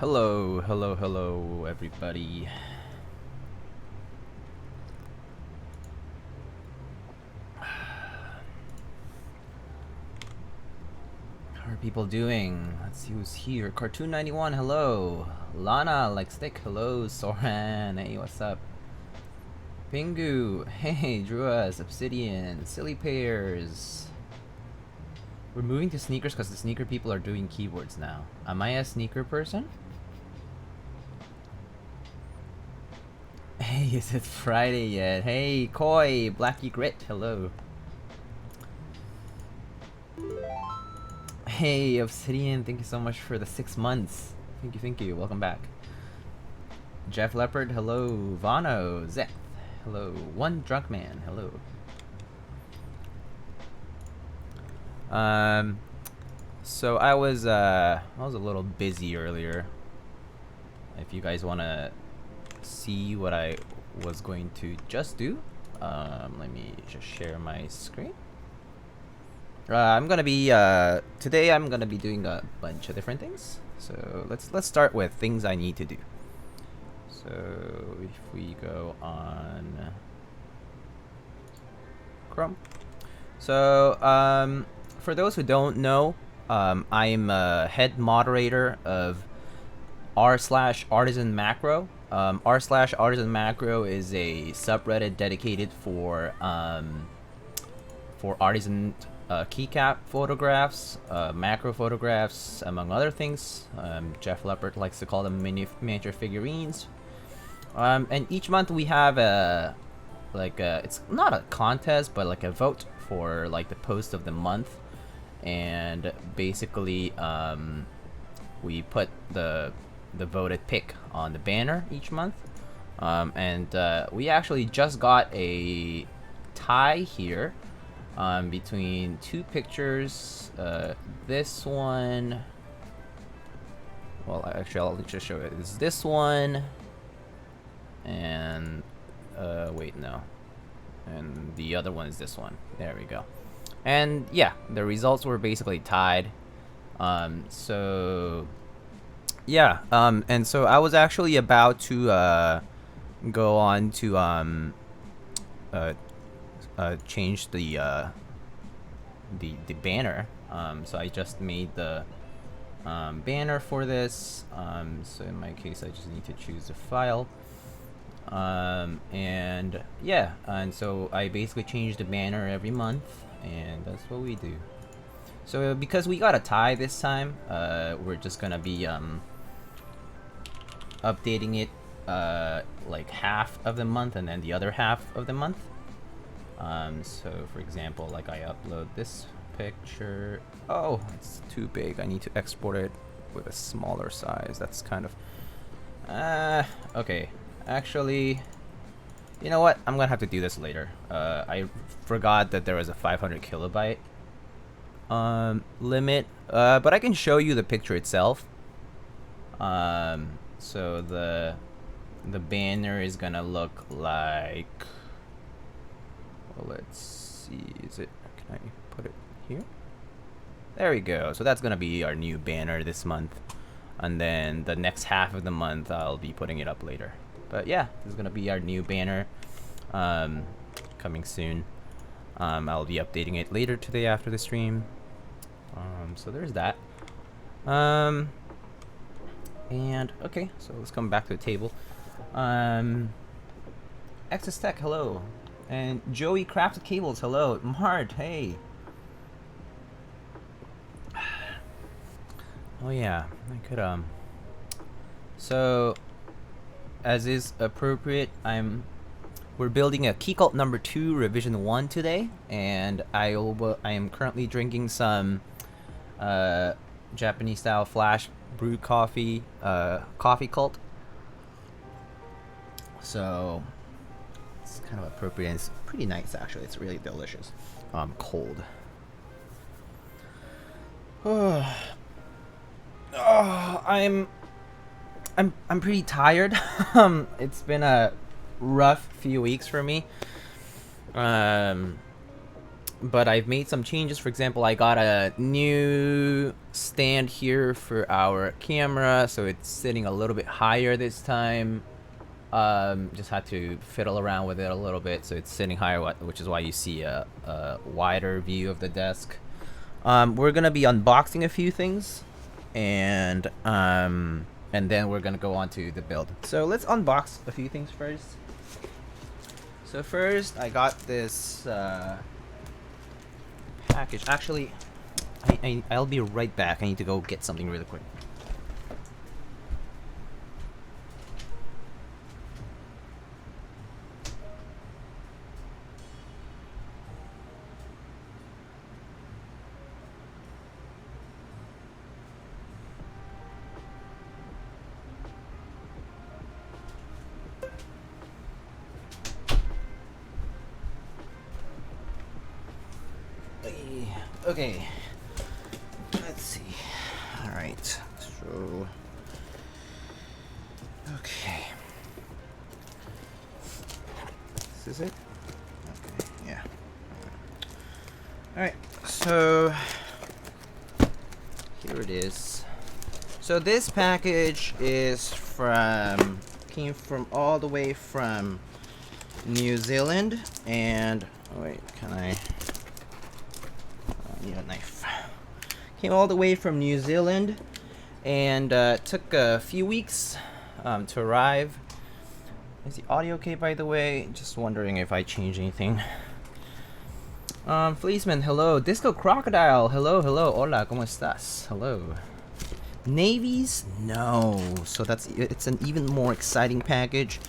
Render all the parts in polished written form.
Hello, hello, hello, everybody. How are people doing? Let's see who's here. Cartoon91, hello. Lana, like stick, hello. Soran, hey, what's up? Pingu, hey, Druas, Obsidian, Silly Pairs. We're moving to sneakers because the sneaker people are doing keyboards now. Am I a sneaker person? Hey, is it Friday yet? Hey, Koi, Blackie Grit, hello. Hey, Obsidian, thank you so much for the 6 months. Thank you, welcome back. Jeff Leopard, hello. Vano, Zeth, hello. One Drunk Man, hello. So I was a little busy earlier. If you guys wanna see what I was going to just do, let me just share my screen. I'm gonna be today I'm gonna be doing a bunch of different things. So let's start with things I need to do. So if we go on Chrome. So for those who don't know, I'm a head moderator of r/artisan macro. r/artisan macro is a subreddit dedicated for artisan keycap photographs, macro photographs, among other things. Jeff Leopard likes to call them miniature figurines. And each month we have it's not a contest, but like a vote for like the post of the month. And basically we put the voted pick on the banner each month. And we actually just got a tie here between two pictures. This one, well, actually I'll just show it. It's this one and wait, no, and the other one is this one. There we go. And yeah, the results were basically tied. So yeah, and so I was actually about to go on to change the banner. So I just made the banner for this. So in my case, I just need to choose the file. And yeah, and so I basically change the banner every month, and that's what we do. So because we got a tie this time, we're just gonna be updating it like half of the month and then the other half of the month. So for example, like I upload this picture. Oh, it's too big. I need to export it with a smaller size. That's kind of... okay. Actually, you know what? I'm gonna have to do this later. I forgot that there was a 500 kilobyte limit. But I can show you the picture itself. So the banner is gonna look like... Well, let's see. Is it... Can I put it here? There we go. So that's gonna be our new banner this month. And then the next half of the month, I'll be putting it up later. But yeah, this is gonna be our new banner. Coming soon. I'll be updating it later today after the stream. So there's that. And okay, so let's come back to the table. Access Tech, hello. And Joey Crafted Cables, hello. Mart, hey. Oh yeah, I could so as is appropriate, we're building a Keycult number 2 revision 1 today, and I am currently drinking some Japanese style flash brewed coffee, Keycult. So it's kind of appropriate, and it's pretty nice actually. It's really delicious. Cold. I'm pretty tired. It's been a rough few weeks for me. But I've made some changes. For example, I got a new stand here for our camera, so it's sitting a little bit higher this time. Just had to fiddle around with it a little bit, so it's sitting higher, which is why you see a wider view of the desk. We're gonna be unboxing a few things, and then we're gonna go on to the build. So let's unbox a few things first. So first, I got this package. Actually, I'll be right back. I need to go get something really quick. Okay, let's see. All right, so okay, this is it. Okay, yeah. All right, so here it is. So this package is came from all the way from New Zealand, and oh wait, can I? Need a knife. Came all the way from New Zealand, and took a few weeks to arrive. Is the audio okay, by the way? Just wondering if I changed anything. Fleeceman, hello. Disco Crocodile, hello, hello. Hola, ¿cómo estás? Hello. Navies? No. So it's an even more exciting package.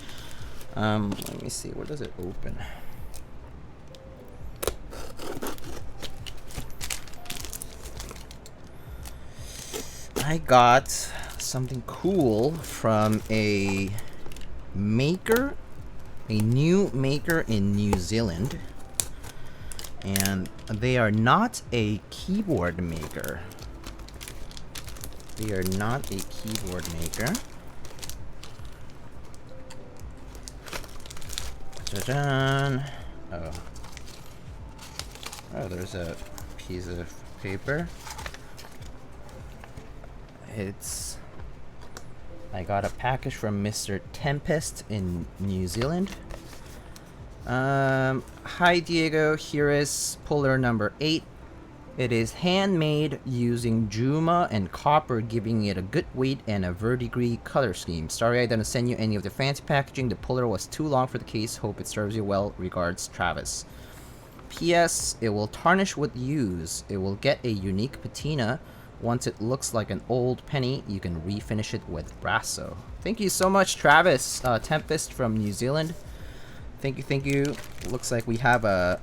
Let me see. Where does it open? I got something cool from a maker, a new maker in New Zealand, and they are not a keyboard maker. They are not a keyboard maker. Ta-da! Oh, there's a piece of paper. I got a package from Mr. Tempest in New Zealand. Hi Diego, here is puller number 8. It is handmade using Juma and copper, giving it a good weight and a verdigris color scheme. Sorry I didn't send you any of the fancy packaging. The puller was too long for the case. Hope it serves you well. Regards, Travis. P.S. It will tarnish with use. It will get a unique patina. Once it looks like an old penny, you can refinish it with Brasso. Thank you so much, Travis. Tempest from New Zealand. Thank you, thank you. Looks like we have a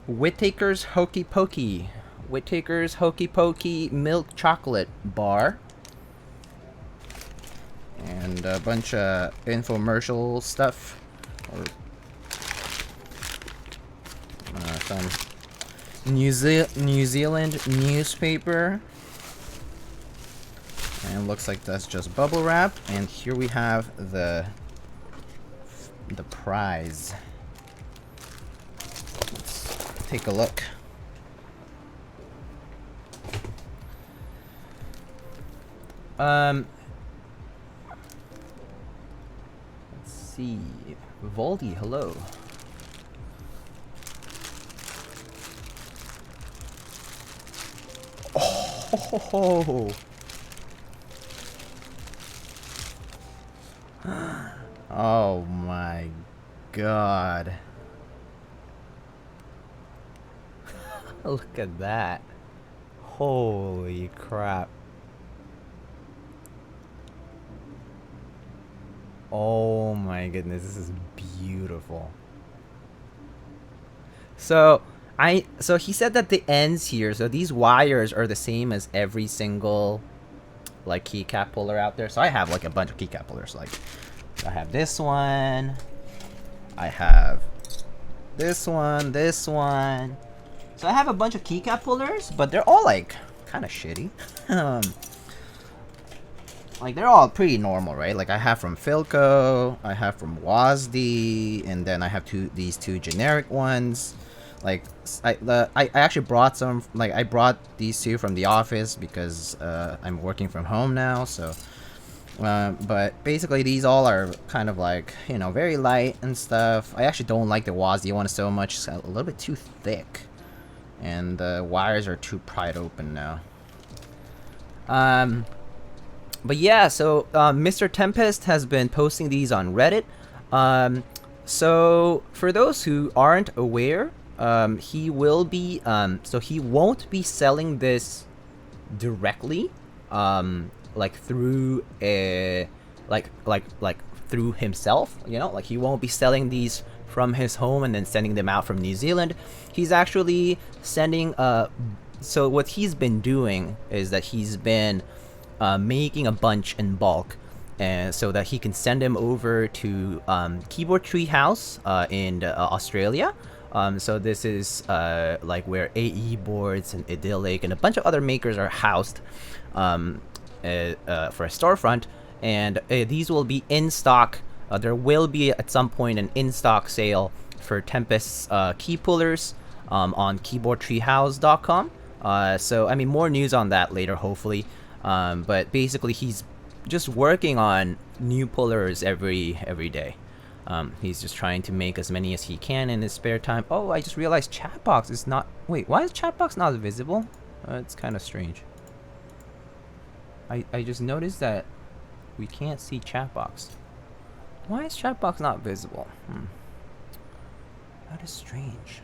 Whittaker's Hokey Pokey. Whittaker's Hokey Pokey milk chocolate bar. And a bunch of infomercial stuff. Or some New Zealand newspaper. And looks like that's just bubble wrap. And here we have the prize. Let's take a look. Let's see. Voldy, hello. Oh. Oh my god. Look at that. Holy crap. Oh my goodness, this is beautiful. So he said that the ends here, so these wires are the same as every single like keycap puller out there. So I have like a bunch of keycap pullers. Like I have this one, I have this one. So I have a bunch of keycap pullers, but they're all like kind of shitty. Like they're all pretty normal, right? Like I have from Philco, I have from WASD, and then I have these two generic ones. Like I actually brought some, like I brought these two from the office because I'm working from home now. So, but basically these all are kind of like, you know, very light and stuff. I actually don't like the WASD one so much; it's a little bit too thick, and the wires are too pried open now. But yeah, so Mr. Tempest has been posting these on Reddit. So for those who aren't aware, he will be so he won't be selling this directly, like through a like through himself, you know, like he won't be selling these from his home and then sending them out from New Zealand. He's actually sending so what he's been doing is that he's been making a bunch in bulk, and so that he can send them over to Keyboard Treehouse in Australia. So this is like where AE Boards and Idyllic and a bunch of other makers are housed for a storefront, and these will be in stock. There will be at some point an in-stock sale for Tempest's key pullers on keyboardtreehouse.com. So I mean, more news on that later, hopefully. But basically he's just working on new pullers every day. He's just trying to make as many as he can in his spare time. Oh, I just realized Chatbox is not... Wait, why is Chatbox not visible? It's kind of strange. I just noticed that we can't see Chatbox. Why is Chatbox not visible? That is strange.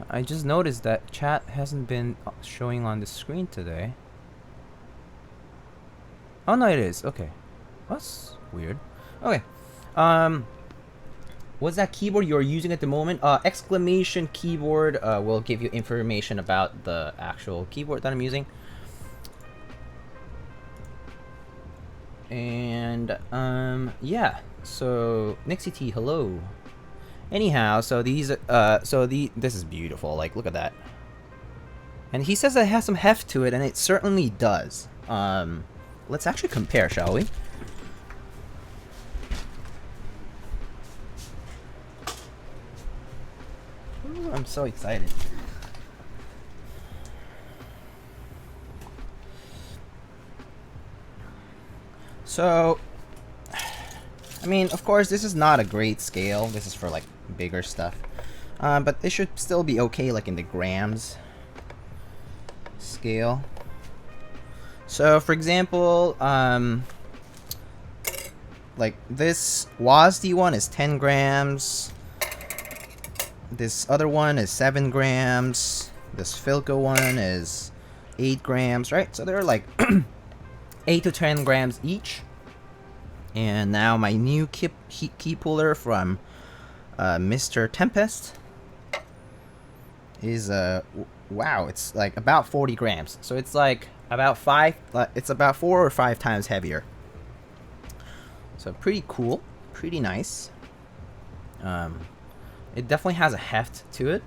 I just noticed that chat hasn't been showing on the screen today. Oh no, it is. Okay. That's weird. Okay. What's that keyboard you're using at the moment? Exclamation keyboard will give you information about the actual keyboard that I'm using. And yeah. So Nixie T, hello. Anyhow, so these this is beautiful. Like, look at that. And he says that it has some heft to it, and it certainly does. Let's actually compare, shall we? Ooh, I'm so excited. So, I mean, of course, this is not a great scale. This is for, like, bigger stuff. But it should still be okay, like, in the grams scale. So, for example, like, this WASD one is 10 grams. This other one is 7 grams. This Philco one is 8 grams, right? So they're, like, 8 to 10 grams each. And now my new key puller from Mr. Tempest. is wow, it's like about 40 grams. So it's like about 5. It's about 4 or 5 times heavier. So pretty cool, pretty nice. It definitely has a heft to it.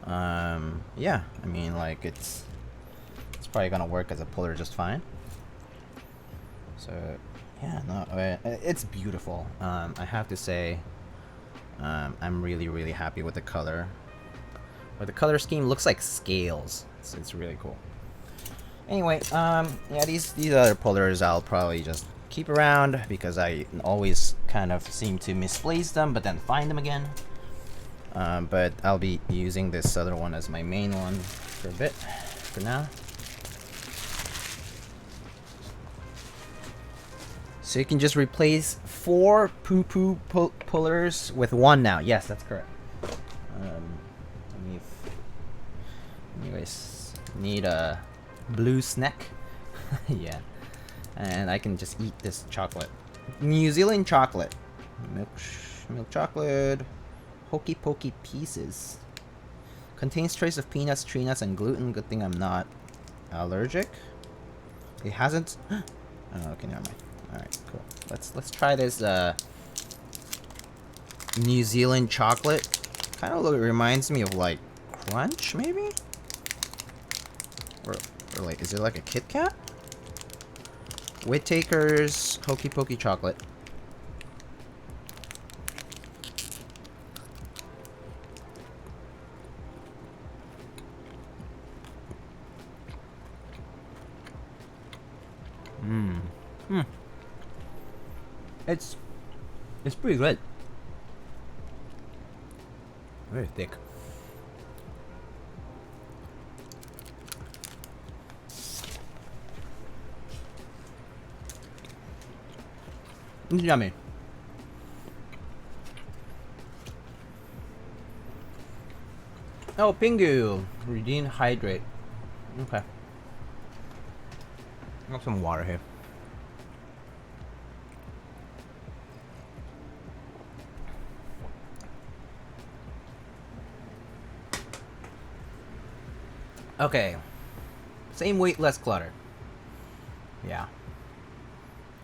Yeah, I mean, like it's probably gonna work as a puller just fine. So yeah, no, it's beautiful. I have to say, I'm really happy with the color. But the color scheme looks like scales. It's really cool. Anyway, yeah, these other pullers I'll probably just keep around because I always kind of seem to misplace them, but then find them again. But I'll be using this other one as my main one for a bit, for now. So you can just replace 4 poo-poo pullers with 1 now. Yes, that's correct. You guys need a blue snack. Yeah. And I can just eat this chocolate. New Zealand chocolate. Milk chocolate. Hokey pokey pieces. Contains trace of peanuts, tree nuts, and gluten. Good thing I'm not allergic. It hasn't. Oh, okay, never mind. Alright, cool. Let's try this New Zealand chocolate. Kind of reminds me of like Crunch, maybe? Or like, is it like a Kit Kat? Whittaker's Hokey Pokey chocolate. It's pretty good. Very thick. It's yummy. Oh, Pingu. Redeem hydrate. Okay. Got some water here. Okay. Same weight, less clutter. Yeah.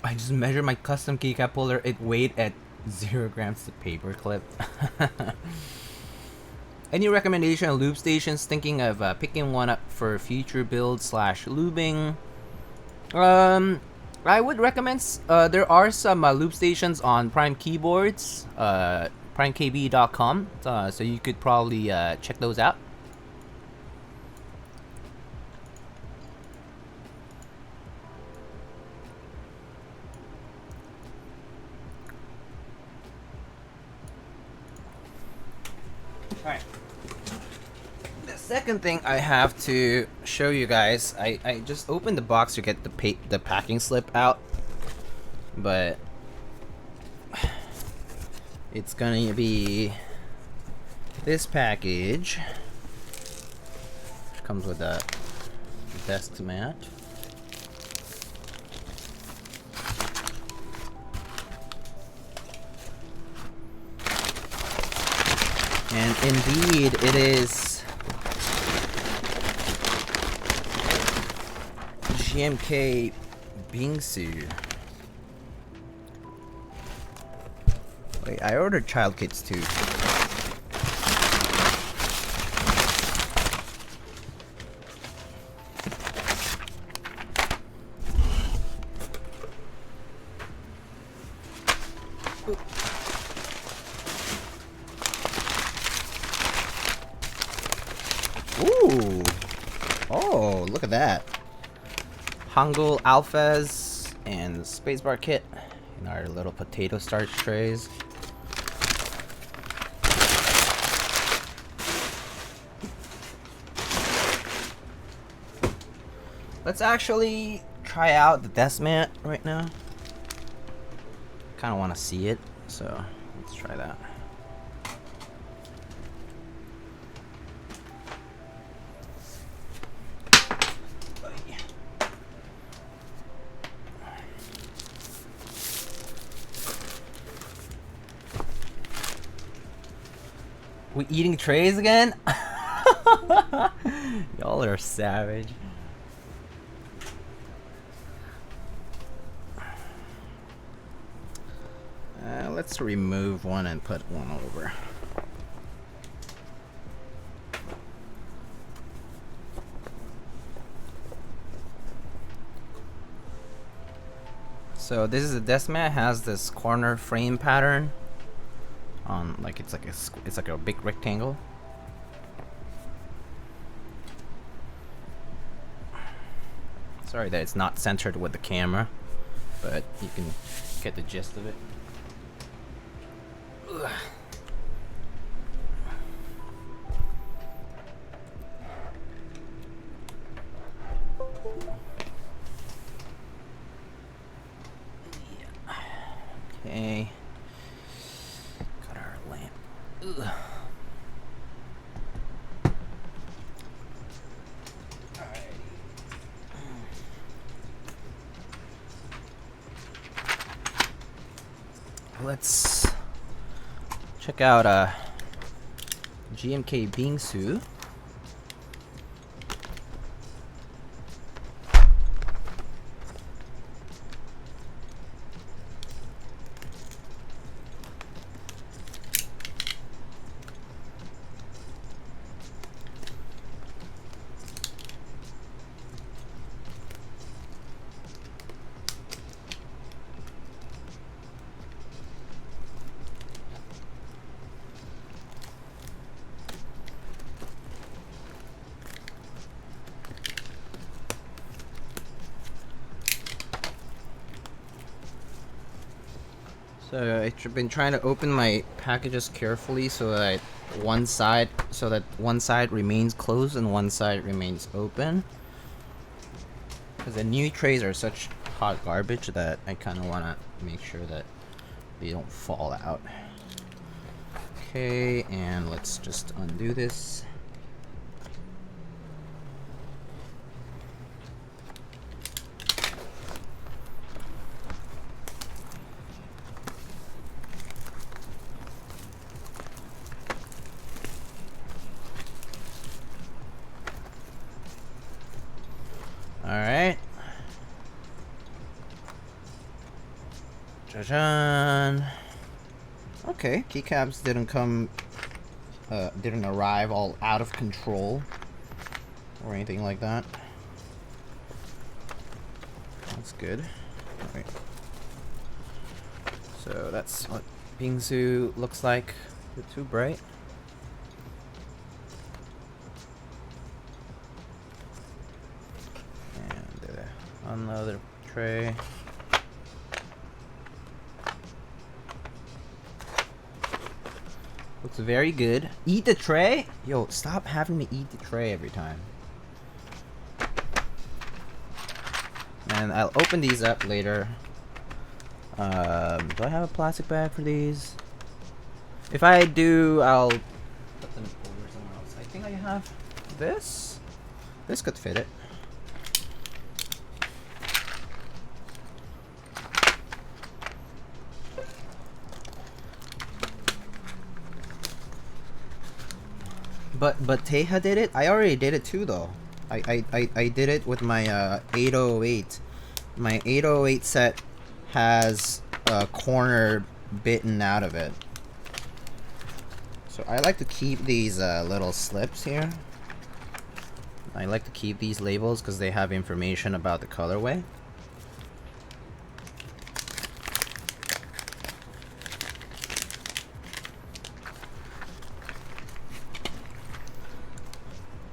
I just measured my custom keycap puller. It weighed at 0 grams to paper clip. Any recommendation on lube stations? Thinking of picking one up for future build / lubing. I would recommend. There are some lube stations on Prime keyboards, primekb.com. So you could probably check those out. Alright. The second thing I have to show you guys, I just opened the box to get the packing slip out, but it's gonna be this package, which comes with a desk mat. And indeed, it is GMK Bingsu. Wait, I ordered child kits too. Ooh! Oh, look at that. Hangul alphas and spacebar kit in our little potato starch trays. Let's actually try out the desk mat right now. Kind of want to see it, so let's try that. We eating trays again? Y'all are savage. Let's remove one and put one over. So this is a desk mat. Has this corner frame pattern on, like it's like a big rectangle. Sorry that it's not centered with the camera, but you can get the gist of it. Ugh. Okay. Got our lamp. Ugh. Let's check out GMK Bingsu. So I've been trying to open my packages carefully so that one side remains closed and one side remains open. Because the new trays are such hot garbage that I kind of want to make sure that they don't fall out. Okay, and let's just undo this. Alright. Jajan. Okay, keycaps didn't arrive all out of control or anything like that. That's good. Alright. So that's what Bingsu looks like. Is it too bright? Another tray. Looks very good. Eat the tray? Yo, stop having me eat the tray every time. And I'll open these up later. Do I have a plastic bag for these? If I do, I'll put them over somewhere else. I think I have this. This could fit it. But Teja did it? I already did it too though. I did it with my 808. My 808 set has a corner bitten out of it. So I like to keep these little slips here. I like to keep these labels because they have information about the colorway.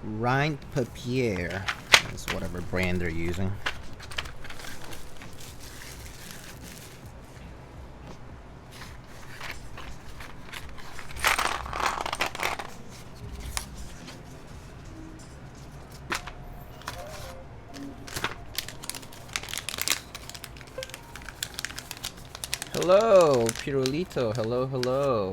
Rind Papier is whatever brand they're using. Hello, Pirulito. Hello, hello.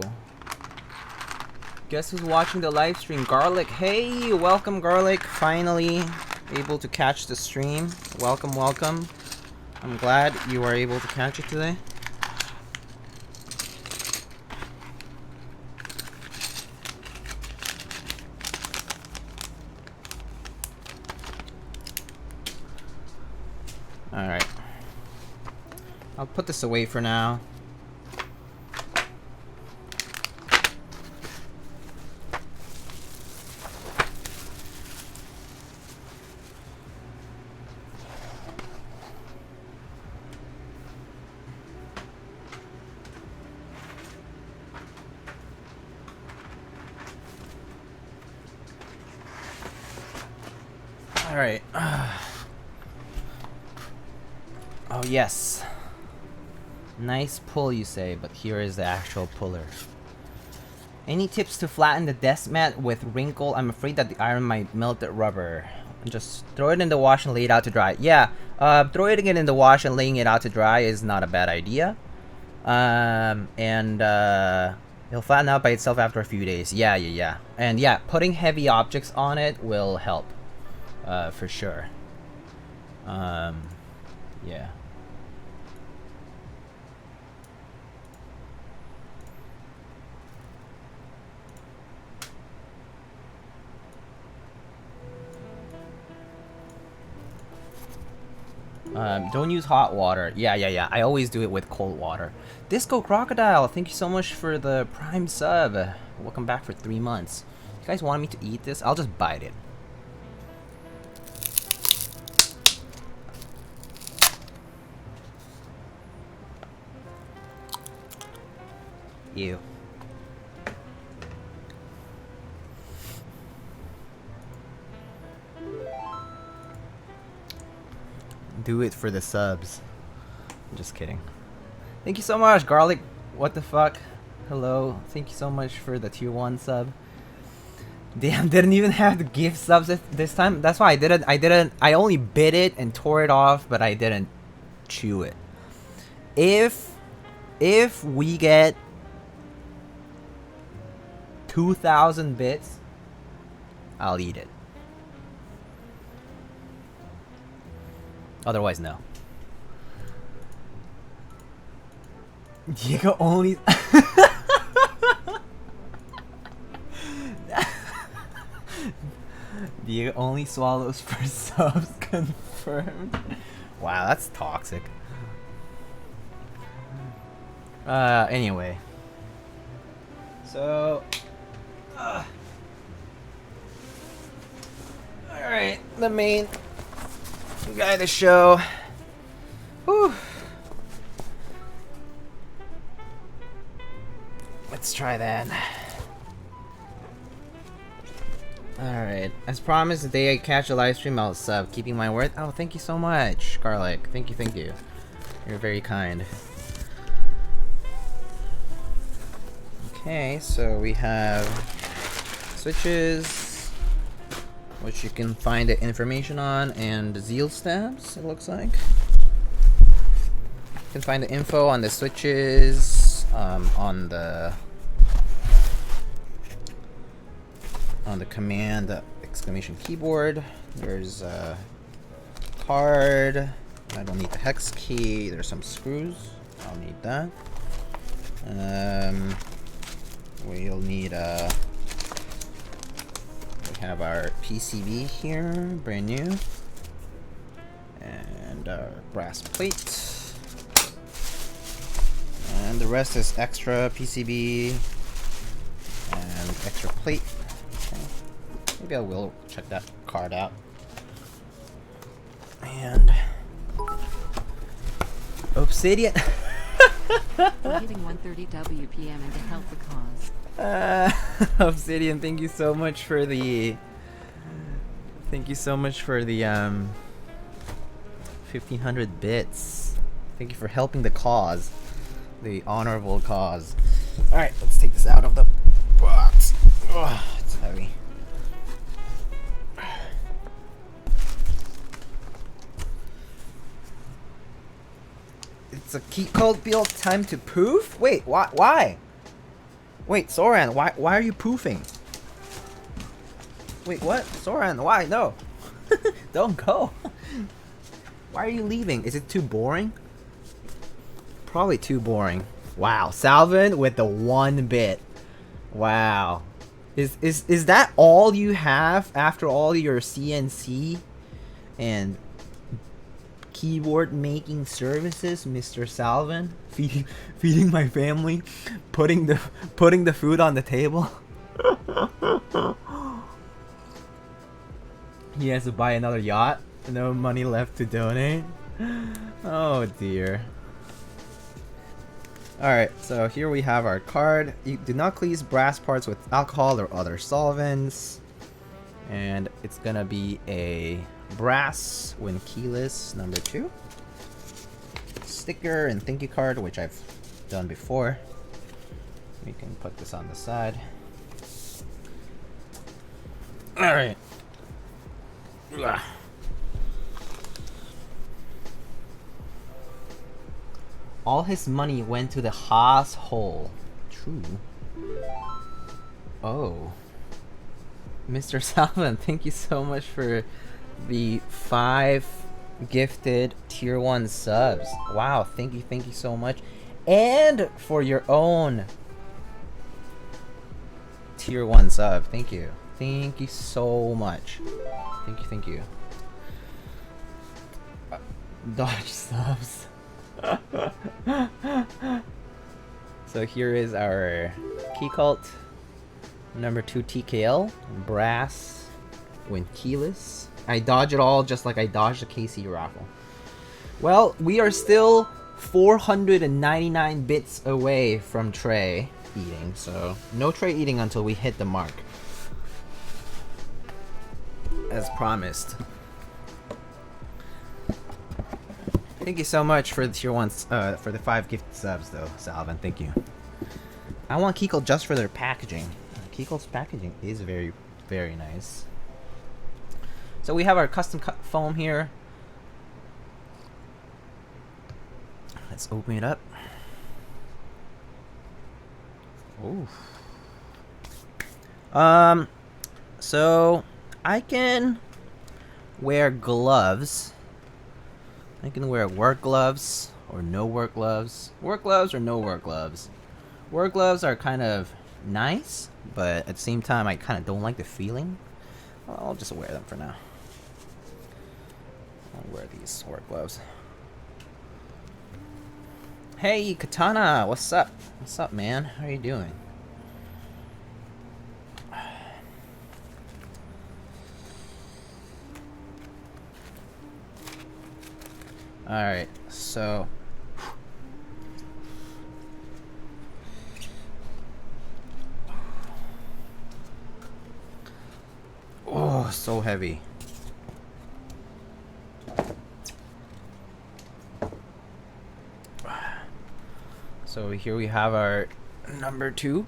Guess who's watching the live stream? Garlic. Hey, welcome, Garlic. Finally able to catch the stream. Welcome, welcome. I'm glad you were able to catch it today. I'll put this away for now. Alright. Oh, yes. Nice pull, you say, but here is the actual puller. Any tips to flatten the desk mat with wrinkle? I'm afraid that the iron might melt the rubber. Just throw it in the wash and lay it out to dry. Yeah, throwing it in the wash and laying it out to dry is not a bad idea. It'll flatten out by itself after a few days. Yeah. And yeah, putting heavy objects on it will help. For sure. Yeah. Don't use hot water. Yeah. I always do it with cold water. Disco Crocodile, thank you so much for the Prime sub. Welcome back for 3 months. You guys want me to eat this? I'll just bite it. Ew. Do it for the subs. I'm just kidding. Thank you so much, Garlic. What the fuck? Hello. Thank you so much for the tier 1 sub. Damn, didn't even have to give subs this time. That's why I only bit it and tore it off, but I didn't chew it. If we get 2,000 bits, I'll eat it. Otherwise, no. Diego only... Diego only swallows for subs, confirmed. Wow, that's toxic. Anyway. So... Alright, the main guy of the show. Whew. Let's try that. Alright, as promised, the day I catch a live stream, I'll sub. Keeping my word. Oh, thank you so much, Garlic. Thank you. You're very kind. Okay, so we have switches, which you can find the information on, and Zeal stabs, it looks like. You can find the info on the switches, on the command exclamation keyboard. There's a card. I don't need the hex key. There's some screws. I'll need that. We'll need we have our PCB here, brand new, and our brass plate, and the rest is extra PCB and extra plate. Okay. Maybe I will check that card out. And obsidian. I'm hitting 1:30 WPM and to help the cause. Obsidian, thank you so much for the 1500 bits. Thank you for helping the cause, the honorable cause. All right, let's take this out of the box. Ugh, it's heavy. It's a Keycult build. Time to poof? Wait, why? Wait, Soran, why are you poofing? Wait, what? Soran, why? No. Don't go. Why are you leaving? Is it too boring? Probably too boring. Wow, Salvin with the 1 bit. Wow. Is that all you have after all your CNC and keyboard making services, Mr. Salvin, feeding my family, putting the food on the table. He has to buy another yacht. No money left to donate. Oh dear. Alright, so here we have our card. You do not clean brass parts with alcohol or other solvents. And it's gonna be a brass when keyless number 2. Sticker and thank you card, which I've done before. We can put this on the side. Alright. All his money went to the Haas hole. True. Oh. Mr. Salvin, thank you so much for the 5 gifted tier 1 subs. Wow, thank you so much. And for your own tier 1 sub. Thank you. Thank you so much. Thank you. Dodge subs. So here is our Keycult number 2 TKL brass when keyless. I dodge it all just like I dodged the KC raffle. Well, we are still 499 bits away from tray eating, so no tray eating until we hit the mark, as promised. Thank you so much for the tier 1s, for the 5 gifted subs though, Salvin. Thank you. I want Keycult just for their packaging. Keycult's packaging is very, very nice. So we have our custom cut foam here. Let's open it up. Ooh. So I can wear gloves. I can wear work gloves or no work gloves. Work gloves or no work gloves. Work gloves are kind of nice, but at the same time I kind of don't like the feeling. I'll just wear them for now. I'll wear these work gloves. Hey Katana, what's up? What's up, man? How are you doing? Alright, so oh, so heavy. So here we have our number 2.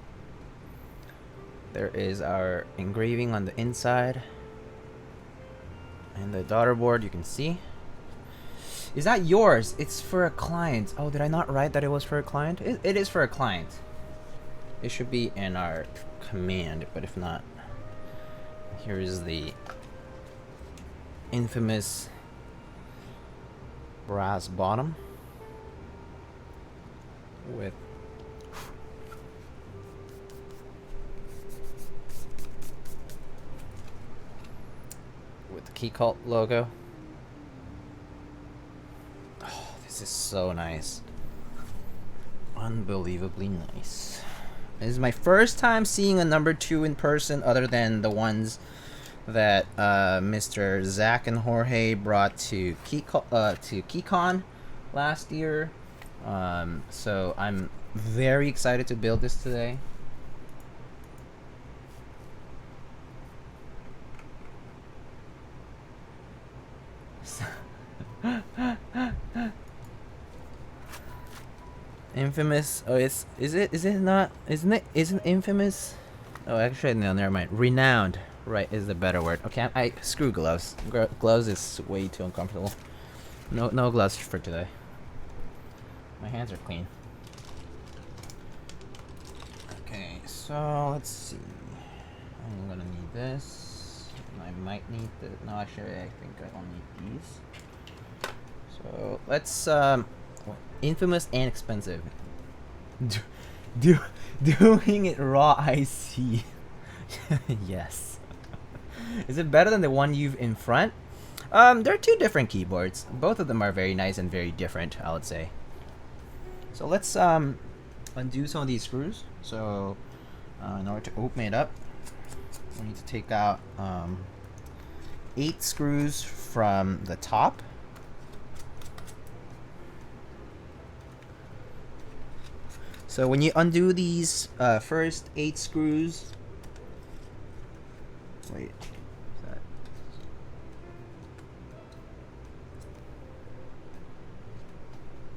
There is our engraving on the inside. And the daughter board you can see. Is that yours? It's for a client. Oh, did I not write that it was for a client? It is for a client. It should be in our command, but if not, here is the infamous brass bottom with the Keycult logo. Oh, this is so nice. Unbelievably nice. This is my first time seeing a number 2 in person, other than the ones that Mr. Zach and Jorge brought to KeyCon last year. So I'm very excited to build this today. Infamous. Oh, isn't infamous? Oh, actually no, never mind. Renowned, right, is the better word. Okay, I screw gloves. Gloves is way too uncomfortable. No gloves for today. My hands are clean. Okay, so let's see. I'm gonna need this. I might need the. No, actually, I think I don't need these. So let's infamous and expensive. Doing it raw, I see. Yes. Is it better than the one you've in front? There are two different keyboards. Both of them are very nice and very different, I would say. So let's undo some of these screws. So in order to open it up, we need to take out 8 screws from the top. So when you undo these first 8 screws, wait, is that?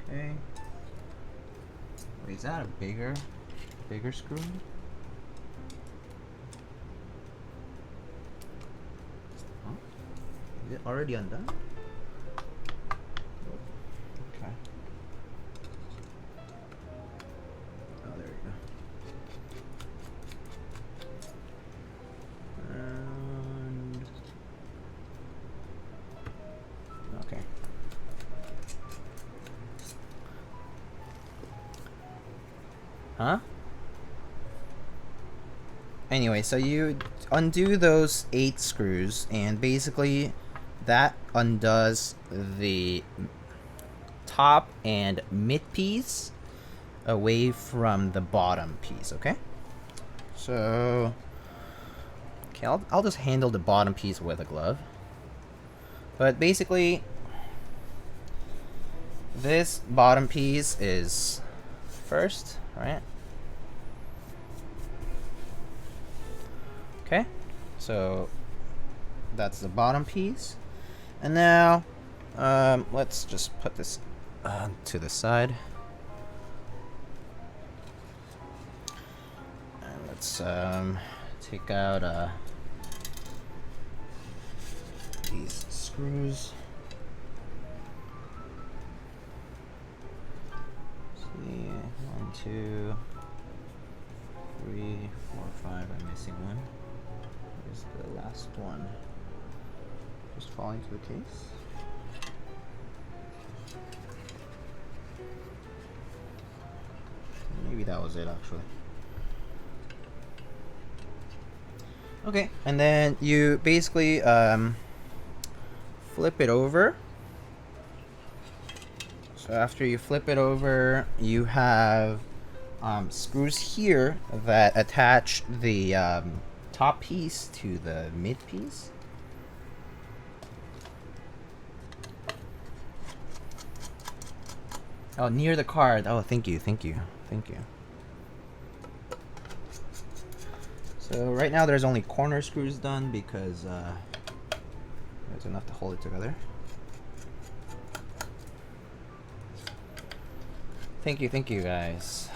Okay. Wait, is that a bigger screw? Huh? Is it already undone? Okay. Oh, there we go. And okay. Huh? Anyway, so you undo those 8 screws, and basically that undoes the top and mid piece away from the bottom piece, okay? So, okay, I'll just handle the bottom piece with a glove. But basically, this bottom piece is first, right? Okay, so that's the bottom piece. And now, let's just put this to the side. And let's take out these screws. See, 1, 2, 3, 4, 5. I'm missing one. Where's the last one? Just fall into the case. Maybe that was it, actually. Okay, and then you basically flip it over. So after you flip it over, you have screws here that attach the top piece to the mid piece. Oh, near the card. Oh, thank you. So right now there's only corner screws done because there's enough to hold it together. Thank you guys.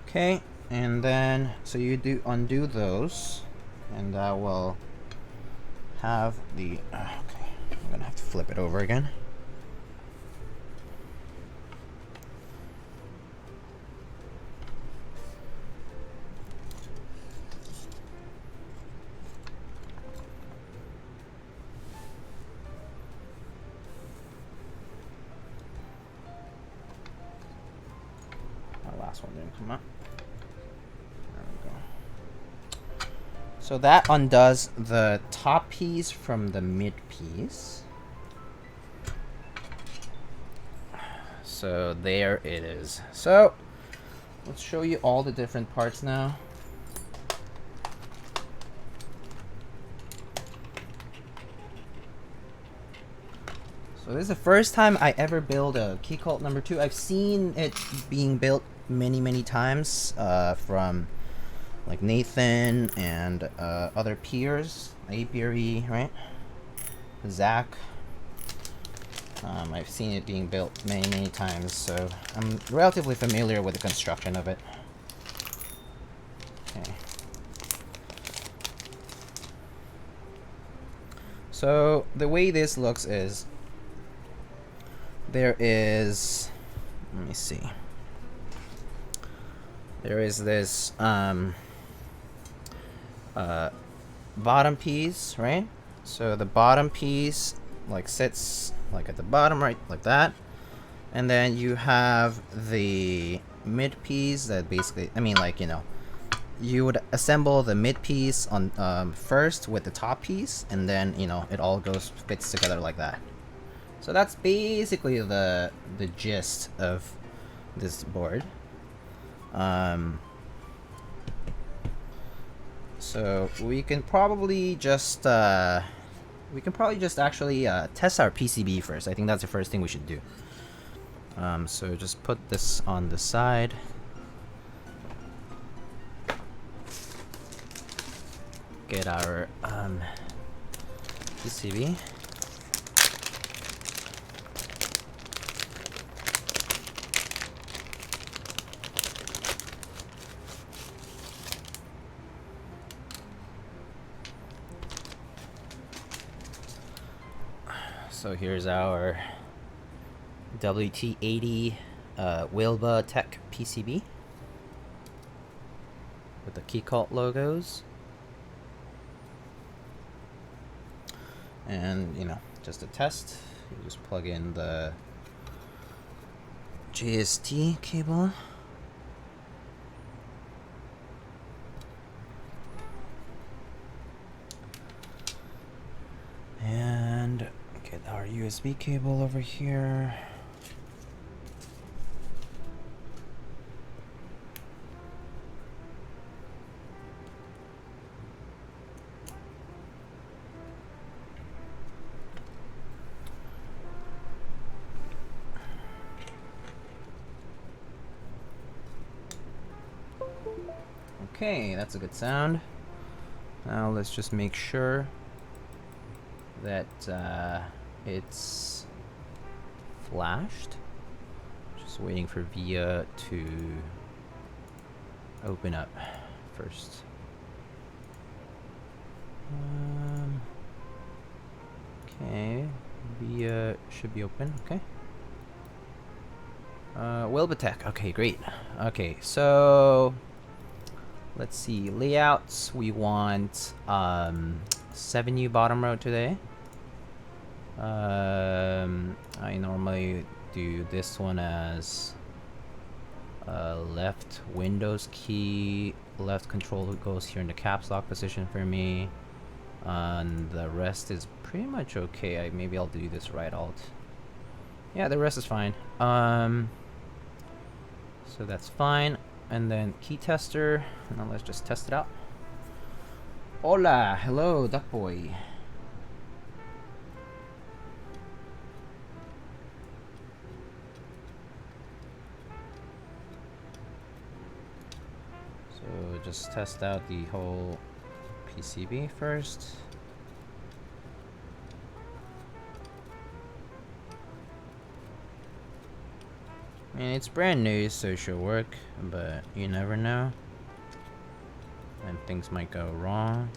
Okay, and then so you undo those, and that will have the okay, I'm gonna have to flip it over again. Last one didn't come up. There we go. So that undoes the top piece from the mid piece. So there it is. So let's show you all the different parts now. So this is the first time I ever build a Keycult number 2. I've seen it being built many times from like Nathan and other peers, Apiary, right? Zach. I've seen it being built many times, so I'm relatively familiar with the construction of it. Okay. So the way this looks is there is, let me see. There is this bottom piece, right? So the bottom piece like sits like at the bottom, right, like that. And then you have the mid piece that basically, I mean, like, you know, you would assemble the mid piece on first with the top piece, and then, you know, it all fits together like that. So that's basically the gist of this board. So we can probably just actually test our PCB first. I think that's the first thing we should do. So just put this on the side. Get our PCB. So here's our WT80 Wilba Tech PCB with the Keycult logos. And, you know, just a test, you just plug in the JST cable. And get our USB cable over here. Okay, that's a good sound. Now let's just make sure that it's flashed. Just waiting for VIA to open up first. Okay, VIA should be open. Okay. Wilbatech. Okay, great. Okay, so let's see, layouts. We want 7U bottom row today. I normally do this one as left Windows key, left control goes here in the caps lock position for me, and the rest is pretty much okay. Maybe I'll do this right alt. Yeah, the rest is fine. So that's fine. And then key tester. Now let's just test it out. Hola, hello, duck boy. So just test out the whole PCB first. I mean, it's brand new, so it should work, but you never know. And things might go wrong.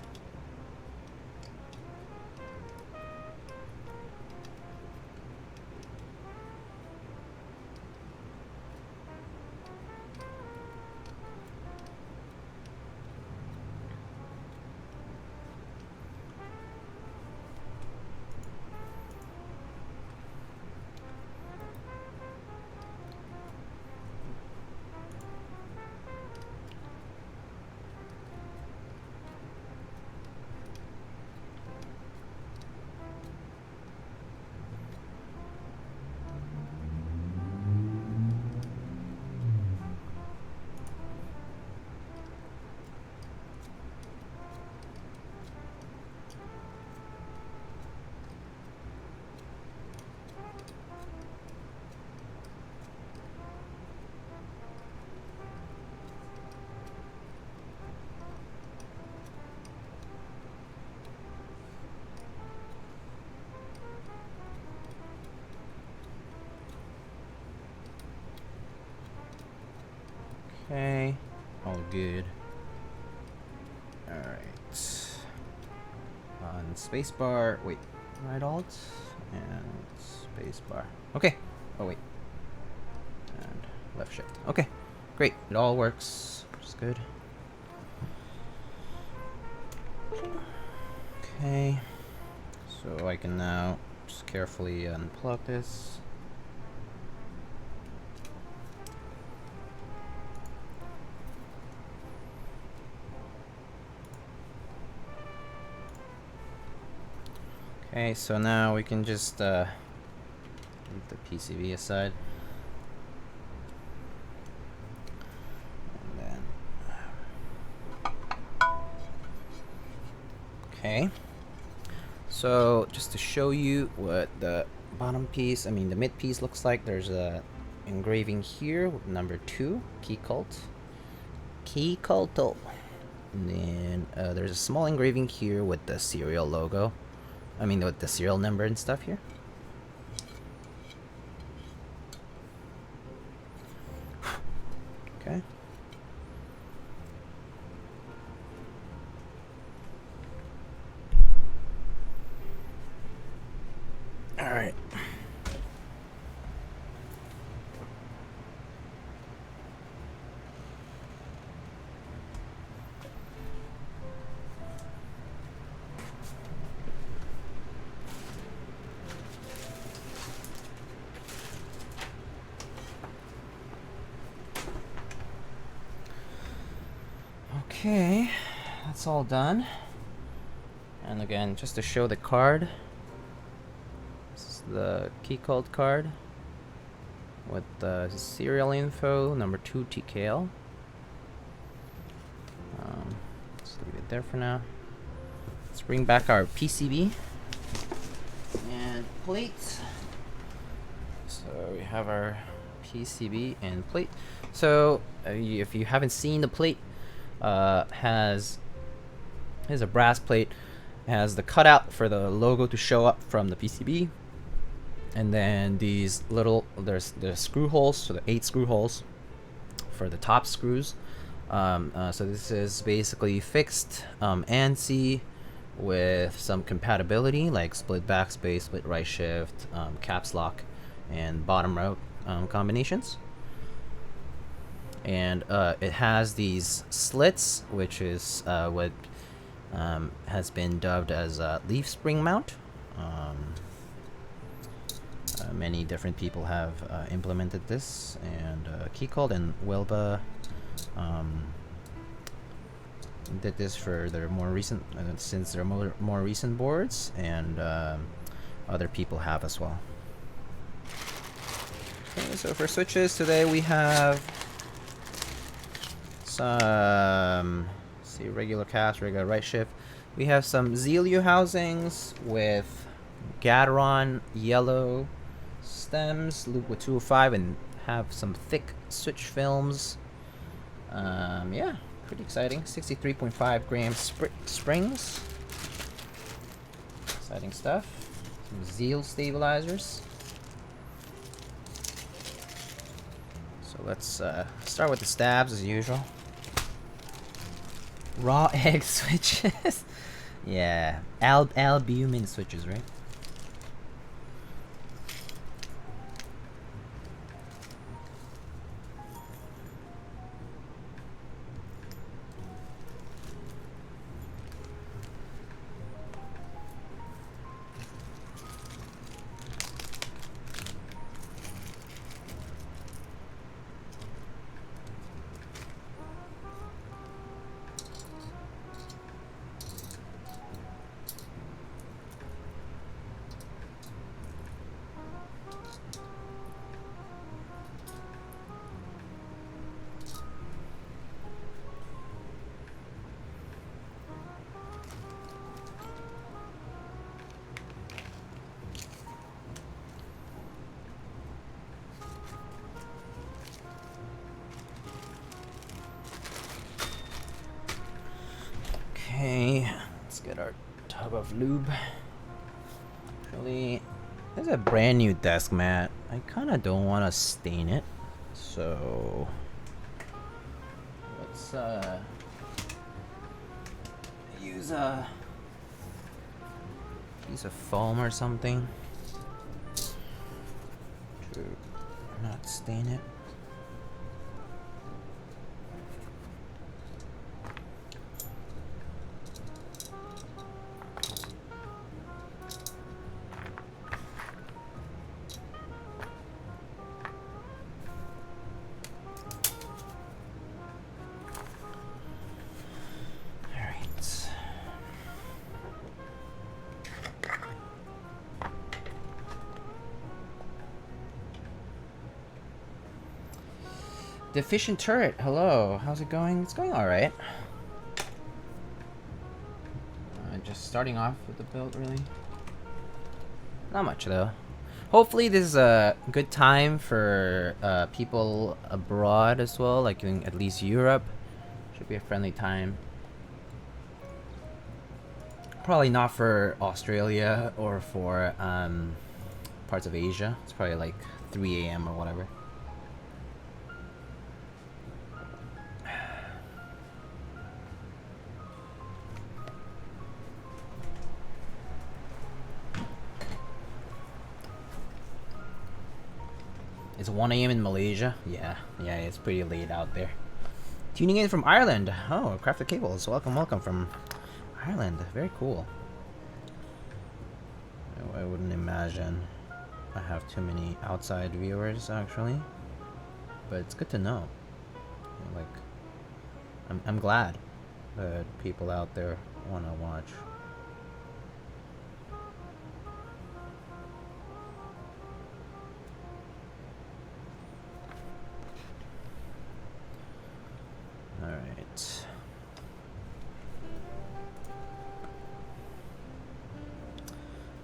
Okay, all good. Alright. On spacebar, wait, right alt, and spacebar. Okay, oh wait. And left shift. Okay, great, it all works, which is good. Okay, so I can now just carefully unplug this. Okay, so now we can just leave the PCB aside. And then okay. So just to show you what the bottom piece, I mean the mid piece looks like, there's a engraving here with number 2, Keycult. Keycult. And then there's a small engraving here with the serial logo. I mean with the serial number and stuff here. Okay. All right. Okay, that's all done. And again, just to show the card, this is the Keycult card with the serial info, number 2 TKL. Let's leave it there for now. Let's bring back our PCB and plate. So we have our PCB and plate. So if you haven't seen the plate, here's a brass plate. It has the cutout for the logo to show up from the PCB, and then these little there's the screw holes, so the 8 screw holes for the top screws. So this is basically fixed ANSI with some compatibility like split backspace, split right shift, caps lock, and bottom row combinations. And it has these slits, which is what has been dubbed as a leaf spring mount. Many different people have implemented this, and Keycult and Wilba did this for their more recent, since their more recent boards, and other people have as well. Okay, so for switches today we have some, see, regular caps, regular right shift. We have some Zealio housings with Gateron Yellow stems, loop with 205, and have some thick switch films. Yeah, pretty exciting. 63.5 gram springs. Exciting stuff. Some Zeal stabilizers. So let's start with the stabs as usual. Raw egg switches. Yeah, albumin switches, right? Okay, let's get our tub of lube. Actually, there's a brand new desk mat. I kind of don't want to stain it, so let's use a piece of foam or something to not stain it. Deficient Turret, hello. How's it going? It's going alright. Just starting off with the build, really. Not much, though. Hopefully this is a good time for people abroad as well, like in at least Europe. Should be a friendly time. Probably not for Australia or for parts of Asia. It's probably like 3 a.m. or whatever. It's 1 a.m. in Malaysia. Yeah, it's pretty late out there. Tuning in from Ireland. Oh, Crafted Cables. Welcome from Ireland. Very cool. I wouldn't imagine I have too many outside viewers, actually. But it's good to know. Like, I'm glad that people out there want to watch. Alright.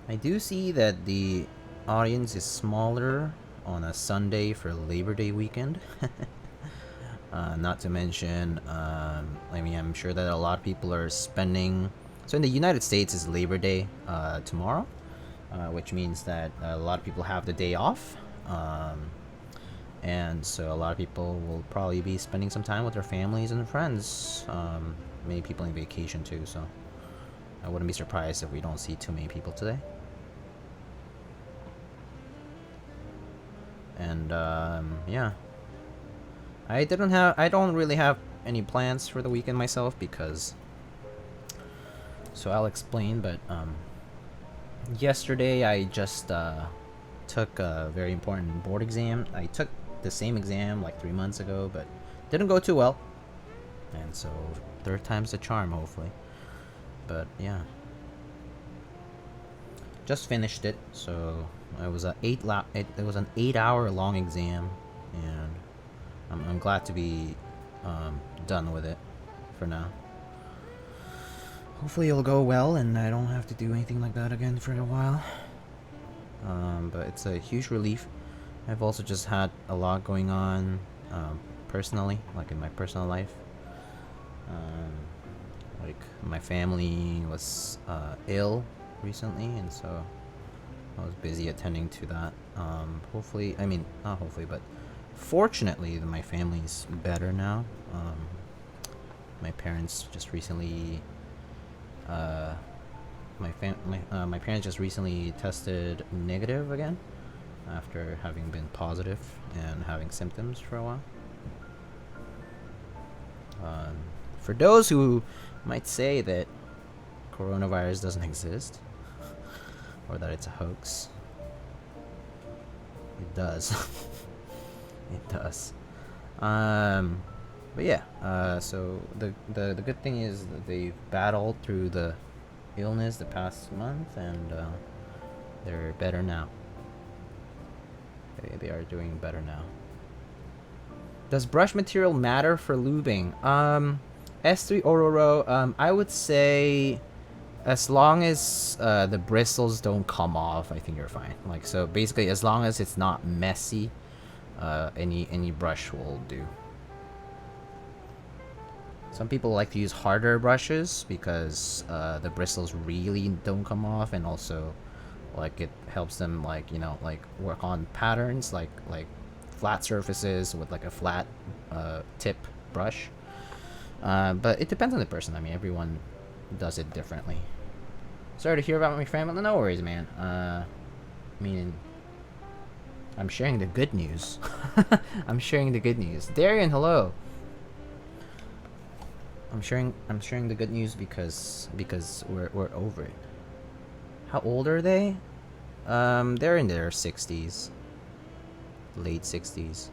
I do see that the audience is smaller on a Sunday for Labor Day weekend. Not to mention, I mean, I'm sure that a lot of people are spending... So in the United States, it's Labor Day tomorrow, which means that a lot of people have the day off. And so a lot of people will probably be spending some time with their families and friends. Many people on vacation too, so I wouldn't be surprised if we don't see too many people today. And yeah, I don't really have any plans for the weekend myself because. So I'll explain, but yesterday I just took a very important board exam. I took the same exam like 3 months ago, but didn't go too well. And so third time's the charm, hopefully. But yeah, just finished it. So it was an 8-hour long exam, and I'm glad to be done with it for now. Hopefully it'll go well, and I don't have to do anything like that again for a while. But it's a huge relief. I've also just had a lot going on personally, like in my personal life. Like my family was ill recently, and so I was busy attending to that. Hopefully, I mean, not hopefully, but fortunately, my family's better now. My parents just recently, my parents just recently tested negative again after having been positive and having symptoms for a while. For those who might say that coronavirus doesn't exist or that it's a hoax, it does. It does. But yeah, so the good thing is that they've battled through the illness the past month, and they're better now. They are doing better now. Does brush material matter for lubing? S3 Ororo, I would say as long as the bristles don't come off, I think you're fine. Like, so basically, as long as it's not messy, any brush will do. Some people like to use harder brushes because the bristles really don't come off, and also like it helps them, like, you know, like work on patterns like flat surfaces with like a flat tip brush. But it depends on the person. I mean, everyone does it differently. Sorry to hear about my family. No worries, man. I mean, I'm sharing the good news. I'm sharing the good news. Darian, hello. I'm sharing the good news because we're over it. How old are they? They're in their 60s. Late 60s.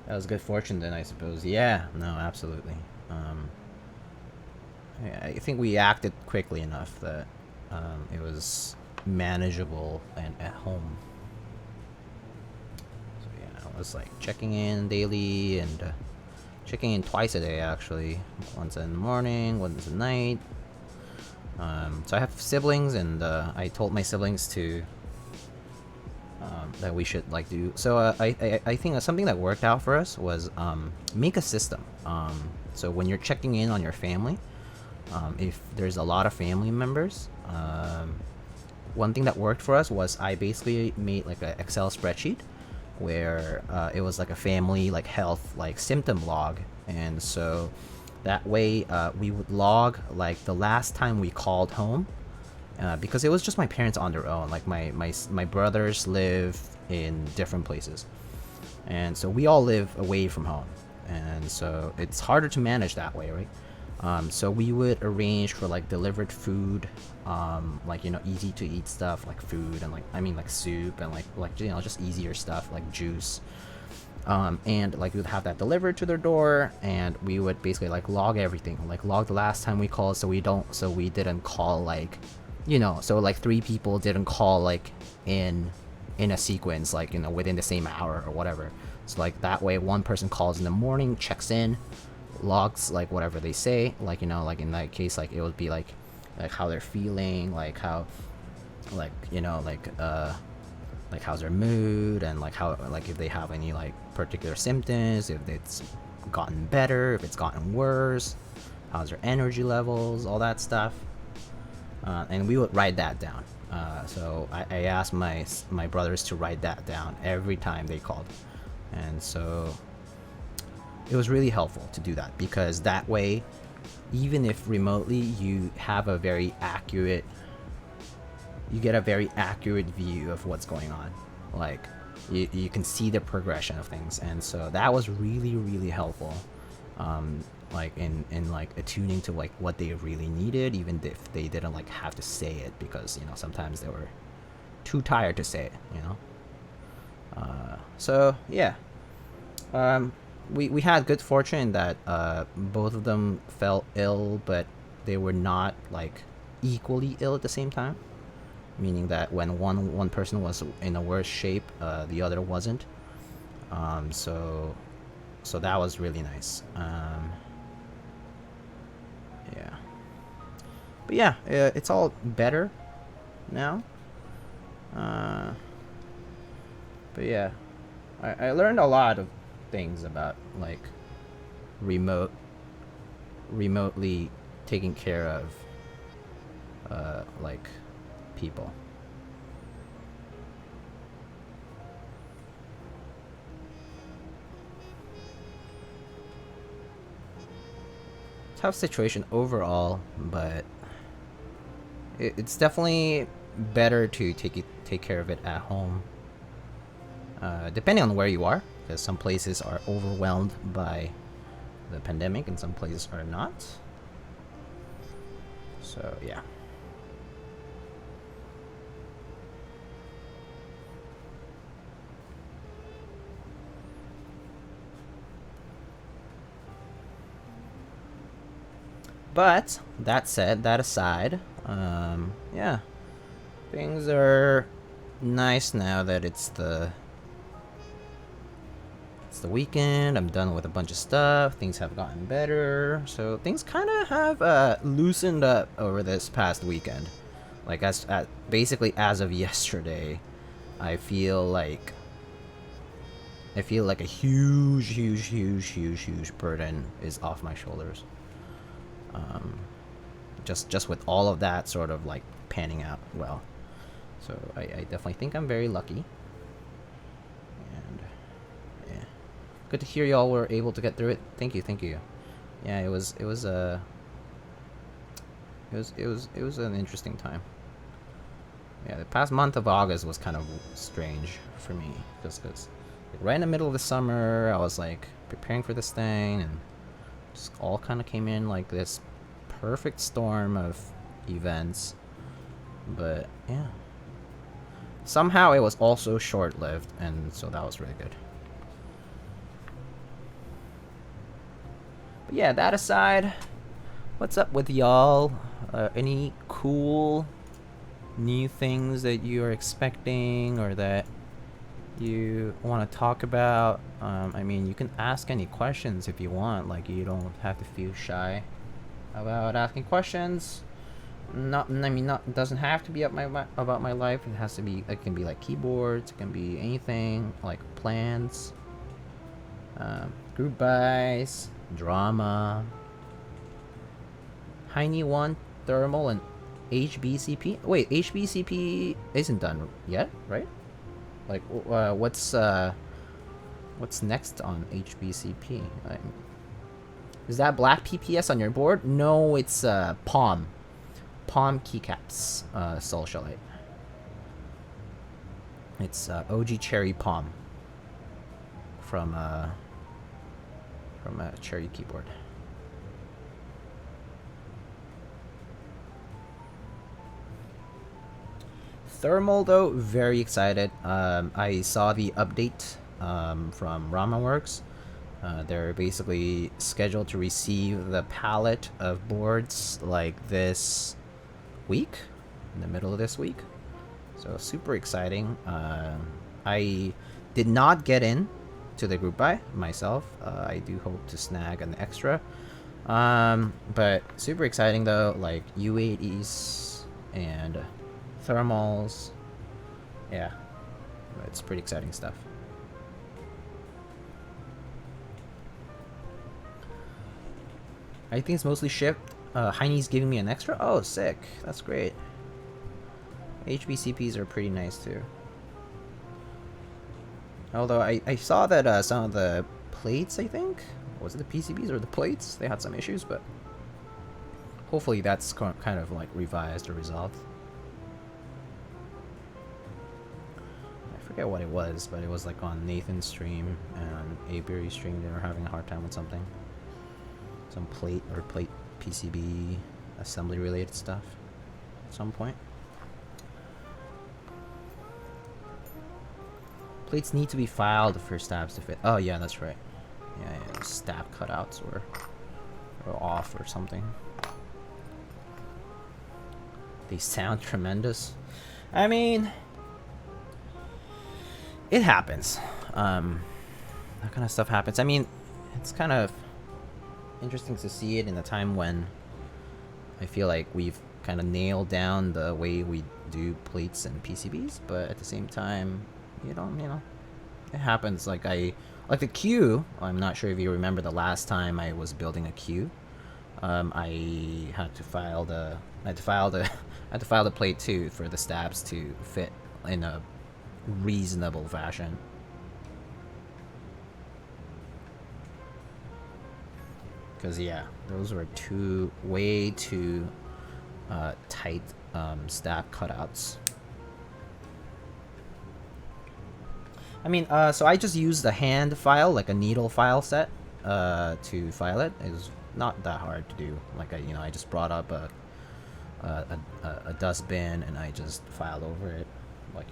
That was good fortune then, I suppose. Yeah, no, absolutely. I think we acted quickly enough that it was manageable and at home. So yeah, I was like checking in daily and checking in twice a day actually. Once in the morning, once at night. So I have siblings, and I told my siblings to that we should like do. So I think something that worked out for us was make a system. So when you're checking in on your family, if there's a lot of family members, one thing that worked for us was I basically made like an Excel spreadsheet where it was like a family like health like symptom log, and so that way we would log like the last time we called home, because it was just my parents on their own. Like my brothers live in different places, and so we all live away from home, and so it's harder to manage that way, right? So we would arrange for like delivered food, like, you know, easy to eat stuff like food, and like I mean like soup, and like you know, just easier stuff like juice, and like we would have that delivered to their door, and we would basically like log everything, like log the last time we called, so we didn't call like, you know, so like 3 people didn't call like in a sequence, like, you know, within the same hour or whatever. So like that way one person calls in the morning, checks in, logs like whatever they say, like, you know, like in that case like it would be like how they're feeling, like how, like, you know, like how's their mood, and like how, like if they have any like particular symptoms, if it's gotten better, if it's gotten worse, how's their energy levels, all that stuff. And we would write that down. So I asked my brothers to write that down every time they called, and so it was really helpful to do that, because that way, even if remotely, you have a very accurate, you get a very accurate view of what's going on. Like you can see the progression of things, and so that was really helpful. Like in like attuning to like what they really needed, even if they didn't like have to say it, because, you know, sometimes they were too tired to say it, you know. So yeah, we had good fortune that both of them felt ill, but they were not like equally ill at the same time, meaning that when one person was in a worse shape, the other wasn't. So that was really nice. Yeah, but yeah, it's all better now. But yeah, I learned a lot of things about like remotely taking care of like people. Tough situation overall, but it's definitely better to take care of it at home, depending on where you are, because some places are overwhelmed by the pandemic and some places are not. So yeah. But that said, that aside, yeah, things are nice now that it's the weekend. I'm done with a bunch of stuff. Things have gotten better, so things kind of have loosened up over this past weekend. Like basically as of yesterday, I feel like a huge burden is off my shoulders. Just with all of that sort of like panning out well. So I definitely think I'm very lucky. And yeah, good to hear y'all were able to get through it. Thank you. Yeah, it was an interesting time. Yeah, the past month of August was kind of strange for me, just because like, right in the middle of the summer, I was like preparing for this thing, and just all kind of came in like this perfect storm of events. But yeah, somehow it was also short-lived, and so that was really good. But yeah, that aside, what's up with y'all? Any cool new things that you are expecting or that you want to talk about? I mean, you can ask any questions if you want. Like, you don't have to feel shy about asking questions. Not, I mean, not, it doesn't have to be about my life. It has to be, it can be like keyboards, it can be anything, like plans, group buys, drama, Heine 1, thermal, and HBCP. Wait, HBCP isn't done yet, right? Like, what's next on HBCP? Is that black PPS on your board? No, it's Palm Keycaps, Socialite. It's OG Cherry Palm from a Cherry keyboard. Thermal though, very excited. I saw the update from RamaWorks. They're basically scheduled to receive the palette of boards like this week, in the middle of this week. So super exciting. I did not get in to the group buy myself. I do hope to snag an extra. But super exciting though, like U80s and thermals. Yeah, it's pretty exciting stuff. I think it's mostly shipped. Heine's giving me an extra. Oh, sick. That's great. HBCPs are pretty nice too. Although I saw that some of the plates, I think, was it the PCBs or the plates? They had some issues, but hopefully that's kind of like revised or resolved. I forget what it was, but it was like on Nathan's stream and Aberry's stream. They were having a hard time with something. Some plate PCB assembly related stuff at some point. Plates need to be filed for stabs to fit. Oh yeah, that's right. Yeah, stab cutouts were off or something. They sound tremendous. I mean, it happens. That kind of stuff happens. I mean, it's kind of interesting to see it in a time when I feel like we've kind of nailed down the way we do plates and PCBs, but at the same time, you know, it happens. Like the queue. I'm not sure if you remember the last time I was building a queue. I had to file the plate too for the stabs to fit in a reasonable fashion. Because yeah, those were way too tight stab cutouts. I mean, so I just used a hand file, like a needle file set, to file it. It was not that hard to do. Like I just brought up a dustbin and I just filed over it, like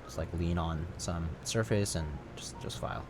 just like lean on some surface and just file.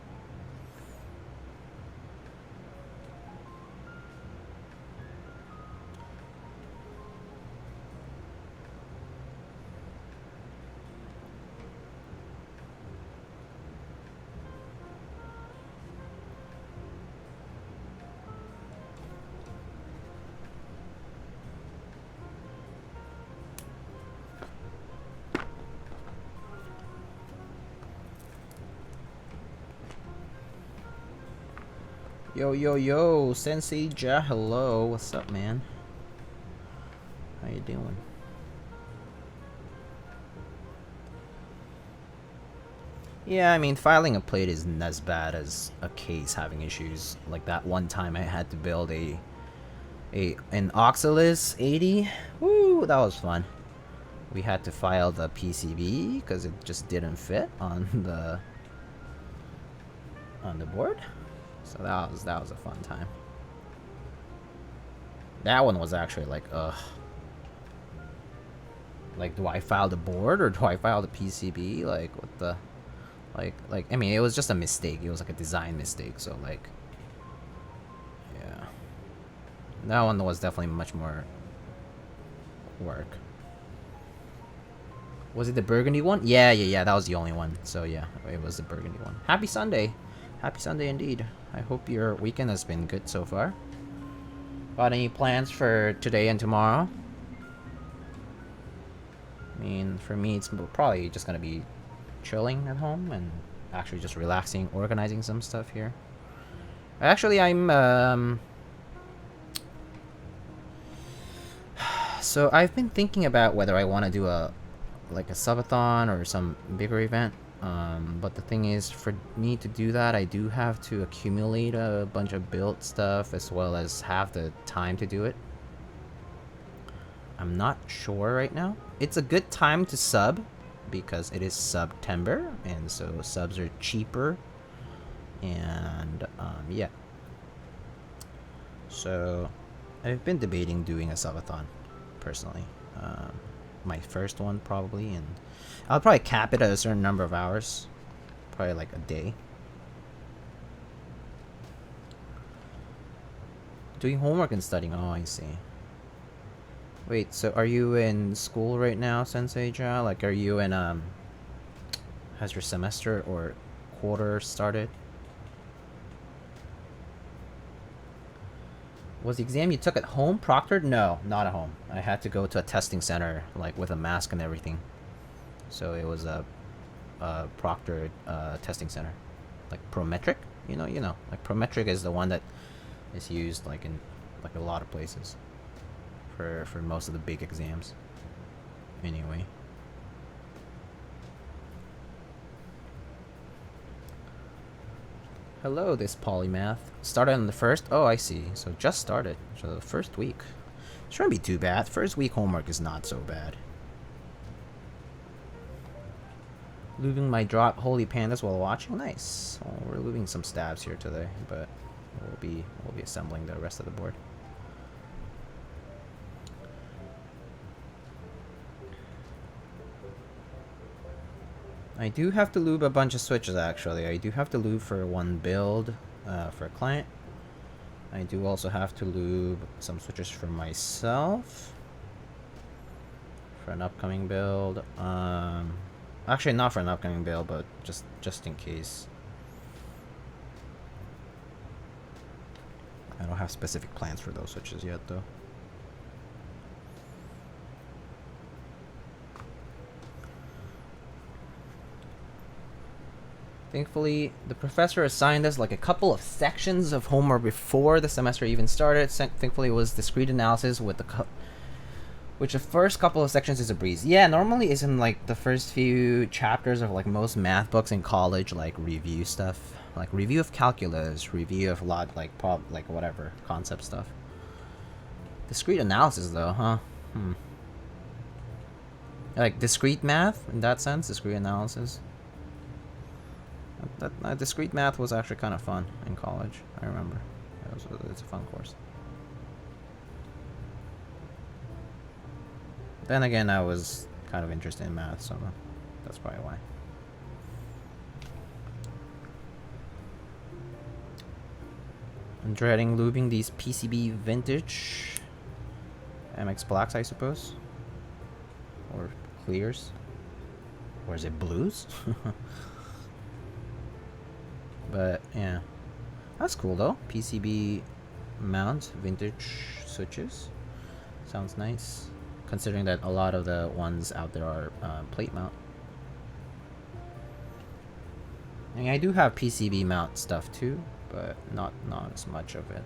Yo, Sensei Ja, hello. What's up, man? How you doing? Yeah, I mean, filing a plate isn't as bad as a case having issues. Like that one time I had to build an Oxalis 80. Woo, that was fun. We had to file the PCB because it just didn't fit on the board. So that was a fun time. That one was actually like, ugh. Like, do I file the board or do I file the PCB? Like, what the... Like, I mean, it was just a mistake. It was like a design mistake. So, like... That one was definitely much more work. Was it the burgundy one? Yeah. That was the only one. So yeah, it was the burgundy one. Happy Sunday. Happy Sunday indeed. I hope your weekend has been good so far. Got any plans for today and tomorrow? I mean, for me, it's probably just gonna be chilling at home and actually just relaxing, organizing some stuff here. Actually, so I've been thinking about whether I want to do a subathon or some bigger event. But the thing is, for me to do that, I do have to accumulate a bunch of build stuff as well as have the time to do it. I'm not sure right now. It's a good time to sub because it is September, and so subs are cheaper. And yeah. So I've been debating doing a subathon personally. My first one probably, and I'll probably cap it at a certain number of hours, probably like a day. Doing homework and studying. Oh, I see. Wait, so are you in school right now, Sensei Ja? Like, are you in has your semester or quarter started? Was the exam you took at home proctored? No, not at home. I had to go to a testing center, like with a mask and everything. So it was a proctored testing center, like Prometric. You know, like Prometric is the one that is used like in like a lot of places for most of the big exams. Anyway. Hello, this polymath. Started on the 1st? Oh, I see. So just started. So the first week. Shouldn't be too bad. First week homework is not so bad. Lubing my drop holy pandas while watching. Nice. Well, we're lubing some stabs here today, but we'll be assembling the rest of the board. I do have to lube a bunch of switches actually. I do have to lube for one build for a client. I do also have to lube some switches for myself for an upcoming build. Actually not for an upcoming build, but just in case. I don't have specific plans for those switches yet though. Thankfully, the professor assigned us like a couple of sections of homework before the semester even started. Thankfully, it was discrete analysis with which the first couple of sections is a breeze. Yeah, normally it's in like the first few chapters of like most math books in college, like review stuff, like review of calculus, review of like whatever concept stuff. Discrete analysis though, huh? Like discrete math in that sense, discrete analysis. That discrete math was actually kind of fun in college. I remember. It's a fun course. Then again, I was kind of interested in math, so that's probably why. I'm dreading lubing these PCB vintage MX blacks, I suppose, or clears, or is it blues? But yeah, that's cool though. PCB mount, vintage switches. Sounds nice, considering that a lot of the ones out there are plate mount. I mean, I do have PCB mount stuff too, but not as much of it.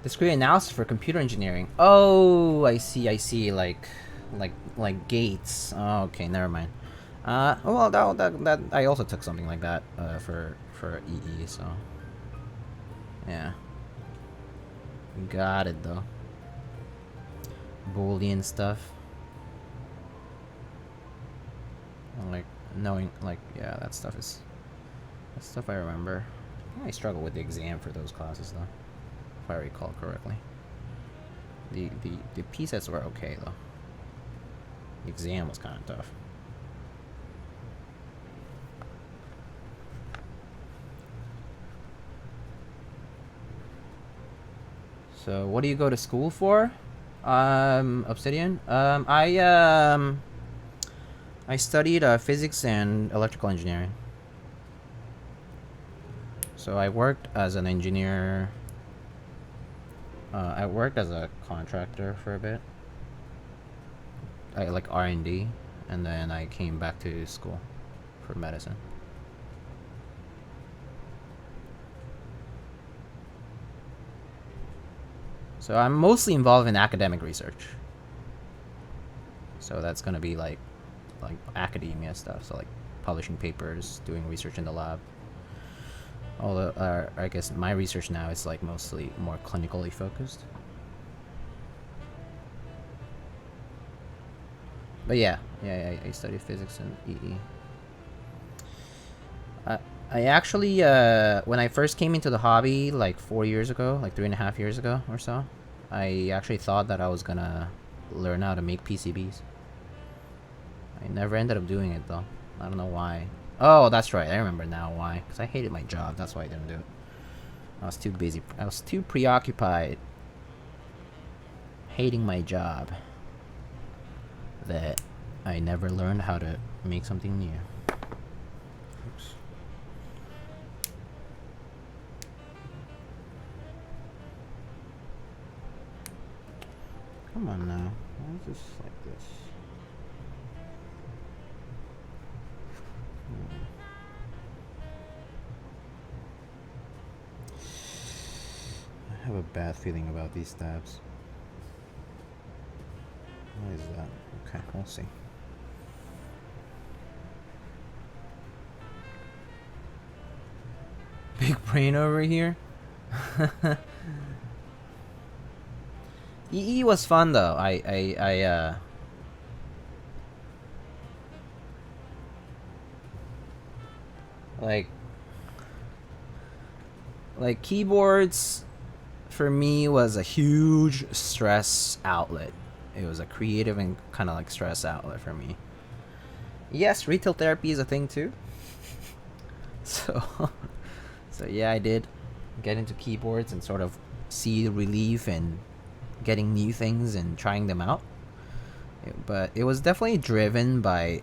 Discrete analysis for computer engineering. Oh, I see. Like gates. Oh, okay, never mind. Well, that I also took something like that for EE. So yeah, got it though. Boolean stuff. Like knowing, like yeah, that stuff I remember. I struggle with the exam for those classes though, if I recall correctly. The P-sets were okay though. The exam was kind of tough. So what do you go to school for? Obsidian? I studied physics and electrical engineering. So I worked as an engineer. I worked as a contractor for a bit. I like R&D, and then I came back to school for medicine. So I'm mostly involved in academic research. So that's gonna be like academia stuff. So like publishing papers, doing research in the lab. Although I guess my research now is like mostly more clinically focused. But yeah, I studied physics and EE. I actually, when I first came into the hobby, like 4 years ago, like 3.5 years ago or so, I actually thought that I was gonna learn how to make PCBs. I never ended up doing it though. I don't know why. Oh, that's right. I remember now why. Because I hated my job. That's why I didn't do it. I was too busy. I was too preoccupied hating my job that I never learned how to make something new. Oops. Come on now. Why is this like this? I have a bad feeling about these tabs. What is that? Okay, we'll see. Big brain over here. EE was fun though. like keyboards for me was a huge stress outlet. It was a creative and kind of like stress outlet for me. Yes, retail therapy is a thing too. So yeah, I did get into keyboards and sort of see relief in getting new things and trying them out. But it was definitely driven by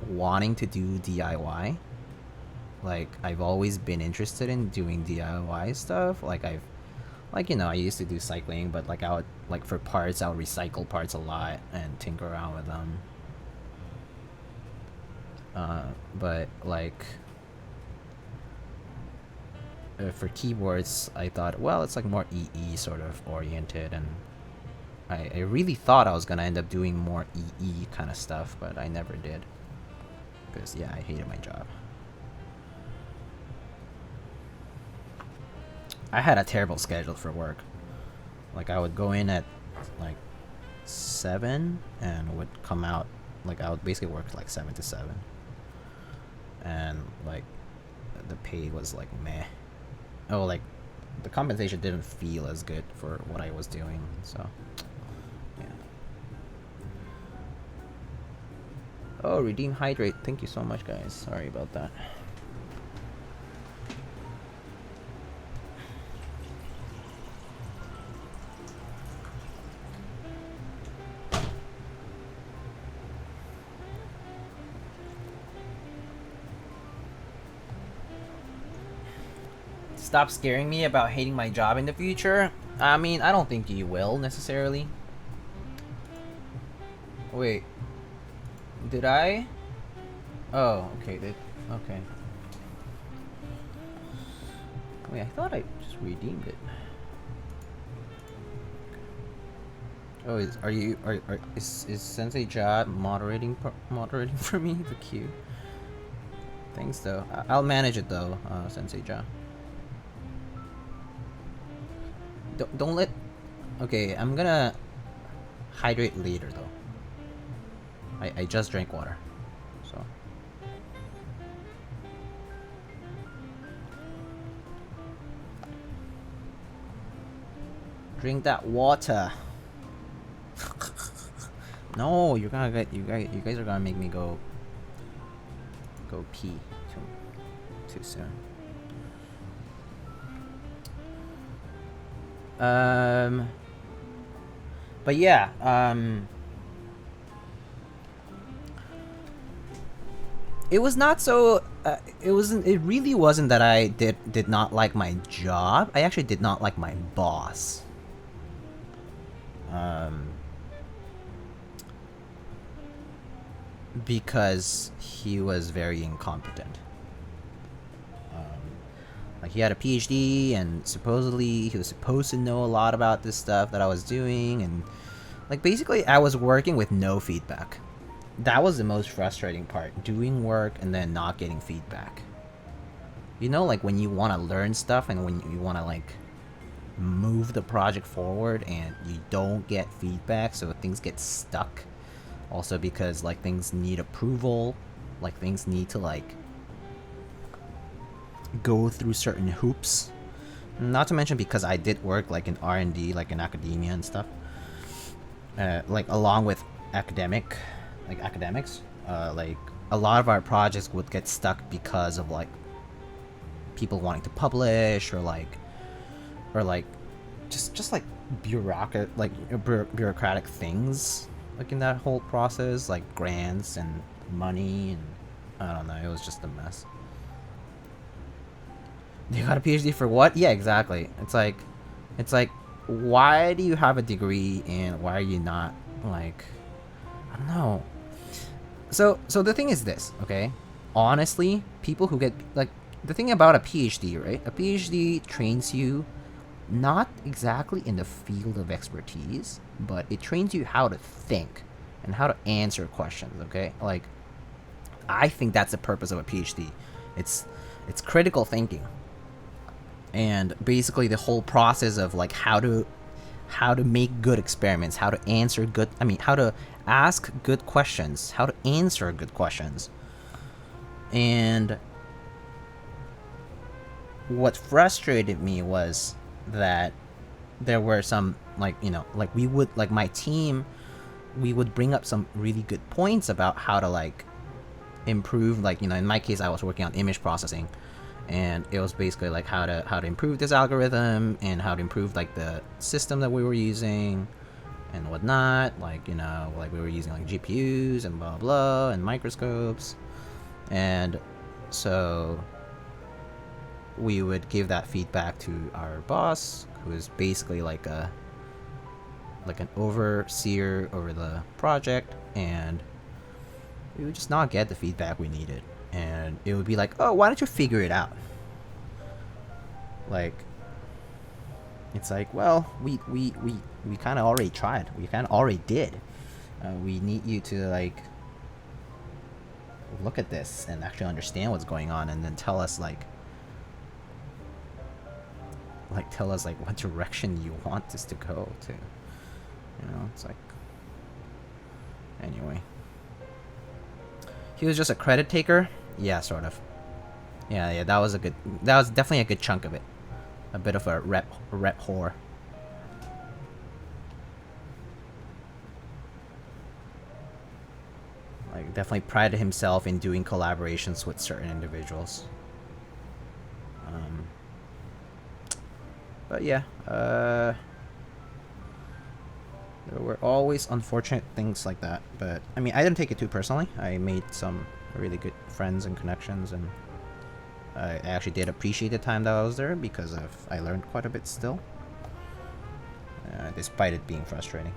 wanting to do DIY. Like, I've always been interested in doing DIY stuff. I used to do cycling, but like I would, like for parts, I would recycle parts a lot and tinker around with them. But like for keyboards, I thought, well, it's like more EE sort of oriented, and I really thought I was gonna end up doing more EE kind of stuff, but I never did. Because yeah, I hated my job. I had a terrible schedule for work. Like, I would go in at like 7 and would come out, like I would basically work like 7 to 7. And like the pay was like meh. Oh, like the compensation didn't feel as good for what I was doing, so yeah. Oh, redeem hydrate. Thank you so much, guys. Sorry about that. Stop scaring me about hating my job in the future. I mean, I don't think you will necessarily. Wait. Did I? Oh, okay. Okay. Wait, I thought I just redeemed it. Oh, is Sensei Ja moderating for me the queue? Thanks though. I'll manage it though, Sensei Ja. Don't let. Okay, I'm gonna hydrate later though. I just drank water, so. Drink that water. No, you're gonna get you guys are gonna make me go pee too soon. But yeah, it was not so. It really wasn't that I did not like my job. I actually did not like my boss. Because he was very incompetent. Like he had a PhD, and supposedly he was supposed to know a lot about this stuff that I was doing, and like basically I was working with no feedback. That was the most frustrating part, doing work and then not getting feedback. You know, like when you want to learn stuff and when you want to like move the project forward and you don't get feedback, so things get stuck. Also because like things need approval, like things need to like go through certain hoops. Not to mention because I did work like in R&D, like in academia and stuff. Like along with academics, like a lot of our projects would get stuck because of like people wanting to publish or like just like bureaucratic things like in that whole process, like grants and money, and I don't know, it was just a mess. You got a PhD for what? Yeah, exactly. It's like, why do you have a degree and why are you not like, I don't know. So the thing is this, okay? Honestly, people who get like the thing about a PhD, right? A PhD trains you not exactly in the field of expertise, but it trains you how to think and how to answer questions, okay? Like I think that's the purpose of a PhD. It's critical thinking. And basically the whole process of like how to make good experiments, how to ask good questions, how to answer good questions. And what frustrated me was that there were some like, you know, like we would like my team, we would bring up some really good points about how to like improve, like, you know, in my case I was working on image processing, and it was basically like how to improve this algorithm and how to improve like the system that we were using and whatnot, like, you know, like we were using like GPUs and blah blah and microscopes. And so we would give that feedback to our boss, who is basically like an overseer over the project, and we would just not get the feedback we needed. And it would be like, oh, why don't you figure it out? Like, it's like, well, we kind of already tried. We kind of already did. We need you to like look at this and actually understand what's going on, and then tell us like what direction you want this to go to. You know, it's like, anyway. He was just a credit taker? Yeah, sort of. Yeah, that was definitely a good chunk of it. A bit of a rep whore. Like, definitely prided himself in doing collaborations with certain individuals. But yeah, there were always unfortunate things like that. But I mean, I didn't take it too personally. I made some really good friends and connections, and I actually did appreciate the time that I was there because I learned quite a bit still, despite it being frustrating.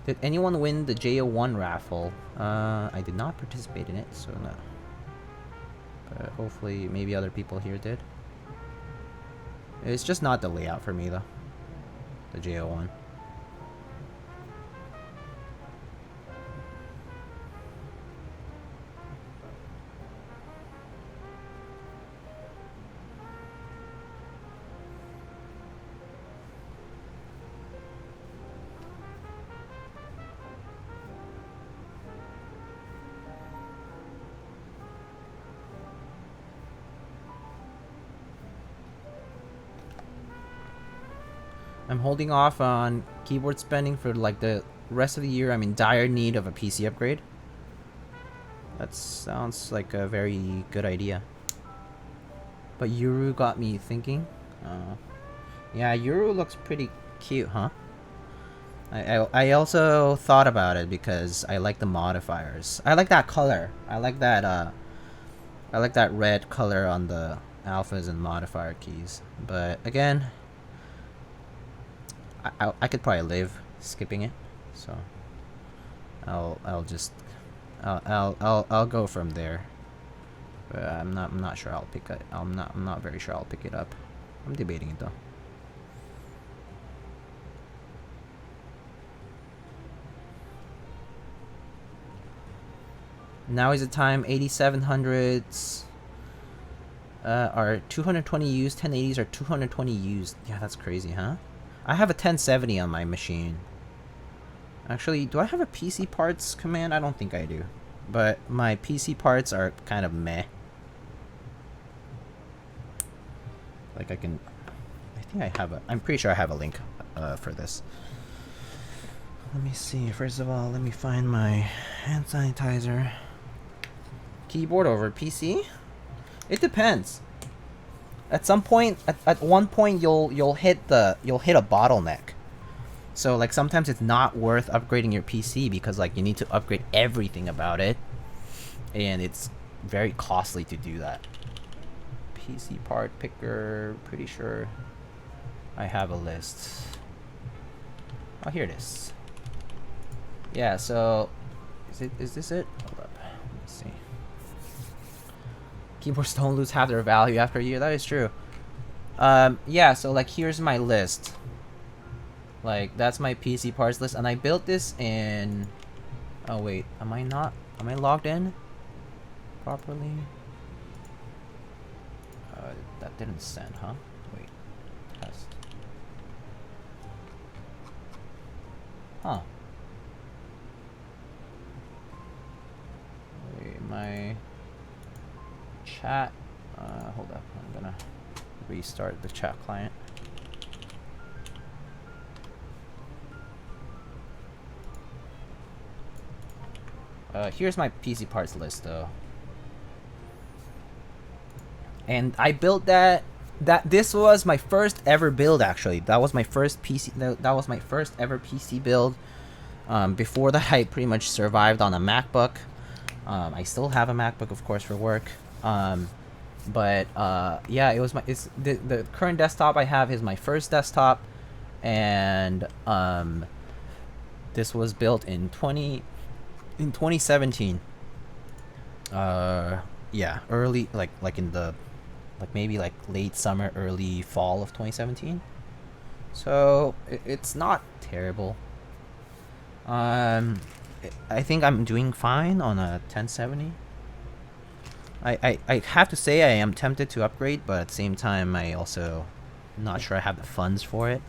Did anyone win the JO1 raffle? I did not participate in it, so no. But hopefully, maybe other people here did. It's just not the layout for me, though. The JO1. I'm holding off on keyboard spending for like the rest of the year. I'm in dire need of a PC upgrade. That sounds like a very good idea. But Yuru got me thinking. Yeah, Yuru looks pretty cute, huh? I also thought about it because I like the modifiers. I like that color. I like that red color on the alphas and modifier keys. But again, I could probably live skipping it. So I'll go from there. But I'm not sure I'll pick it. I'm not very sure I'll pick it up. I'm debating it though. Now is the time. 8700s are 220 used. 1080s are 220 used. Yeah, that's crazy, huh? I have a 1070 on my machine. Actually, do I have a PC parts command? I don't think I do. But my PC parts are kind of meh. Like I think I have I'm pretty sure I have a link for this. Let me see. First of all, let me find my hand sanitizer. Keyboard over PC? It depends. At some point, at one point, you'll hit a bottleneck. So like sometimes it's not worth upgrading your PC because like you need to upgrade everything about it, and it's very costly to do that. PC part picker. Pretty sure I have a list. Oh, here it is. Yeah. So is this it? Hold up. Let me see. Keyboards don't lose half their value after a year. That is true. Yeah, so like here's my list. Like that's my PC parts list, and I built this in. Oh wait, am I logged in properly? That didn't send, huh? Wait, test. Huh. Wait, my chat. Hold up. I'm gonna restart the chat client. Here's my PC parts list, though. And I built that. This was my first ever build, actually. That was my first PC. That was my first ever PC build. Before that, I pretty much survived on a MacBook. I still have a MacBook, of course, for work. But yeah, it's the current desktop I have is my first desktop, and this was built in 2017. Yeah, early like in the maybe like late summer, early fall of 2017. So it's not terrible. I think I'm doing fine on a 1070. I have to say I am tempted to upgrade, but at the same time I also not sure I have the funds for it.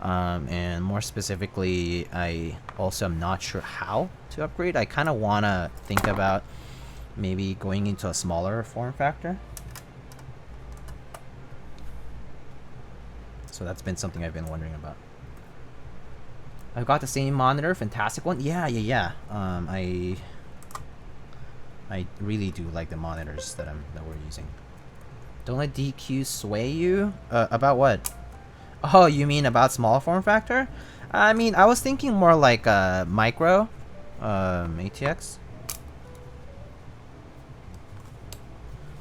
And more specifically, I also am not sure how to upgrade. I kind of want to think about maybe going into a smaller form factor. So that's been something I've been wondering about. I've got the same monitor, fantastic one. Yeah. I really do like the monitors that we're using. Don't let DQ sway you. About what? Oh, you mean about small form factor? I mean, I was thinking more like micro, ATX.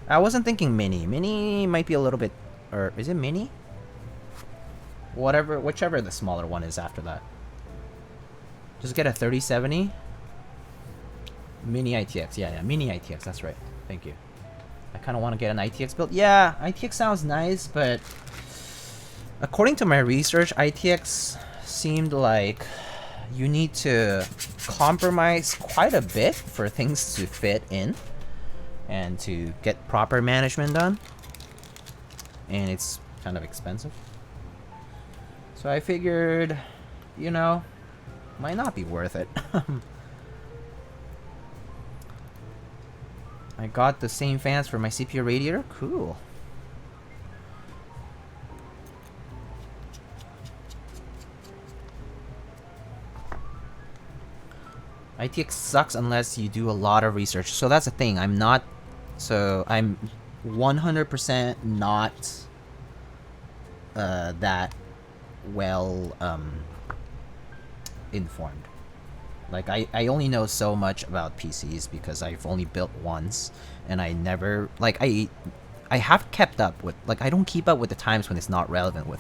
I wasn't thinking mini. Mini might be a little bit, or is it mini? Whichever the smaller one is after that. Just get a 3070. Mini ITX, yeah, mini ITX, that's right. Thank you. I kind of want to get an ITX build. Yeah, ITX sounds nice, but according to my research, ITX seemed like you need to compromise quite a bit for things to fit in and to get proper management done. And it's kind of expensive. So I figured, might not be worth it. I got the same fans for my CPU radiator. Cool. ITX sucks unless you do a lot of research. So that's the thing. I'm 100% not that well informed. Like I only know so much about PCs because I've only built once, and I never like I have kept up with, like, I don't keep up with the times when it's not relevant with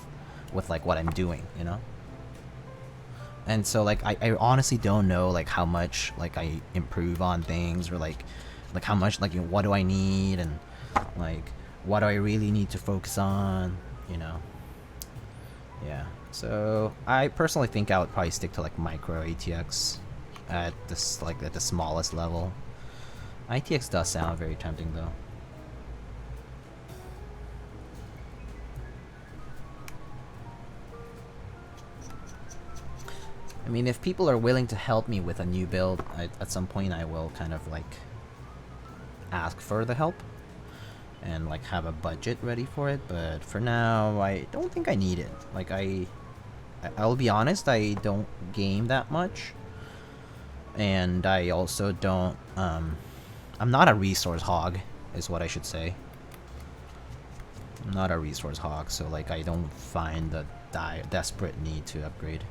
like what I'm doing, you know. And so like I honestly don't know like how much like I improve on things, or like how much, like, you know, what do I need, and like what do I really need to focus on, you know. Yeah, so I personally think I would probably stick to like micro ATX at this, like, at the smallest level. ITX does sound very tempting though. I mean, if people are willing to help me with a new build, at some point I will kind of like ask for the help and like have a budget ready for it, but for now I don't think I need it. Like I'll be honest, I don't game that much, and I also don't I'm not a resource hog, is what I should say. I'm not a resource hog, so like I don't find the desperate need to upgrade.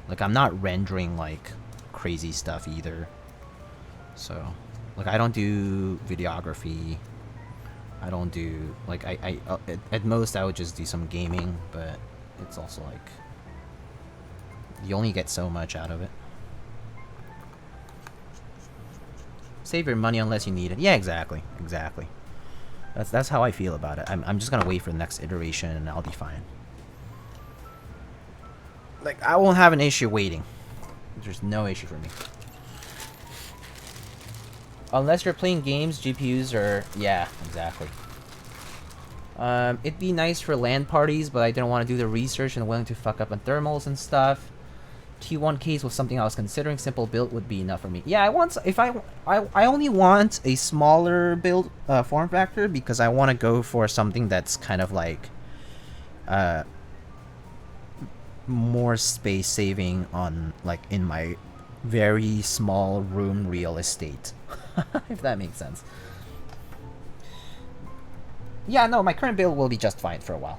Like, I'm not rendering like crazy stuff either, so like I don't do videography. I don't do like at most I would just do some gaming, but it's also like you only get so much out of it. Save your money unless you need it. Yeah, exactly. That's how I feel about it. I'm just gonna wait for the next iteration and I'll be fine. Like, I won't have an issue waiting. There's no issue for me. Unless you're playing games, GPUs are... Yeah, exactly. It'd be nice for LAN parties, but I didn't want to do the research and willing to fuck up on thermals and stuff. T1 case was something I was considering. Simple build would be enough for me. Yeah, I only want a smaller build form factor because I want to go for something that's kind of like more space saving on, like, in my very small room real estate. If that makes sense. Yeah, no, my current build will be just fine for a while.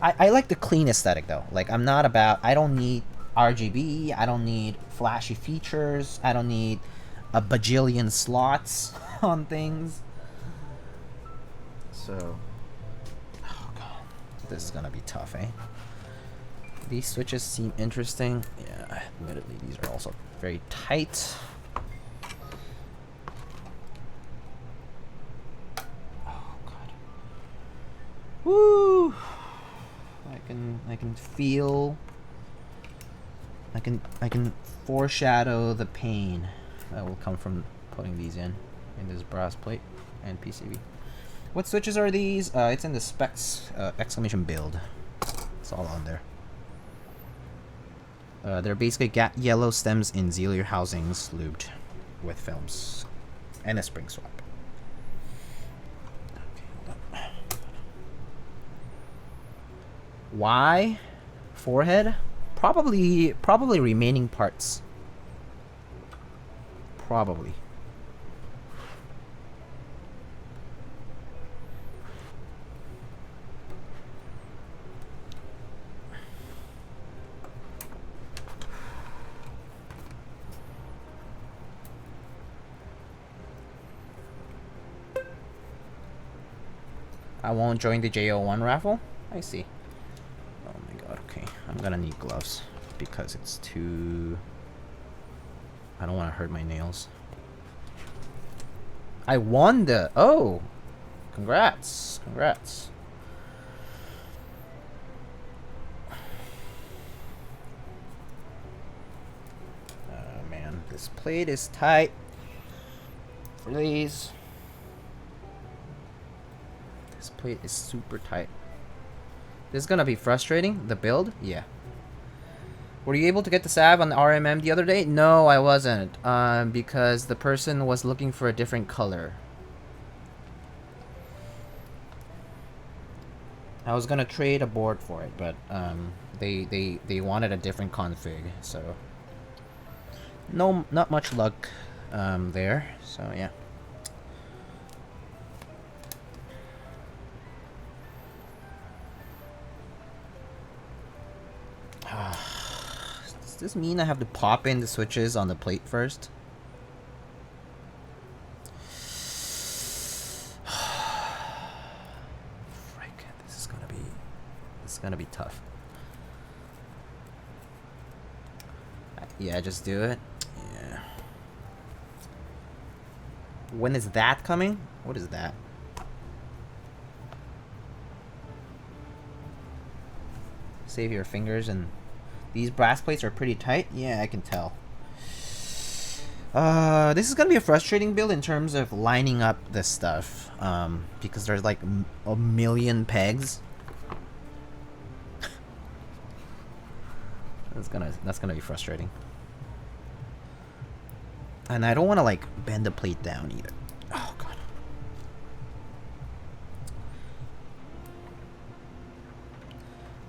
I like the clean aesthetic though. Like, I'm not about, I don't need RGB, I don't need flashy features, I don't need a bajillion slots on things. So, oh god, this is gonna be tough, eh? These switches seem interesting. Yeah, admittedly, these are also very tight. Oh god. Woo! I can feel, I can foreshadow the pain that will come from putting these in this brass plate and PCB. What switches are these? It's in the specs, exclamation build. It's all on there. They're basically yellow stems in Zealio housings lubed with films and a spring swap. Why? Forehead? Probably remaining parts. Probably. I won't join the JO1 raffle? I see. Oh my god, okay. I'm gonna need gloves because it's too... I don't want to hurt my nails. I won the... Oh! Congrats. Congrats. Oh man, this plate is tight. Please. This plate is super tight. This is gonna be frustrating. The build? Yeah. Were you able to get the salve on the RMM the other day? No, I wasn't. Because the person was looking for a different color. I was gonna trade a board for it, but they wanted a different config, so no, not much luck there. So yeah. Does this mean I have to pop in the switches on the plate first? Frick, this is gonna be tough. Yeah, just do it. Yeah. When is that coming? What is that? Save your fingers. And these brass plates are pretty tight. Yeah, I can tell. This is gonna be a frustrating build in terms of lining up this stuff, because there's like a million pegs. That's gonna be frustrating. And I don't want to like bend the plate down either. Oh god.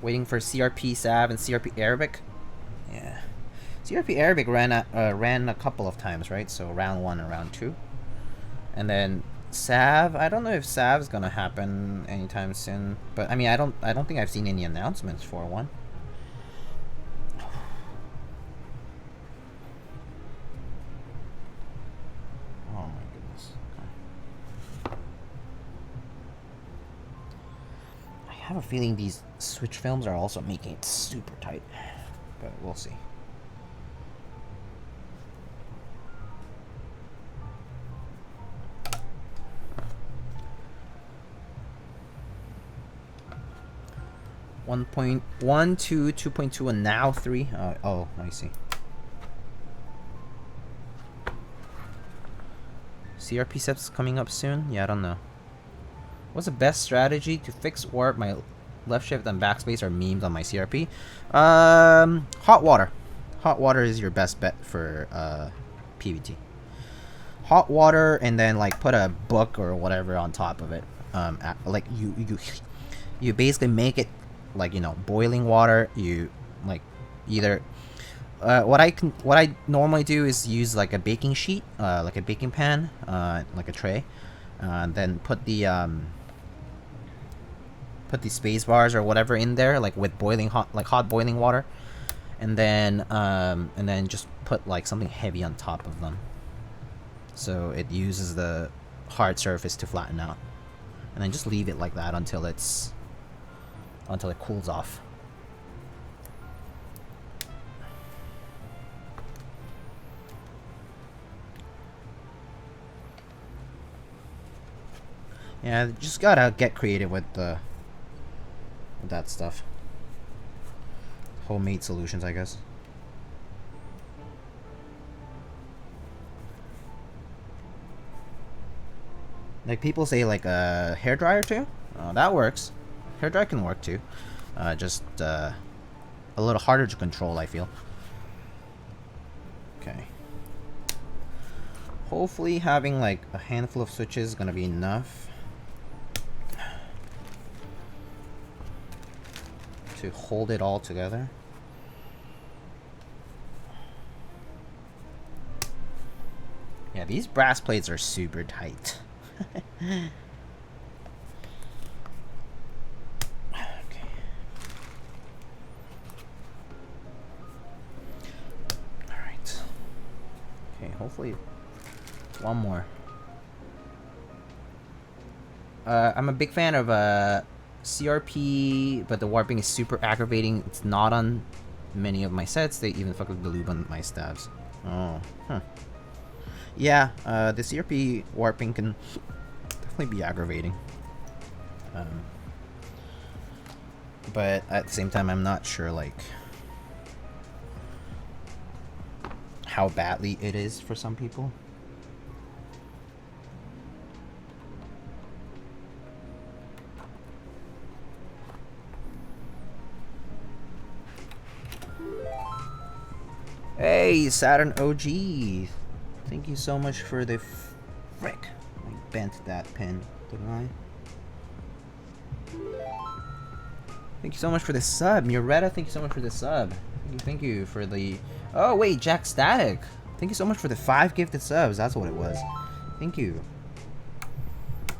Waiting for CRP Sav and CRP Arabic. Yeah, CRP Arabic ran a couple of times, right? So round 1 and round 2, and then Sav. I don't know if Sav's gonna happen anytime soon, but I mean, I don't think I've seen any announcements for one. I have a feeling these switch films are also making it super tight, but we'll see. One point 1, 2, 2.2, and now 3. Oh, I see. CRP sets coming up soon? Yeah, I don't know. What's the best strategy to fix warp? My left shift and backspace are memed on my CRP. Hot water. Hot water is your best bet for PVT. Hot water, and then like put a book or whatever on top of it. Like you basically make it like, you know, boiling water. You like either what I normally do is use like a baking sheet, like a baking pan, like a tray, then put the space bars or whatever in there, like with hot boiling water, and then just put like something heavy on top of them, so it uses the hard surface to flatten out, and then just leave it like that until it cools off. Yeah, just gotta get creative with that stuff. Homemade solutions, I guess. Like people say, like a hairdryer too. That works. Hairdryer can work too. Just a little harder to control, I feel. Okay. Hopefully, having like a handful of switches is gonna be enough to hold it all together. Yeah, these brass plates are super tight. Okay. Alright. Okay, hopefully one more. I'm a big fan of CRP, but the warping is super aggravating. It's not on many of my sets. They even fuck with the lube on my stabs. Oh, huh. Yeah, the CRP warping can definitely be aggravating. But at the same time, I'm not sure like how badly it is for some people. Hey, Saturn OG! Thank you so much for the frick. I bent that pen, didn't I? Thank you so much for the sub, Muretta. Thank you so much for the sub. Thank you for the. Oh wait, Jack Static. Thank you so much for the 5 gifted subs. That's what it was. Thank you.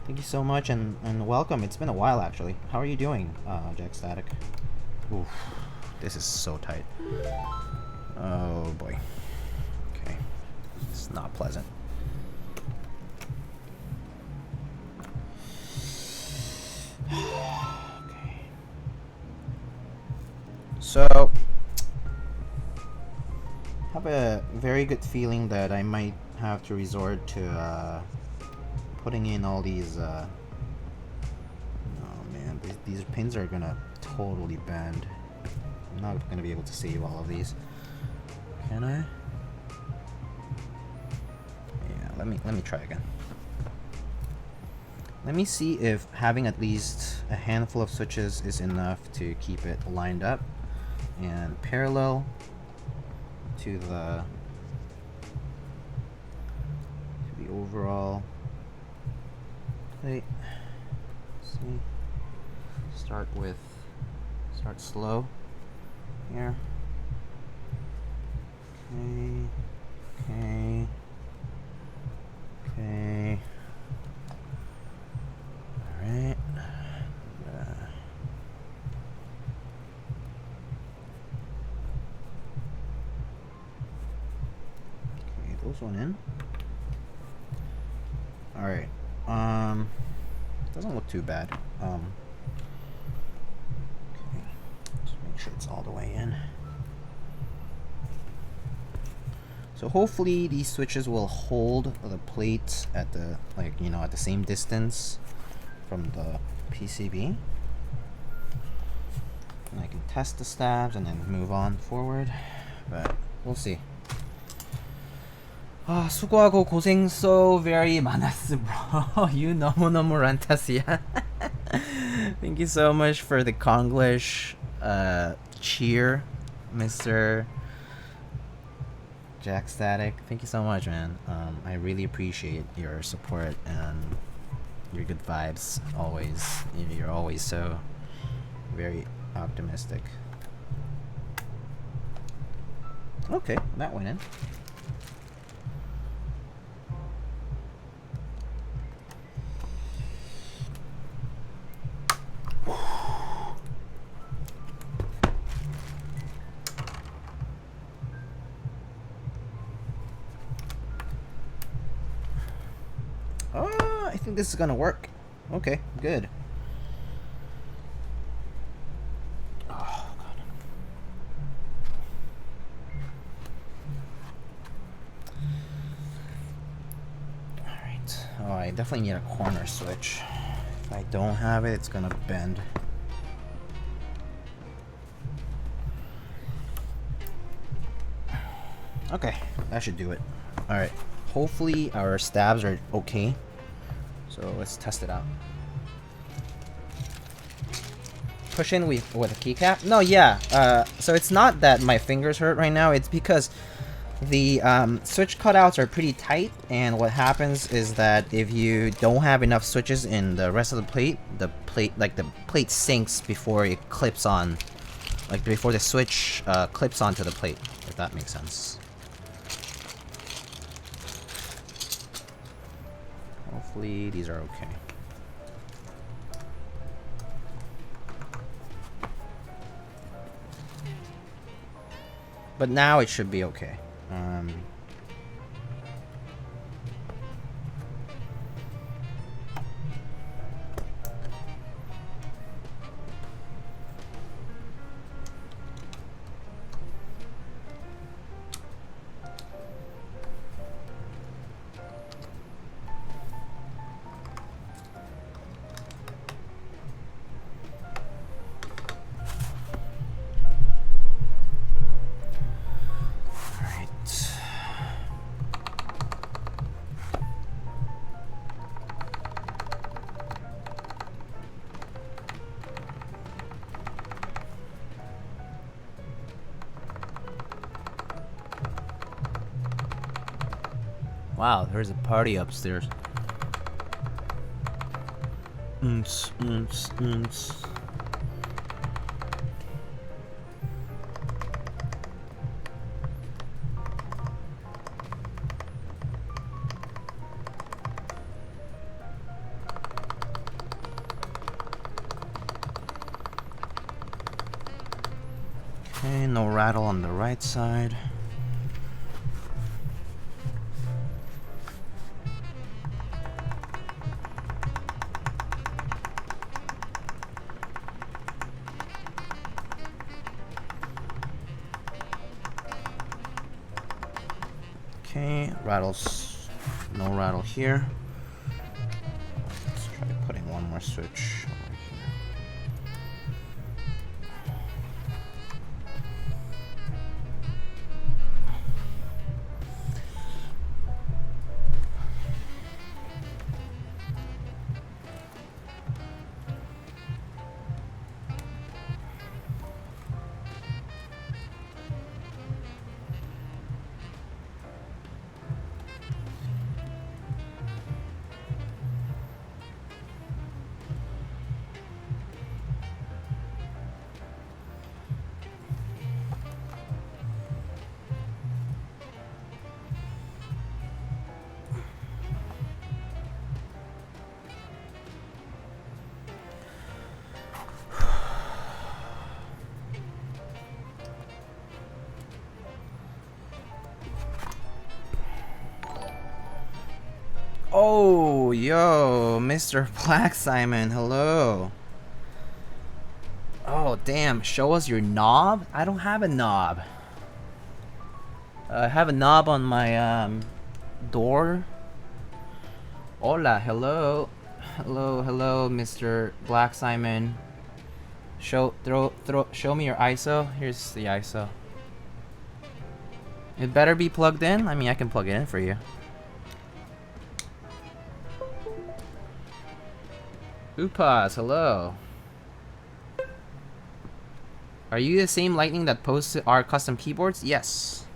Thank you so much and welcome. It's been a while actually. How are you doing, Jack Static? Oof, this is so tight. Oh boy. Okay. It's not pleasant. Okay. So have a very good feeling that I might have to resort to putting in all these oh man, these pins are gonna totally bend. I'm not gonna be able to save all of these. Can I? Yeah, let me try again. Let me see if having at least a handful of switches is enough to keep it lined up and parallel to the overall plate. See, start slow here. Okay. All right. Those one in. All right. Doesn't look too bad. Okay. Just make sure it's all the way in. So hopefully these switches will hold the plate at the at the same distance from the PCB. And I can test the stabs and then move on forward. But we'll see. 아, 수고하고 고생 so very 많았어, bro. You 너무너무 란타스야. Thank you so much for the Konglish cheer, Mr. Jack Static. Thank you so much, man. I really appreciate your support and your good vibes always. You're always so very optimistic. Okay, that went in. I think this is gonna work. Okay, good. Oh god. Alright. Oh, I definitely need a corner switch. If I don't have it, it's gonna bend. Okay, that should do it. Alright. Hopefully our stabs are okay. So let's test it out. Push in with a keycap? No, yeah. So it's not that my fingers hurt right now. It's because the switch cutouts are pretty tight, and what happens is that if you don't have enough switches in the rest of the plate sinks before it clips on, like before the switch clips onto the plate. If that makes sense. Hopefully these are okay. But now it should be okay. Wow, there's a party upstairs. rattle on the right side. Okay, rattles, no rattle here. Let's try putting one more switch over here. Oh, yo, Mr. Black Simon, hello. Oh, damn, show us your knob? I don't have a knob. I have a knob on my door. Hola, hello. Hello, Mr. Black Simon. Show me your ISO. Here's the ISO. It better be plugged in. I mean, I can plug it in for you. Upas, hello. Are you the same lightning that posts to our custom keyboards? Yes.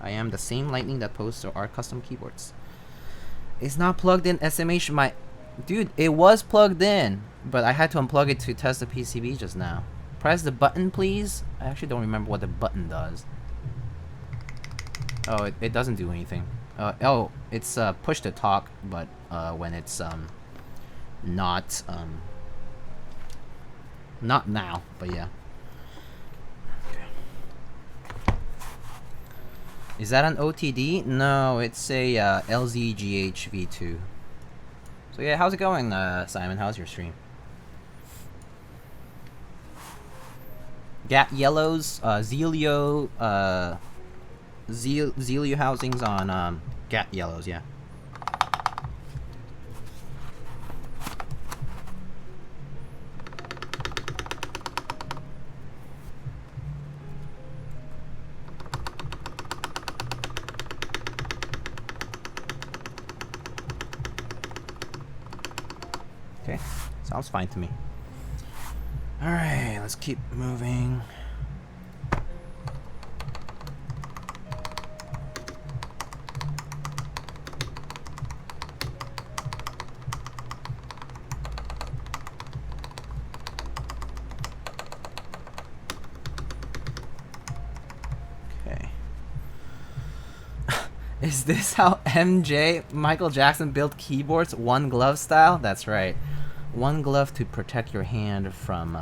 I am the same lightning that posts to our custom keyboards. It's not plugged in, SMH. My dude, it was plugged in, but I had to unplug it to test the PCB just now. Press the button, please. I actually don't remember what the button does. Oh, it doesn't do anything. Oh, it's push to talk, but when it's not now, but yeah. Okay. Is that an OTD? No, it's a LZGH V2. So yeah, how's it going, Simon? How's your stream? Gat Yellows, Zealio, Zealio housings on Gat Yellows, yeah. Okay, sounds fine to me. Alright, let's keep moving. Okay. Is this how Michael Jackson built keyboards? One glove style? That's right. One glove to protect your hand from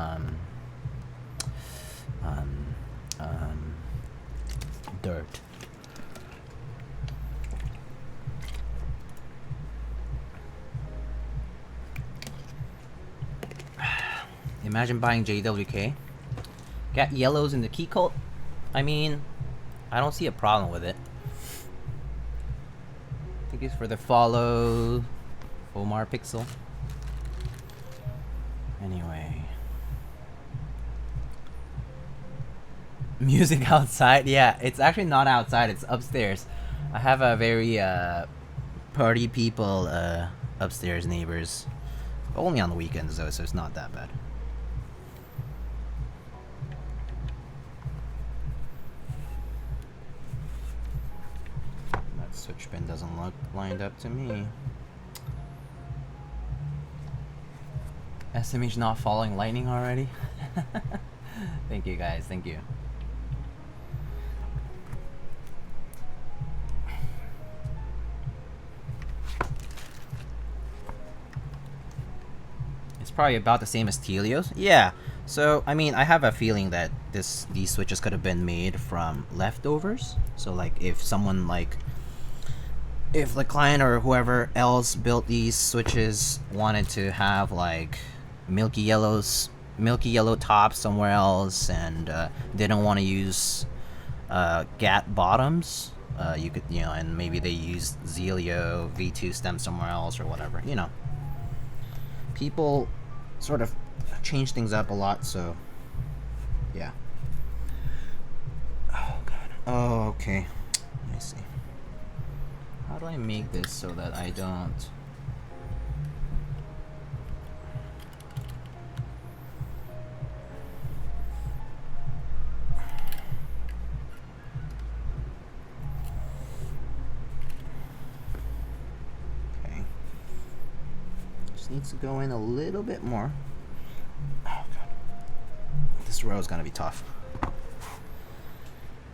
dirt. Imagine buying JWK. Got yellows in the Keycult. I mean, I don't see a problem with it. I think it's for the follow Omar Pixel. Anyway. Music outside? Yeah, it's actually not outside, it's upstairs. I have a very party people upstairs neighbors. Only on the weekends though, so it's not that bad. That switch pin doesn't look lined up to me. SMH not following lightning already? Thank you guys, thank you. It's probably about the same as Telios. Yeah, so I mean I have a feeling that these switches could have been made from leftovers. So like if someone like if the client or whoever else built these switches wanted to have like milky yellow tops somewhere else and didn't want to use GAT bottoms, you could, you know, and maybe they used Zealio V2 stem somewhere else or whatever, you know. People sort of change things up a lot, so yeah. Oh god. Oh, okay. Let me see. How do I make this so that I don't... Okay. Just needs to go in a little bit more. Oh god. This row is gonna be tough.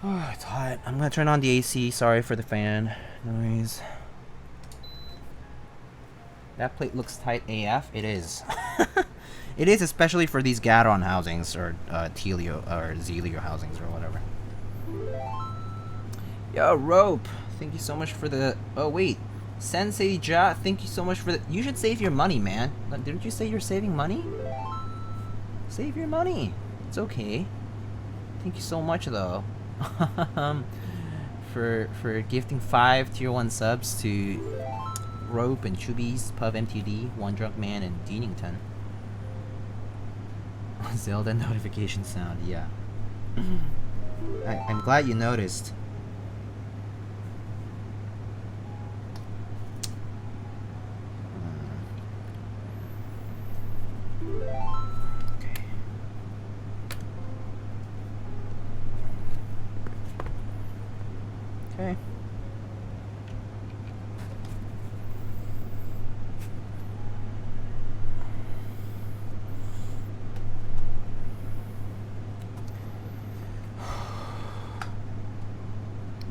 Oh, it's hot. I'm gonna turn on the AC. Sorry for the fan noise. That plate looks tight AF. It is. It is, especially for these Gateron housings or Telio or Zealio housings or whatever. Yo, Rope. Thank you so much for the. Oh wait, Sensei Ja. Thank you so much for the. You should save your money, man. Didn't you say you're saving money? Save your money. It's okay. Thank you so much though. for gifting 5 tier 1 subs to Rope and Chubbies, Puv MTD, One Drunk Man, and Deanington. Zelda notification sound, yeah. I'm glad you noticed. Okay.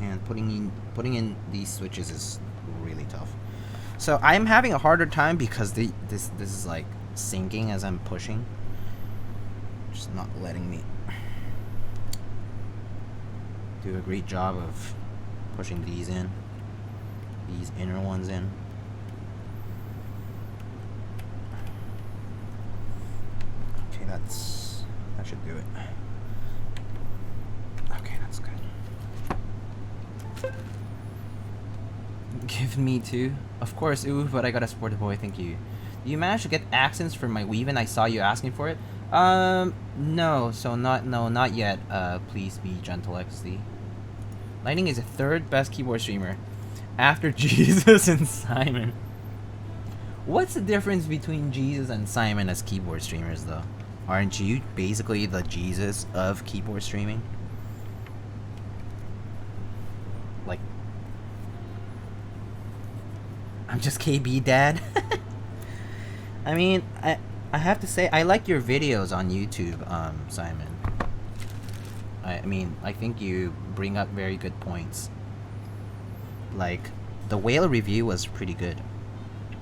And putting in these switches is really tough. So I'm having a harder time because this is like sinking as I'm pushing. Just not letting me do a great job of pushing these in, these inner ones in. Okay, that should do it. Okay, that's good. Give me two, of course. Ooh, but I got a sporty boy. Thank you. You managed to get accents for my weave-in? I saw you asking for it. No. So not yet. Please be gentle, XD. Lightning is the 3rd best keyboard streamer after Jesus and Simon. What's the difference between Jesus and Simon as keyboard streamers though? Aren't you basically the Jesus of keyboard streaming? Like, I'm just KB dad. I mean, I have to say I like your videos on YouTube, Simon. I mean, I think you bring up very good points. Like, the whale review was pretty good.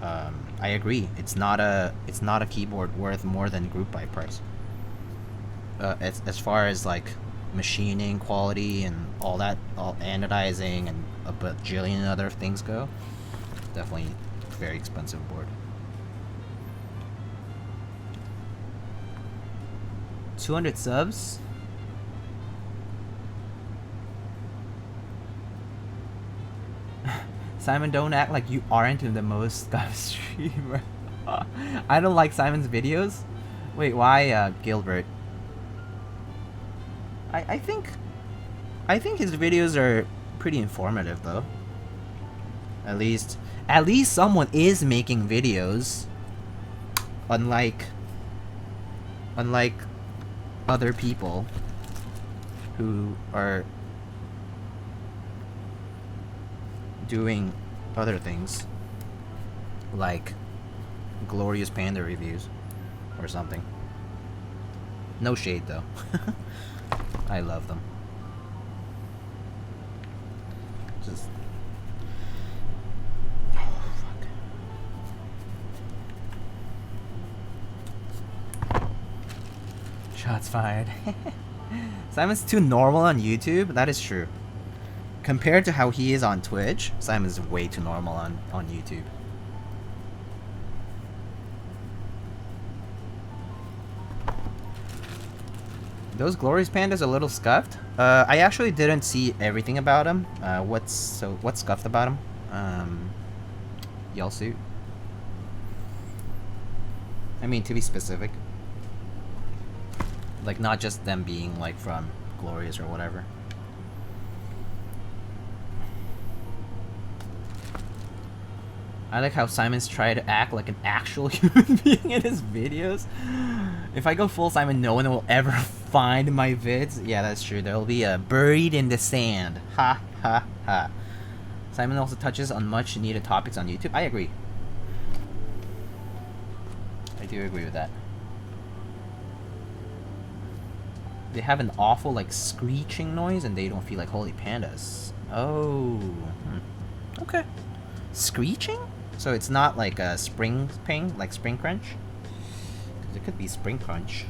I agree. It's not a keyboard worth more than group buy price. As far as like machining quality and all that, all anodizing and a bajillion other things go, definitely very expensive board. 200 subs. Simon, don't act like you aren't the most streamer. I don't like Simon's videos. Wait, why, Gilbert? I think his videos are pretty informative, though. At least someone is making videos. Unlike other people who are doing other things like Glorious Panda reviews or something. No shade though. I love them. Just fuck. Shots fired. Simon's too normal on YouTube. That is true. Compared to how he is on Twitch, Simon's way too normal on YouTube. Those glorious pandas a little scuffed. I actually didn't see everything about him. What's scuffed about him? Yell suit. I mean, to be specific, like not just them being like from Glorious or whatever. I like how Simon's trying to act like an actual human being in his videos. If I go full Simon, no one will ever find my vids. Yeah, that's true. They'll be buried in the sand. Ha ha ha. Simon also touches on much needed topics on YouTube. I agree. I do agree with that. They have an awful like screeching noise and they don't feel like holy pandas. Oh. Okay. Screeching? So it's not like a spring ping, like spring crunch? Because it could be spring crunch.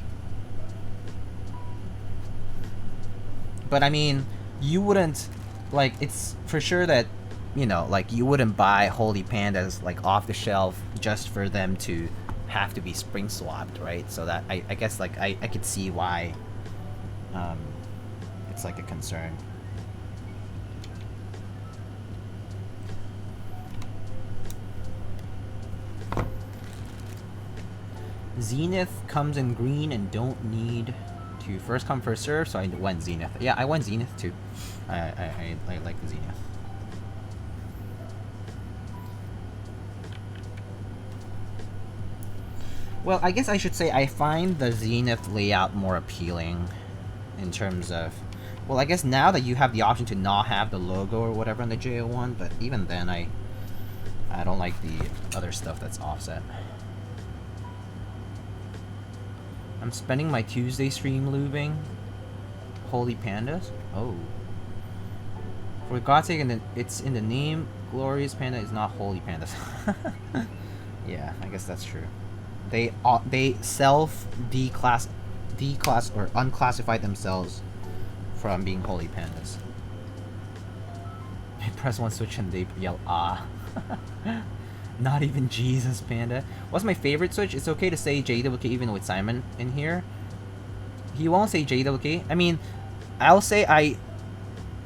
But I mean, you wouldn't, like, it's for sure that, you know, like, you wouldn't buy holy pandas, like, off the shelf just for them to have to be spring swapped, right? So that, I guess, like, I could see why it's, like, a concern. Zenith comes in green and don't need to first come first serve, so I went Zenith. Yeah, I went Zenith too. I like the Zenith. Well, I guess I should say I find the Zenith layout more appealing in terms of, well, I guess now that you have the option to not have the logo or whatever on the JO1, but even then I don't like the other stuff that's offset. I'm spending my Tuesday stream lubing holy pandas. Oh. For God's sake, it's in the name. Glorious panda is not holy pandas. Yeah, I guess that's true. They self declass or unclassify themselves from being holy pandas. They press one switch and they yell ah. Not even Jesus Panda. What's my favorite switch? It's okay to say JWK even with Simon in here. He won't say JWK. I mean, I'll say I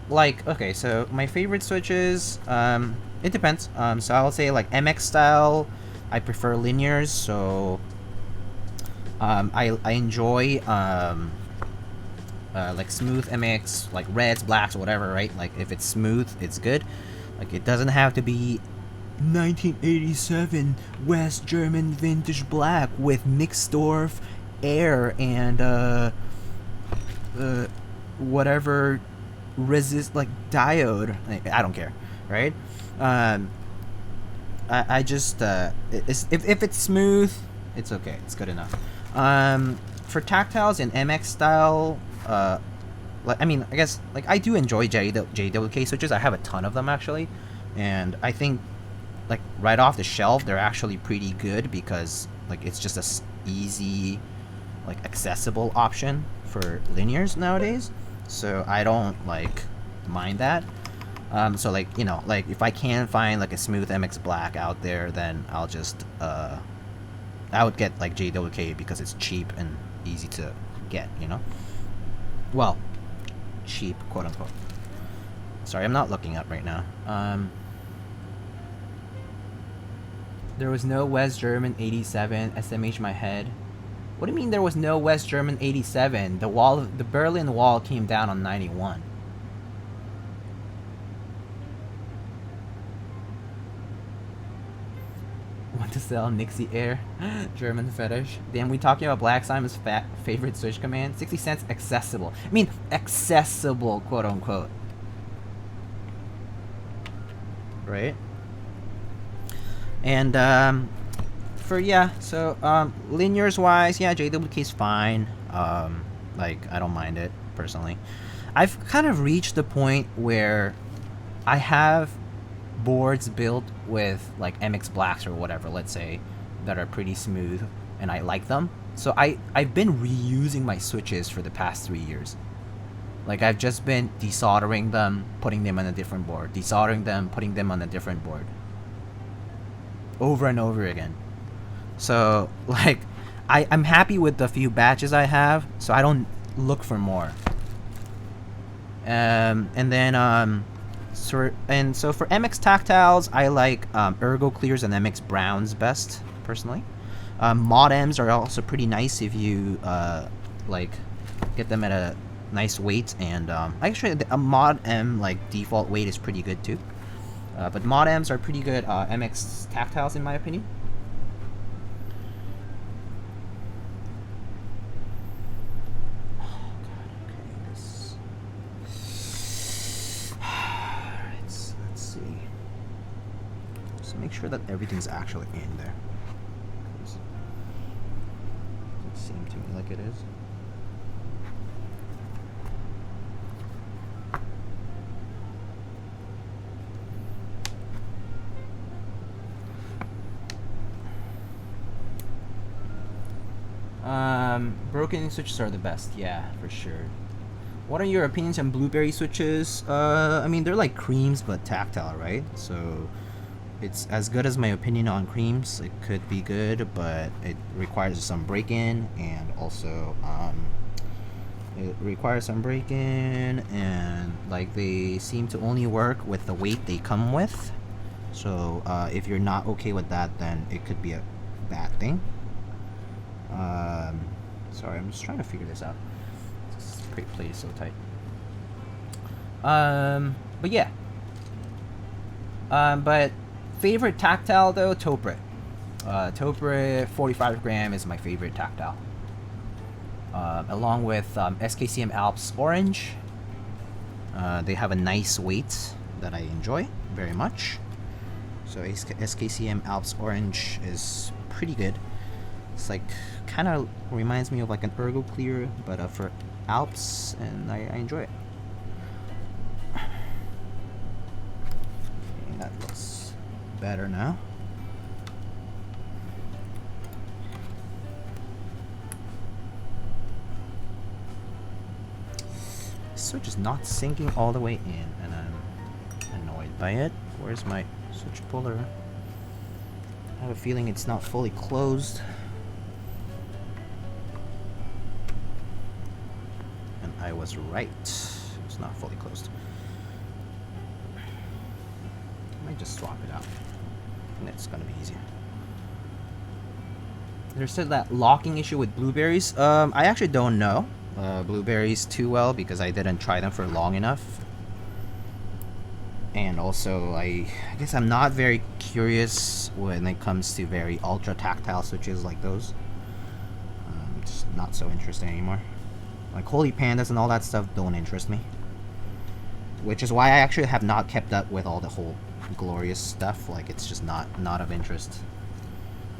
like, okay, so my favorite switches, it depends. So I'll say like MX style. I prefer linears, so I enjoy like smooth MX, like reds, blacks, whatever, right? Like if it's smooth, it's good. Like it doesn't have to be 1987 West German vintage black with Mixdorf air and whatever resist, like diode. I don't care, right? I just if it's smooth, it's okay. It's good enough. For tactiles and MX style, like I mean, I guess like I do enjoy JWK switches. I have a ton of them actually, and I think like right off the shelf they're actually pretty good because like it's just a easy, like accessible option for linears nowadays. So I don't like mind that. So like, you know, like if I can find like a smooth MX black out there, then I'll just I would get like JWK because it's cheap and easy to get, you know? Well, cheap, quote unquote. Sorry, I'm not looking up right now. There was no West German 87, SMH my head. What do you mean there was no West German 87? The Berlin Wall came down on 91. Want to sell Nixie Air? German fetish. Damn, we talking about Black Simon's favorite switch command? 60 cents accessible. I mean, accessible, quote unquote. Right? And, for, yeah, so, linears wise, yeah, JWK is fine. Like, I don't mind it, personally. I've kind of reached the point where I have boards built with like MX blacks or whatever, let's say, that are pretty smooth and I like them. So I've been reusing my switches for the past 3 years. Like I've just been desoldering them, putting them on a different board, desoldering them, putting them on a different board, over and over again. So like I'm happy with the few batches I have, so I don't look for more. And then so for MX Tactiles, I like Ergo Clears and MX Browns best personally. Mod M's are also pretty nice if you like get them at a nice weight, and actually a Mod M like default weight is pretty good too. But Mod M's are pretty good MX Tactiles in my opinion. Oh god, okay, this. Alright, let's see. Just make sure that everything's actually in there. Doesn't seem to me like it is. Broken switches are the best, yeah, for sure. What are your opinions on blueberry switches? I mean, they're like creams, but tactile, right? So, it's as good as my opinion on creams. It could be good, but it requires some break-in, and also, and, like, they seem to only work with the weight they come with. So, if you're not okay with that, then it could be a bad thing. Sorry, I'm just trying to figure this out. This plate is so tight. But yeah. But favorite tactile though, Topre. Topre 45 gram is my favorite tactile. Along with SKCM Alps Orange. They have a nice weight that I enjoy very much. So SKCM Alps Orange is pretty good. It's like kind of reminds me of like an Ergo Clear, but for Alps, and I enjoy it. Okay, that looks better now. This switch is not sinking all the way in, and I'm annoyed by it. Where's my switch puller? I have a feeling it's not fully closed. I was right. It's not fully closed. I might just swap it out. And it's gonna be easier. There's still that locking issue with blueberries. I actually don't know blueberries too well because I didn't try them for long enough. And also, I guess I'm not very curious when it comes to very ultra tactile switches like those. It's not so interesting anymore. Like Holy Pandas and all that stuff don't interest me. Which is why I actually have not kept up with all the whole glorious stuff. Like, it's just not of interest.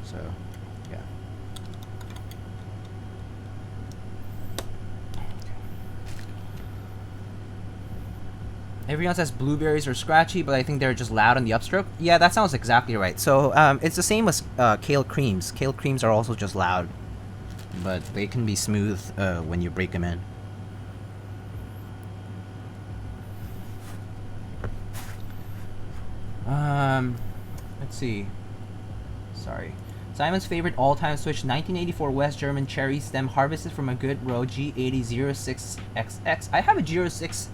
So, yeah. Everyone says blueberries are scratchy, but I think they're just loud on the upstroke. Yeah, that sounds exactly right. So, it's the same as kale creams. Kale creams are also just loud. But they can be smooth when you break them in. Let's see. Sorry. Simon's favorite all-time switch, 1984 West German cherry stem, harvested from a good row G8006XX. I have a G06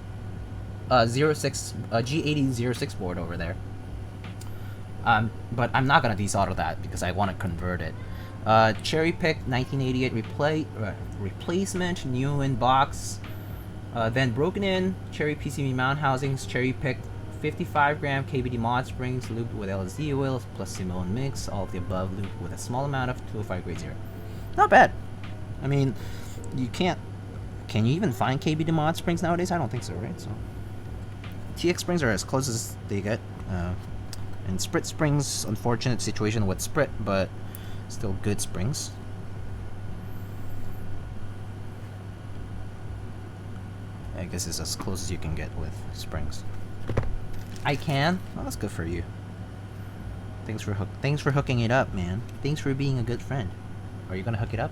G8006 board over there. But I'm not gonna desolder that because I want to convert it. Cherry pick 1988 replacement, new in box, then broken in, cherry PCB mount housings, cherry picked 55 gram KBD mod springs, lubed with LSD oils plus Simone mix, all of the above lubed with a small amount of 205 grade 0. Not bad. I mean, you can't. Can you even find KBD mod springs nowadays? I don't think so, right? So TX springs are as close as they get. And Sprit springs, unfortunate situation with Sprit, but still good springs. I guess it's as close as you can get with springs. I can? Well, that's good for you. Thanks for hooking it up, man. Thanks for being a good friend. Are you gonna hook it up?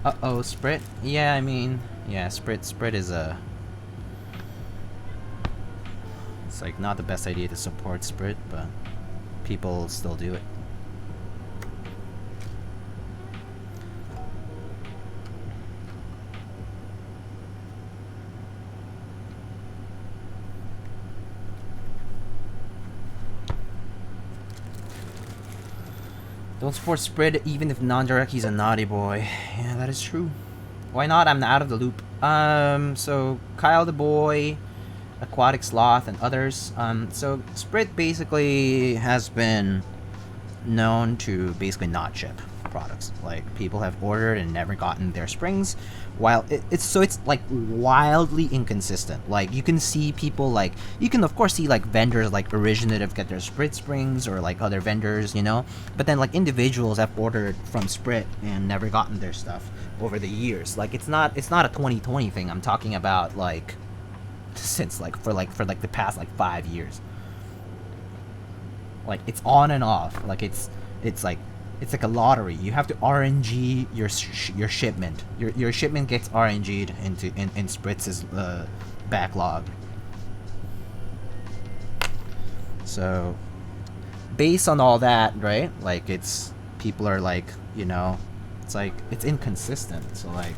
Uh-oh, Sprit? Yeah, I mean, yeah, Sprit is a... It's like not the best idea to support Sprit, but people still do it. Don't support Spread even if non-direct he's a naughty boy. Yeah, that is true. Why not? I'm out of the loop. So Kyle the boy, Aquatic Sloth, and others. So Spread basically has been known to basically not ship products. Like, people have ordered and never gotten their springs, while it's like wildly inconsistent. Like, you can see people, like, you can of course see like vendors like Originative get their Sprit springs, or like other vendors, you know, but then like individuals have ordered from Sprit and never gotten their stuff over the years. Like, it's not a 2020 thing. I'm talking about like since like for the past like 5 years. Like, it's on and off. Like, it's like a lottery. You have to RNG your shipment. Your shipment gets RNG'd in Spritz's backlog. So based on all that, right? Like, it's people are like, you know, it's like it's inconsistent. So like,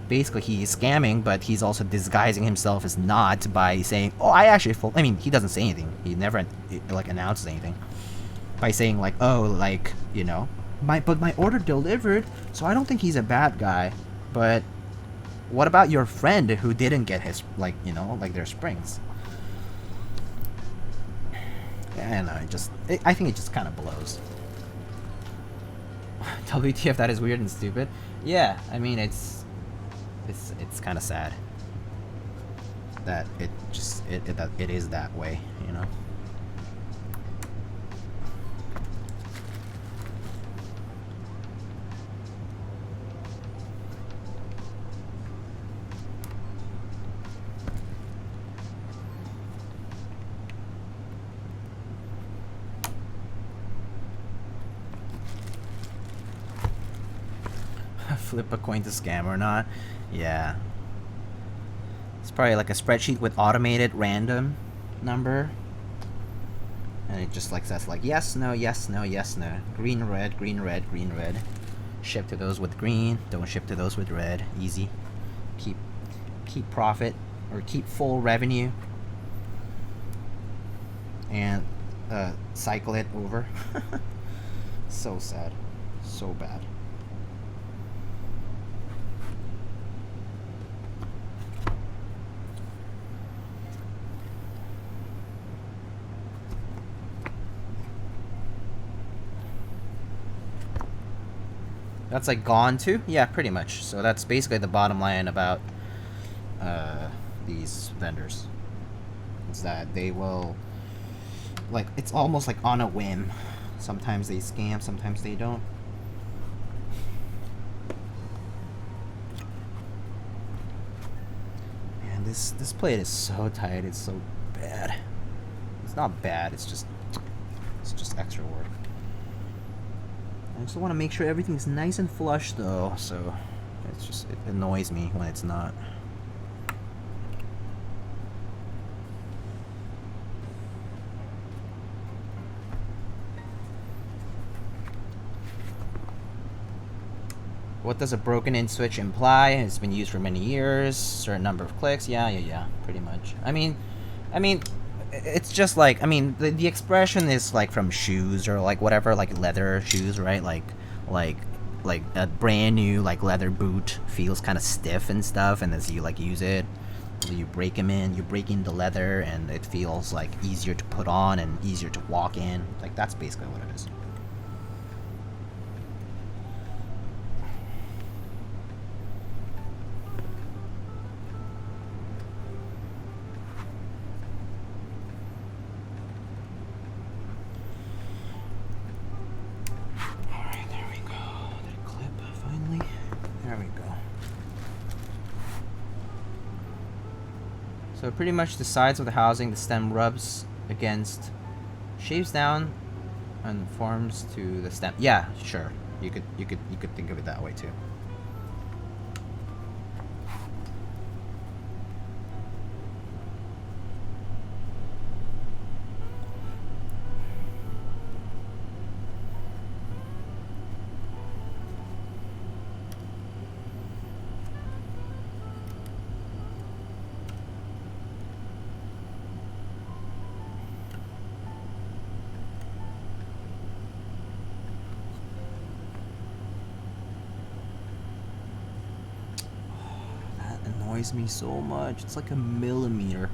basically he's scamming, but he's also disguising himself as not by saying, oh, I mean, he doesn't say anything. He never like announces anything by saying like, oh, like, you know, my order delivered, so I don't think he's a bad guy. But what about your friend who didn't get his, like, you know, like their springs? And I think it just kind of blows. WTF, that is weird and stupid. Yeah, I mean, it's kind of sad that it is that way, you know. Flip a coin to scam or not. Yeah. It's probably like a spreadsheet with automated random number. And it just like says like yes, no, yes, no, yes, no. Green, red, green, red, green, red. Ship to those with green, don't ship to those with red. Easy. Keep profit, or keep full revenue. And cycle it over. So sad. So bad. That's like gone too? Yeah, pretty much. So that's basically the bottom line about these vendors. Is that they will, like, it's almost like on a whim. Sometimes they scam, sometimes they don't. Man, this plate is so tight, it's so bad. It's not bad, it's just extra work. I just want to make sure everything's nice and flush though, so it annoys me when it's not. What does a broken in switch imply? It's been used for many years, certain number of clicks. Yeah, pretty much. I mean, it's just like, I mean, the expression is like from shoes or like whatever, like leather shoes, right? Like a brand new like leather boot feels kind of stiff and stuff, and as you like use it, you break them in, you break in the leather, and it feels like easier to put on and easier to walk in. Like, that's basically what it is. So pretty much the sides of the housing, the stem rubs against, shaves down, and forms to the stem. Yeah, sure. You could think of it that way too. annoys me so much. It's like a millimeter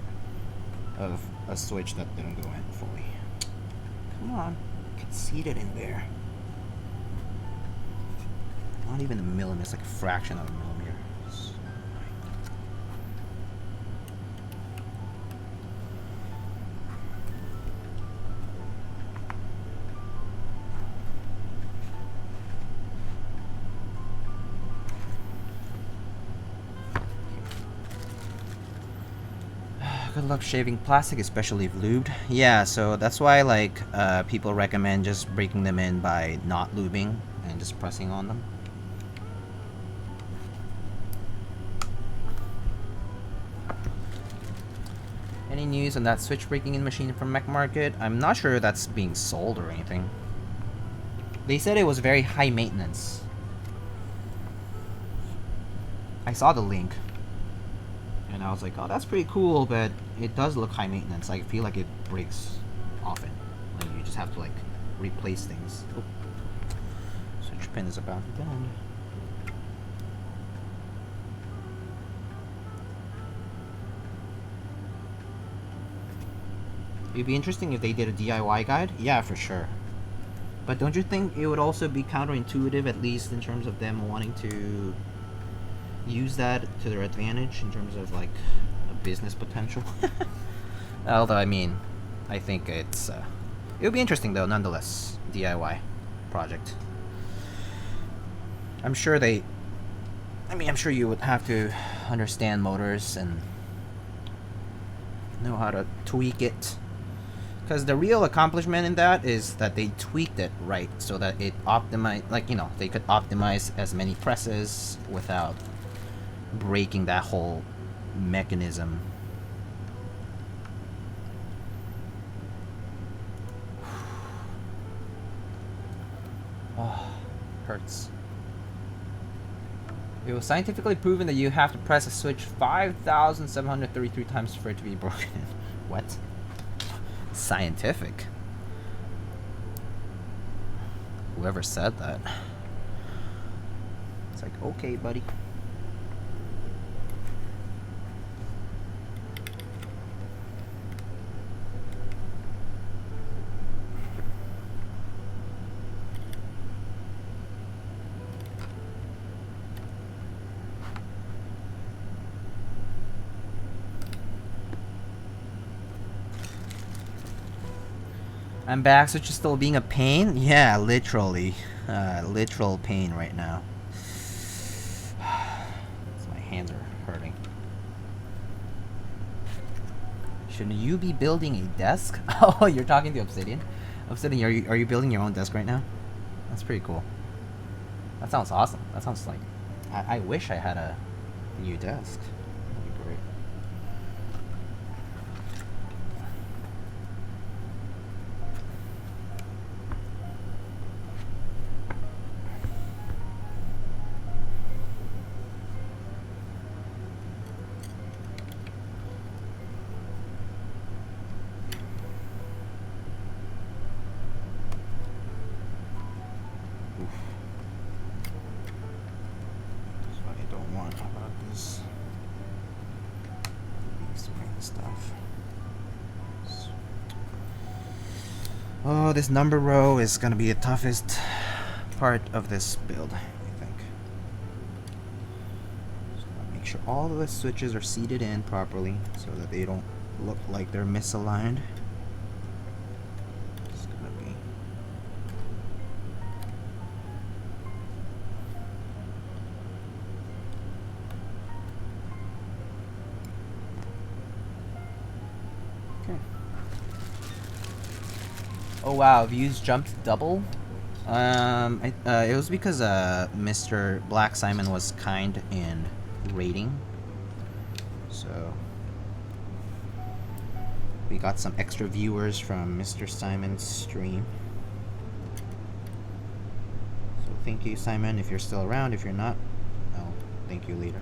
of a switch that didn't go in fully. Come on, I can see it in there. Not even a millimeter, it's like a fraction of a millimeter. So good luck shaving plastic, especially if lubed. Yeah, so that's why like people recommend just breaking them in by not lubing and just pressing on them. Any news on that switch breaking in machine from Mech Market? I'm not sure that's being sold or anything. They said it was very high maintenance. I saw the link. And I was like, oh, that's pretty cool, but it does look high maintenance. I feel like it breaks often. Like you just have to like replace things. Oh. Switch pin is about to bend. It'd be interesting if they did a DIY guide. Yeah, for sure. But don't you think it would also be counterintuitive, at least in terms of them wanting to use that to their advantage in terms of like a business potential? Although I mean, I think it's it would be interesting though, nonetheless. DIY project. I'm sure I'm sure you would have to understand motors and know how to tweak it, because the real accomplishment in that is that they tweaked it right so that it optimized, like, you know, they could optimize as many presses without breaking that whole mechanism. Oh, hurts. It was scientifically proven that you have to press a switch 5,733 times for it to be broken. What? Scientific? Whoever said that. It's like, okay, buddy. I'm back, so just still being a pain? Yeah, literally. Literal pain right now. My hands are hurting. Shouldn't you be building a desk? Oh, you're talking to Obsidian? Obsidian, are you building your own desk right now? That's pretty cool. That sounds awesome. That sounds like... I wish I had a new desk. That'd be great. Oh, this number row is gonna be the toughest part of this build, I think. Just gotta make sure all of the switches are seated in properly so that they don't look like they're misaligned. It's gonna be... Okay. Oh wow, views jumped double. It was because Mr. Black Simon was kind in rating, so we got some extra viewers from Mr. Simon's stream. So thank you, Simon, if you're still around. If you're not, I'll thank you later.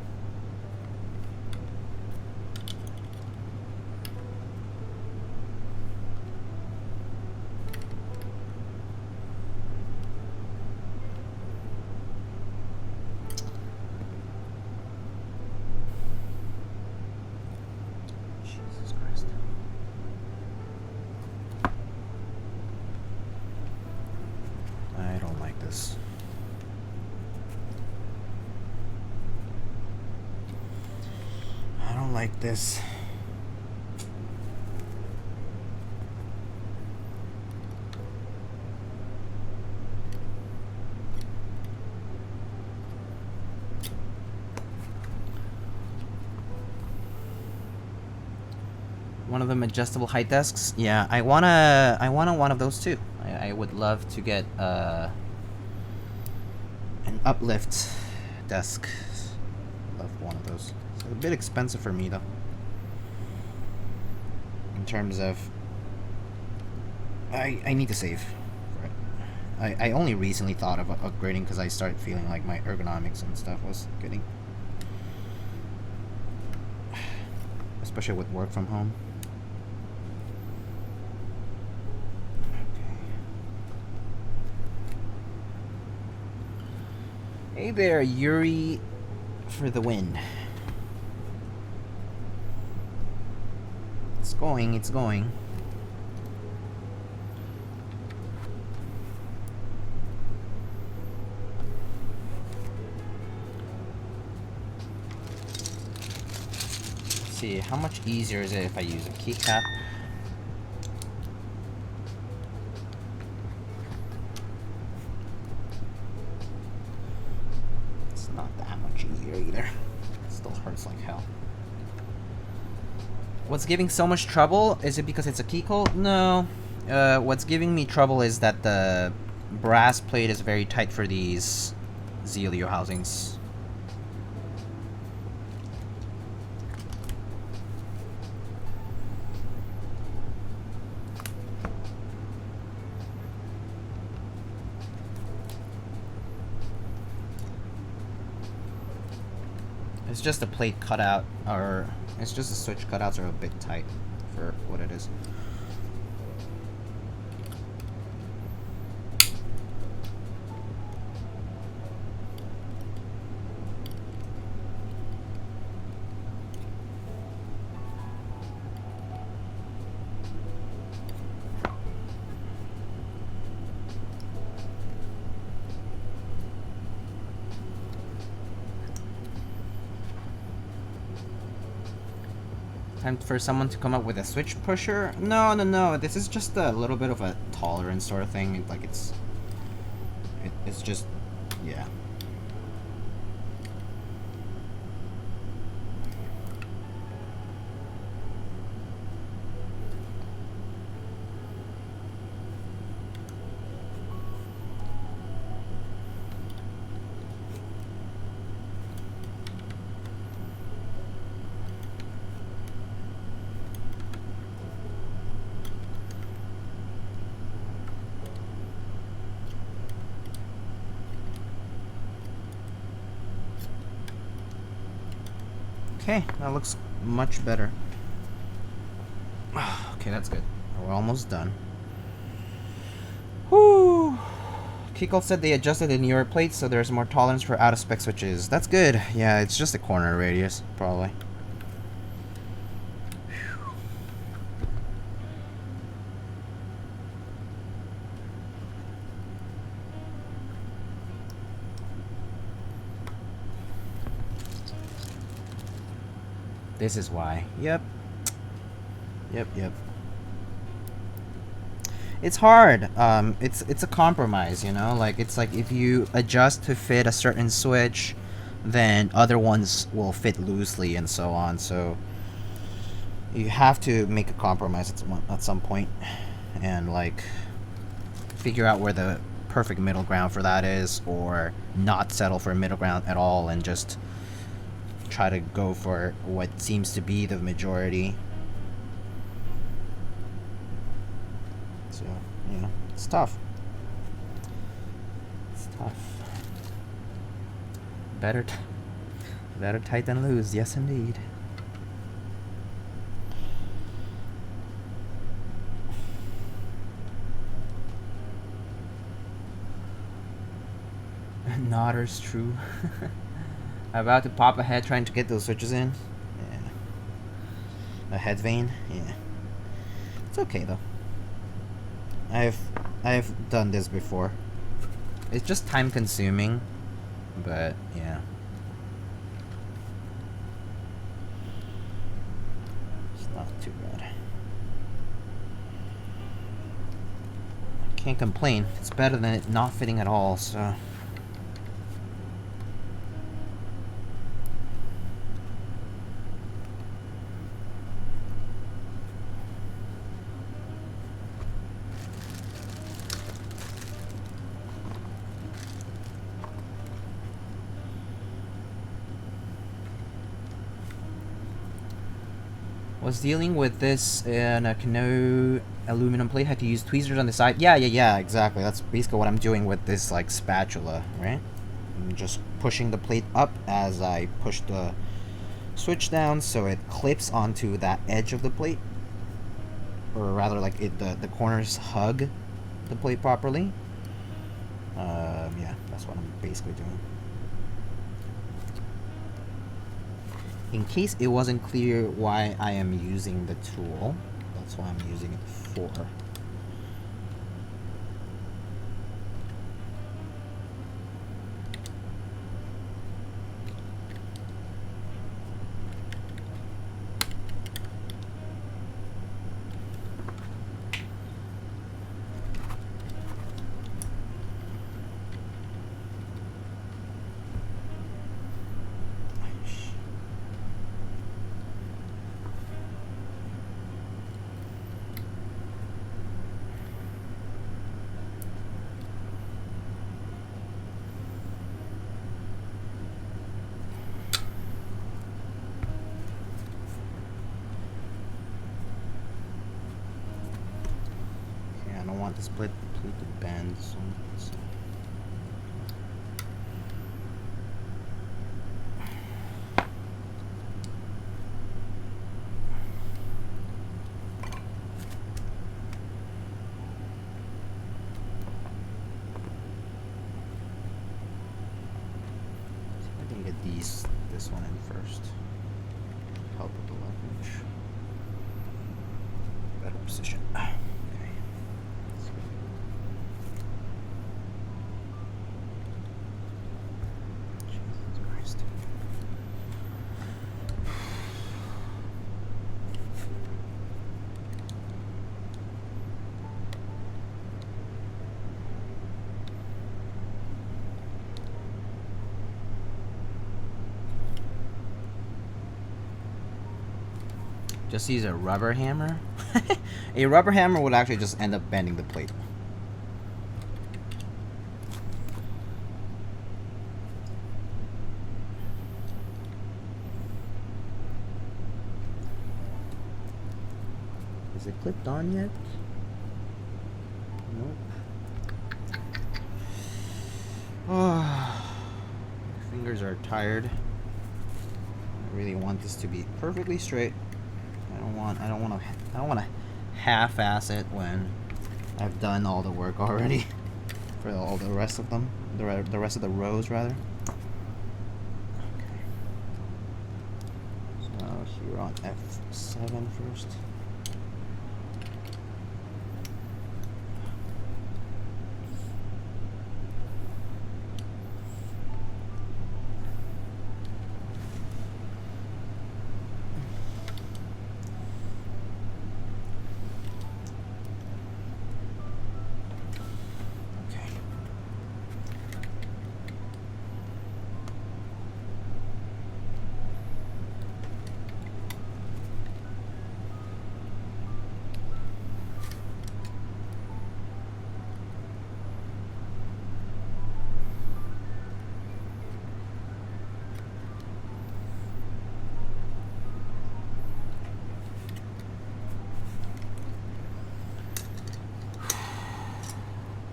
I don't like this. I don't like this. One of them adjustable height desks. Yeah, I wanna one of those too. I would love to get an uplift desk. Love one of those. It's a bit expensive for me though. In terms of, I need to save for it. I only recently thought of upgrading because I started feeling like my ergonomics and stuff was getting, especially with work from home. Hey there, Yuri, for the win. It's going, it's going. Let's see, how much easier is it if I use a keycap? Either. It still hurts like hell. What's giving so much trouble? Is it because it's a Keycult? No. What's giving me trouble is that the brass plate is very tight for these Zealio housings. It's just a plate cutout, or it's just the switch cutouts are a bit tight for what it is. Time for someone to come up with a switch pusher? No, no, no. This is just a little bit of a tolerance sort of thing. Like it's just, yeah. Okay, that looks much better. Okay, that's good. We're almost done. Whoo! Keycult said they adjusted the newer plates so there's more tolerance for out-of-spec switches. That's good. Yeah, it's just a corner radius, probably. This is why. Yep. Yep. It's hard. It's a compromise, you know? Like, it's like if you adjust to fit a certain switch, then other ones will fit loosely and so on. So you have to make a compromise at some point and, like, figure out where the perfect middle ground for that is, or not settle for a middle ground at all and just try to go for what seems to be the majority. So, you know, it's tough. It's tough. Better tight than loose, yes indeed. Notter's true. About to pop a head trying to get those switches in. Yeah. A head vein. Yeah. It's okay though. I've done this before. It's just time consuming, but yeah. It's not too bad. Can't complain. It's better than it not fitting at all, so. Was dealing with this in a canoe aluminum plate, had to use tweezers on the side. Yeah, exactly. That's basically what I'm doing with this like spatula, right? I'm just pushing the plate up as I push the switch down so it clips onto that edge of the plate. Or rather like the corners hug the plate properly. Yeah, that's what I'm basically doing. In case it wasn't clear why I am using the tool, that's what I'm using it for. The split plate to bend so. I can get this one in first. Help with the leverage. Better position. Just use a rubber hammer. A rubber hammer would actually just end up bending the plate. Is it clipped on yet? Nope. Oh, my fingers are tired. I really want this to be perfectly straight. I don't want to half-ass it when I've done all the work already for all the rest of them, the rest of the rows rather. Okay. So here on F7 first.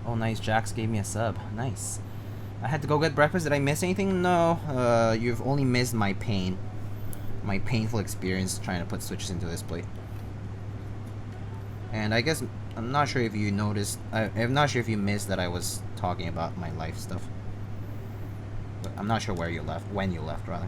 Oh, nice. Jax gave me a sub. Nice. I had to go get breakfast. Did I miss anything? No. You've only missed my pain. My painful experience trying to put switches into this plate. And I guess, I'm not sure if you noticed, I'm not sure if you missed that I was talking about my life stuff. But I'm not sure where you left, when you left, rather.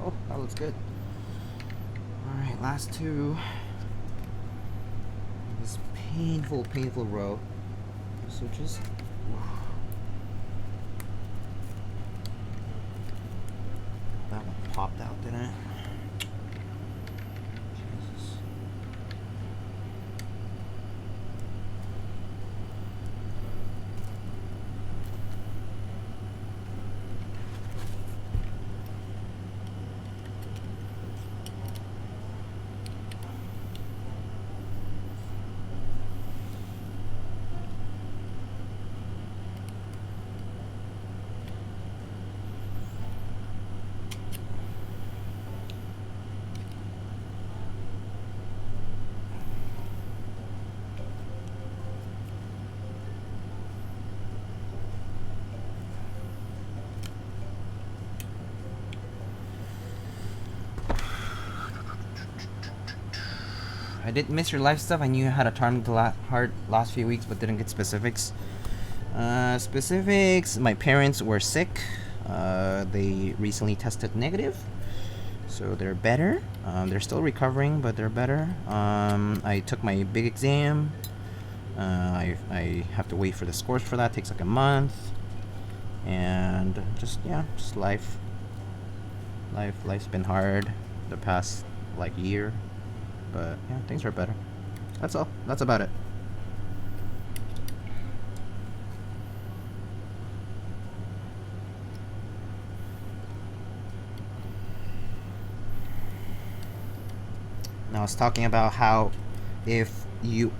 Oh, that looks good. Alright, last two. This painful, painful row. So just... That one popped out, didn't it? Jesus. I didn't miss your live stuff. I knew you had a charm the last few weeks, but didn't get specifics. Specifics, my parents were sick. They recently tested negative, so they're better. They're still recovering, but they're better. I took my big exam. I have to wait for the scores for that. It takes like a month. And just life. Life's been hard the past like year. But yeah, things are better. That's all. That's about it. Now I was talking about how if you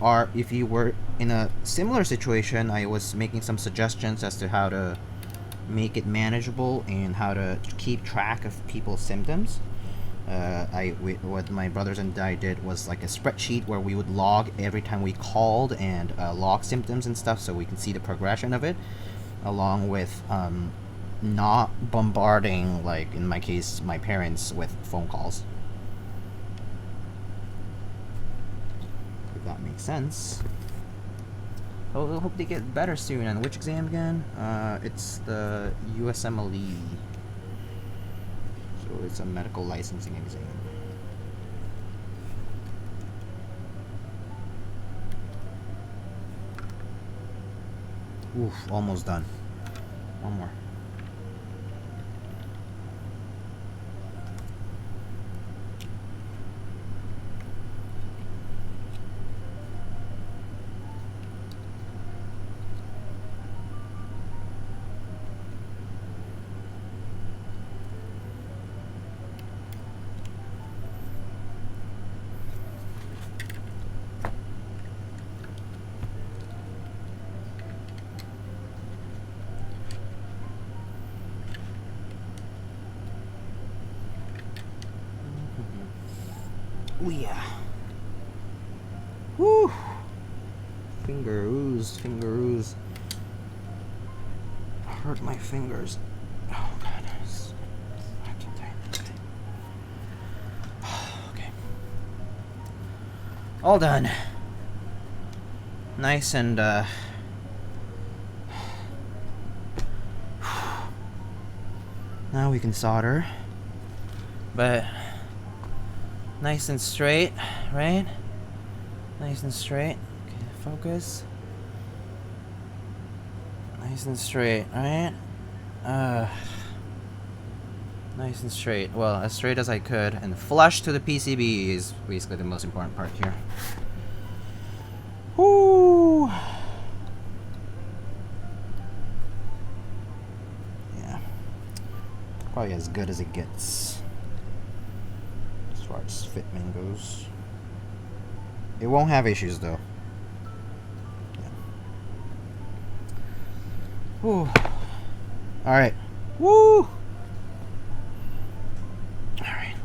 were in a similar situation, I was making some suggestions as to how to make it manageable and how to keep track of people's symptoms. What my brothers and I did was like a spreadsheet where we would log every time we called and log symptoms and stuff, so we can see the progression of it, along with not bombarding, like in my case, my parents with phone calls. If that makes sense. Oh, I hope they get better soon. And which exam again? It's the USMLE. So it's a medical licensing exam. Oof, almost done. One more. Oh yeah. Woo! Fingeroos. Hurt my fingers. Oh god. Okay. All done. Nice and now we can solder. But nice and straight, right? Nice and straight. Okay, focus. Nice and straight, right? Nice and straight. Well, as straight as I could. And flush to the PCB is basically the most important part here. Whoo! Yeah. Probably as good as it gets. As far as fitment goes. It won't have issues though. Yeah. Woo. Alright. Woo! Alright.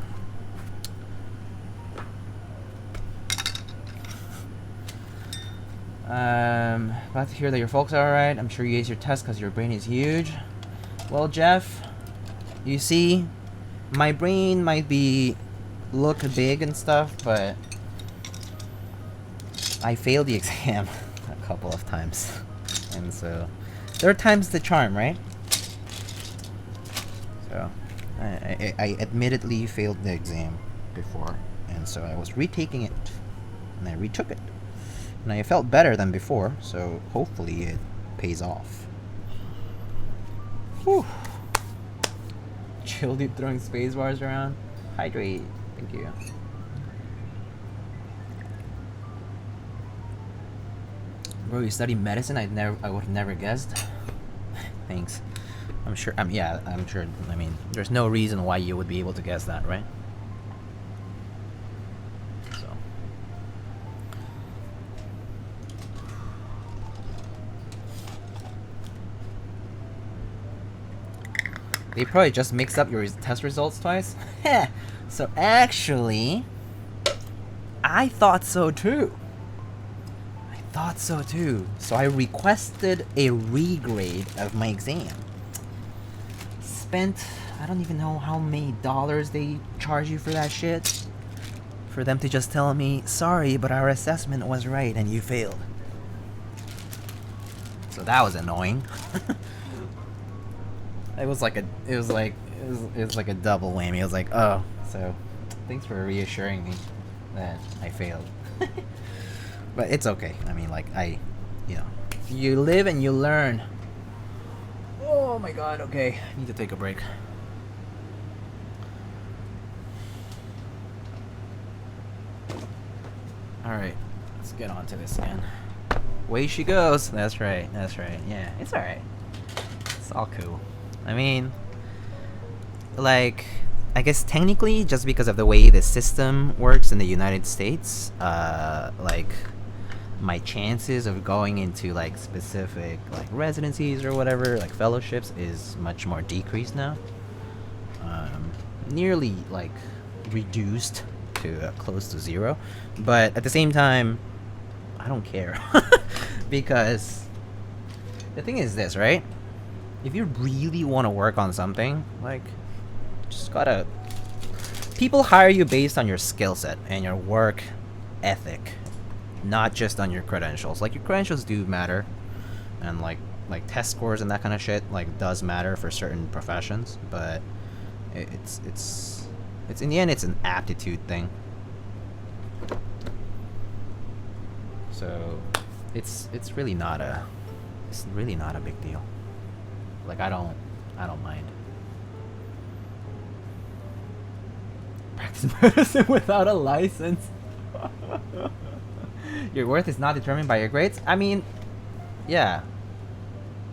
Glad to hear that your folks are alright. I'm sure you aced your test because your brain is huge. Well, Jeff, you see, my brain might look big and stuff, but I failed the exam a couple of times. And so, third time's the charm, right? So, I admittedly failed the exam before, and so I was retaking it, and I retook it, and I felt better than before. So hopefully it pays off. Whew. Chill dude throwing space bars around. Hydrate. Thank you. Bro, you study medicine? I would have never guessed. Thanks. I'm sure. Yeah, I'm sure. I mean, there's no reason why you would be able to guess that, right? So. They probably just mixed up your test results twice. So actually, I thought so too. So I requested a regrade of my exam. Spent, I don't even know how many dollars they charge you for that shit. For them to just tell me, sorry, but our assessment was right and you failed. So that was annoying. It was like a double whammy. I was like, oh, so thanks for reassuring me that I failed. But it's okay. I mean, like, you live and you learn. Oh my god, okay. I need to take a break. Alright, let's get on to this again. Away she goes. That's right. Yeah, it's alright. It's all cool. I mean, like, I guess technically, just because of the way the system works in the United States, like, my chances of going into like specific like residencies or whatever, like fellowships, is much more decreased now. Nearly like reduced to close to zero. But at the same time, I don't care. Because the thing is this, right? If you really want to work on something, like, just gotta... People hire you based on your skill set and your work ethic, not just on your credentials. Like, your credentials do matter, and like test scores and that kind of shit like does matter for certain professions, but it's in the end it's an aptitude thing. So it's really not a big deal. Like, I don't mind. Practice medicine without a license. Your worth is not determined by your grades? I mean, yeah.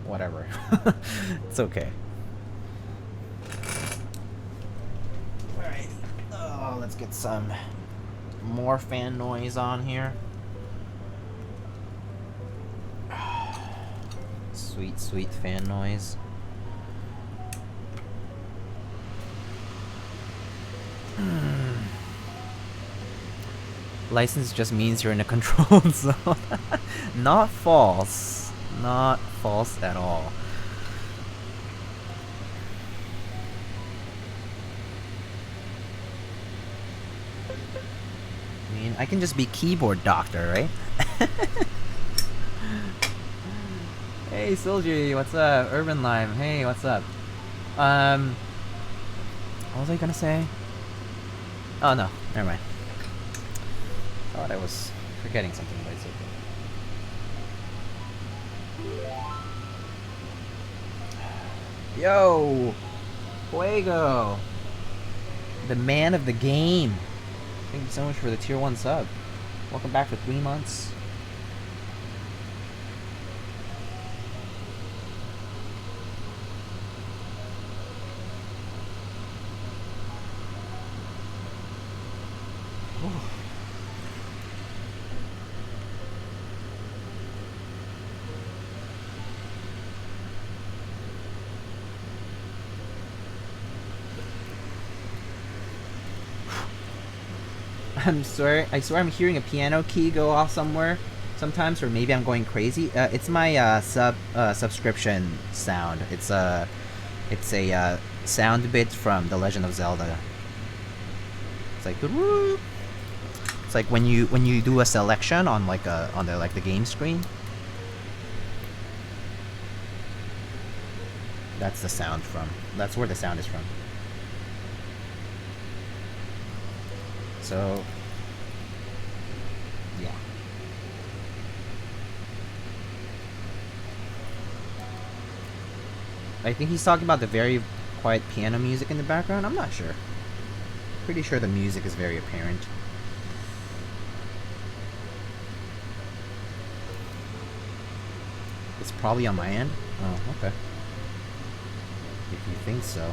Whatever. It's okay. Alright. Oh, let's get some more fan noise on here. Sweet, sweet fan noise. License just means you're in a controlled zone. Not false. Not false at all. I mean, I can just be keyboard doctor, right? Hey, Soldier, what's up? Urban Live, hey, what's up? What was I gonna say? Oh no, never mind. Thought I was forgetting something, but it's okay. Yo! Fuego! The man of the game! Thank you so much for the tier 1 sub. Welcome back for 3 months. I swear I'm hearing a piano key go off somewhere sometimes, or maybe I'm going crazy. It's my subscription sound. It's a sound bit from The Legend of Zelda. It's like when you do a selection on the game screen. That's the sound from. That's where the sound is from. So yeah. I think he's talking about the very quiet piano music in the background. I'm not sure. Pretty sure the music is very apparent. It's probably on my end. Oh, okay. If you think so.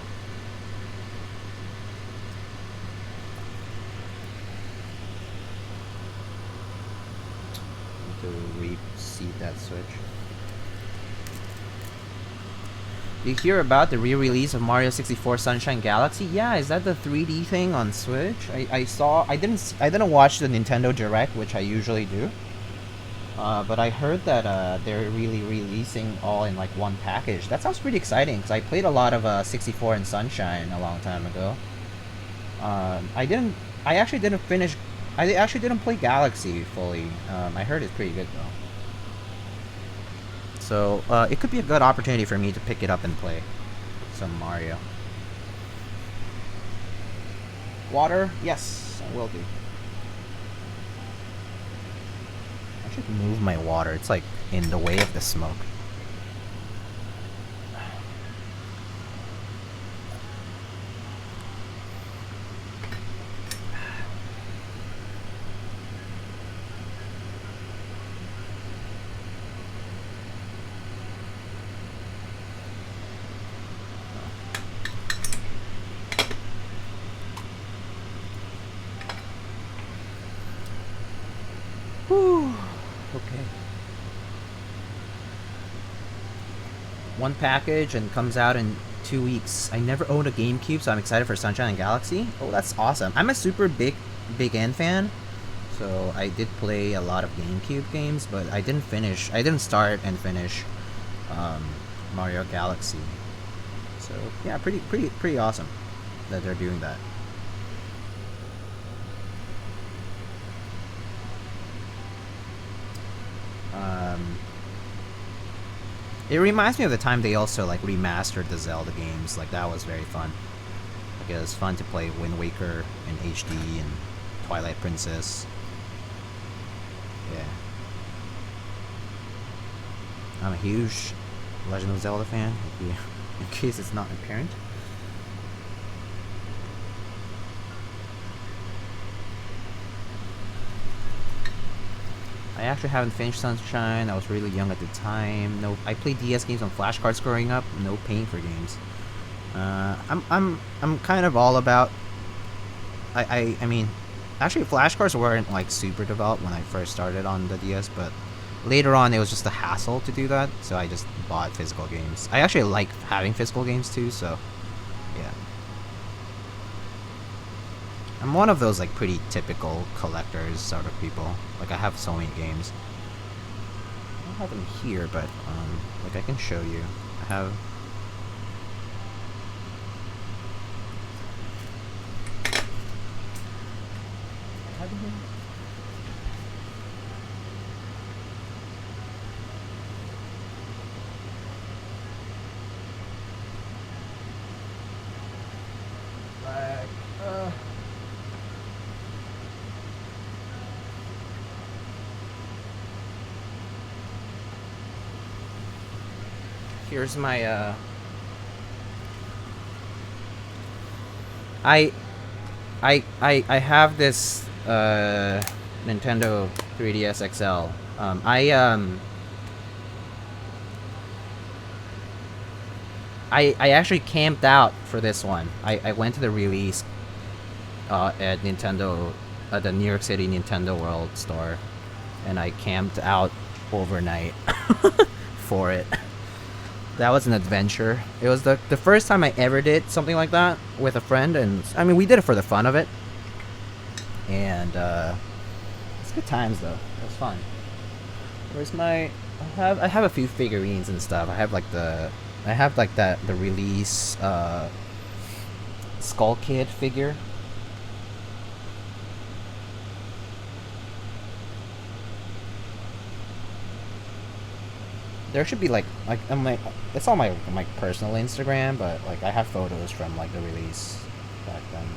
Need to reseat that switch. You hear about the re-release of Mario 64 Sunshine Galaxy? Yeah, is that the 3D thing on Switch? I saw. I didn't watch the Nintendo Direct, which I usually do. But I heard that they're really releasing all in like one package. That sounds pretty exciting because I played a lot of 64 and Sunshine a long time ago. I actually didn't finish. I actually didn't play Galaxy fully. I heard it's pretty good though. So it could be a good opportunity for me to pick it up and play some Mario. Water? Yes, I will do. I should move my water. It's like in the way of the smoke. Okay. One package and comes out in 2 weeks. I never owned a GameCube, so I'm excited for Sunshine and Galaxy. Oh, that's awesome. I'm a super big N fan, so I did play a lot of GameCube games, but I didn't start and finish Mario Galaxy. So yeah, pretty awesome that they're doing that. It reminds me of the time they also like remastered the Zelda games. Like that was very fun. Like it was fun to play Wind Waker in HD and Twilight Princess. Yeah. I'm a huge Legend of Zelda fan, in case it's not apparent. I actually haven't finished Sunshine. I was really young at the time. No, I played DS games on flashcards growing up. No paying for games. I'm kind of all about. I mean, actually, flashcards weren't like super developed when I first started on the DS, but later on it was just a hassle to do that. So I just bought physical games. I actually like having physical games too. So, yeah. I'm one of those like pretty typical collectors sort of people. Like I have so many games. I don't have them here, but like I can show you. I have. I have them here. Here's my I have this Nintendo 3DS XL. I actually camped out for this one. I went to the release at Nintendo at the New York City Nintendo World store, and I camped out overnight for it. That was an adventure. It was the first time I ever did something like that with a friend, and I mean we did it for the fun of it. And it's good times though. It was fun. Where's my? I have a few figurines and stuff. I have like the release Skull Kid figure. There should be like I'm like it's on my personal Instagram, but like I have photos from like the release back then.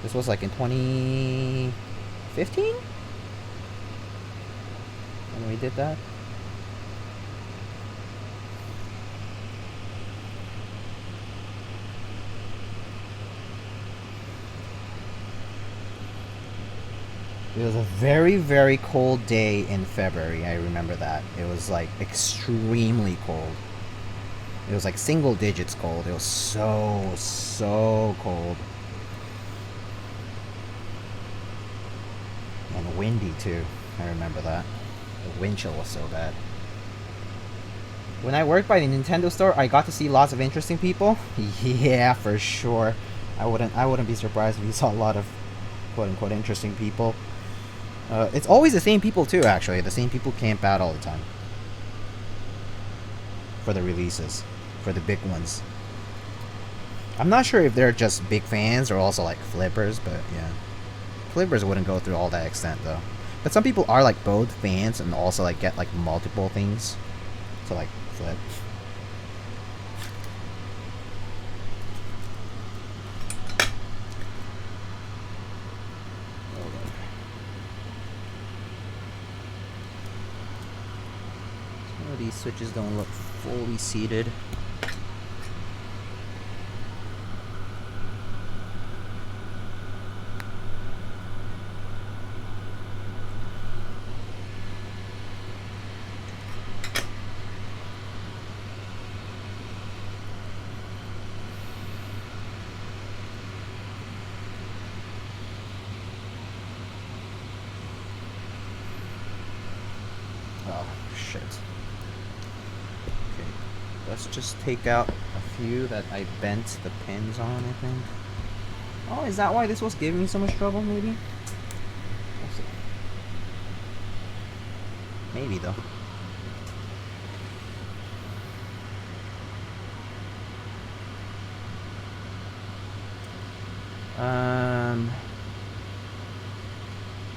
This was like in 2015 when we did that. It was a very, very cold day in February. I remember that. It was like extremely cold. It was like single digits cold. It was so cold. And windy too. I remember that. The wind chill was so bad. When I worked by the Nintendo store, I got to see lots of interesting people. Yeah, for sure. I wouldn't be surprised if you saw a lot of quote unquote interesting people. It's always the same people too, actually. The same people camp out all the time. For the releases. For the big ones. I'm not sure if they're just big fans or also like flippers, but yeah. Flippers wouldn't go through all that extent though. But some people are like both fans and also like get like multiple things to like flip. These switches don't look fully seated. Oh, shit. Let's just take out a few that I bent the pins on, I think. Oh, is that why this was giving me so much trouble, maybe? We'll see. Maybe, though.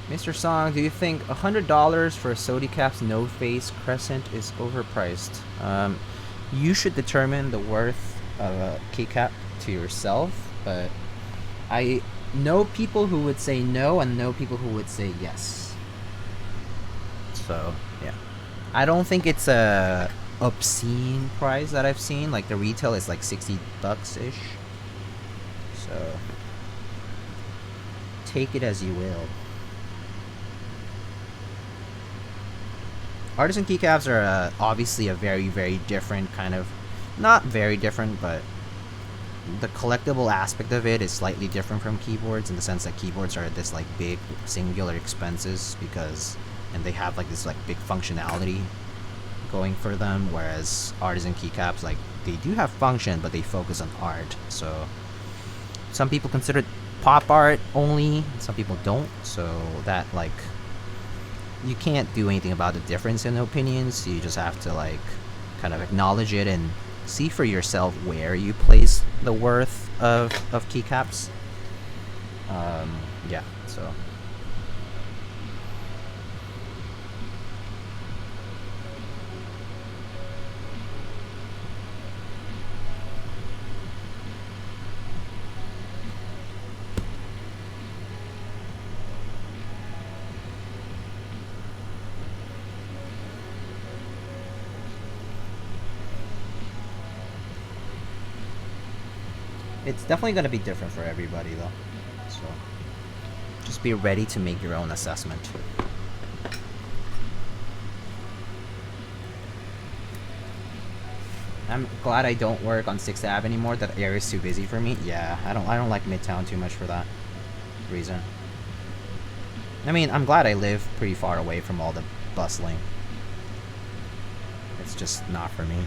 Mr. Song, do you think $100 for a Keycaps no face crescent is overpriced? You should determine the worth of a keycap to yourself, but I know people who would say no and know people who would say yes. So, yeah. I don't think it's a obscene price that I've seen. Like, the retail is like $60-ish. So, take it as you will. Artisan keycaps are obviously a very, very different kind of... Not very different, but... The collectible aspect of it is slightly different from keyboards in the sense that keyboards are this, like, big, singular expenses because... And they have, like, this, like, big functionality going for them, whereas artisan keycaps, like, they do have function, but they focus on art, so... Some people consider it pop art only, some people don't, so that, like... You can't do anything about the difference in opinions. You just have to like kind of acknowledge it and see for yourself where you place the worth of keycaps. Yeah, so it's definitely going to be different for everybody though, so just be ready to make your own assessment. I'm glad I don't work on 6th Ave anymore. That area is too busy for me. Yeah, I don't like Midtown too much for that reason. I mean, I'm glad I live pretty far away from all the bustling. It's just not for me.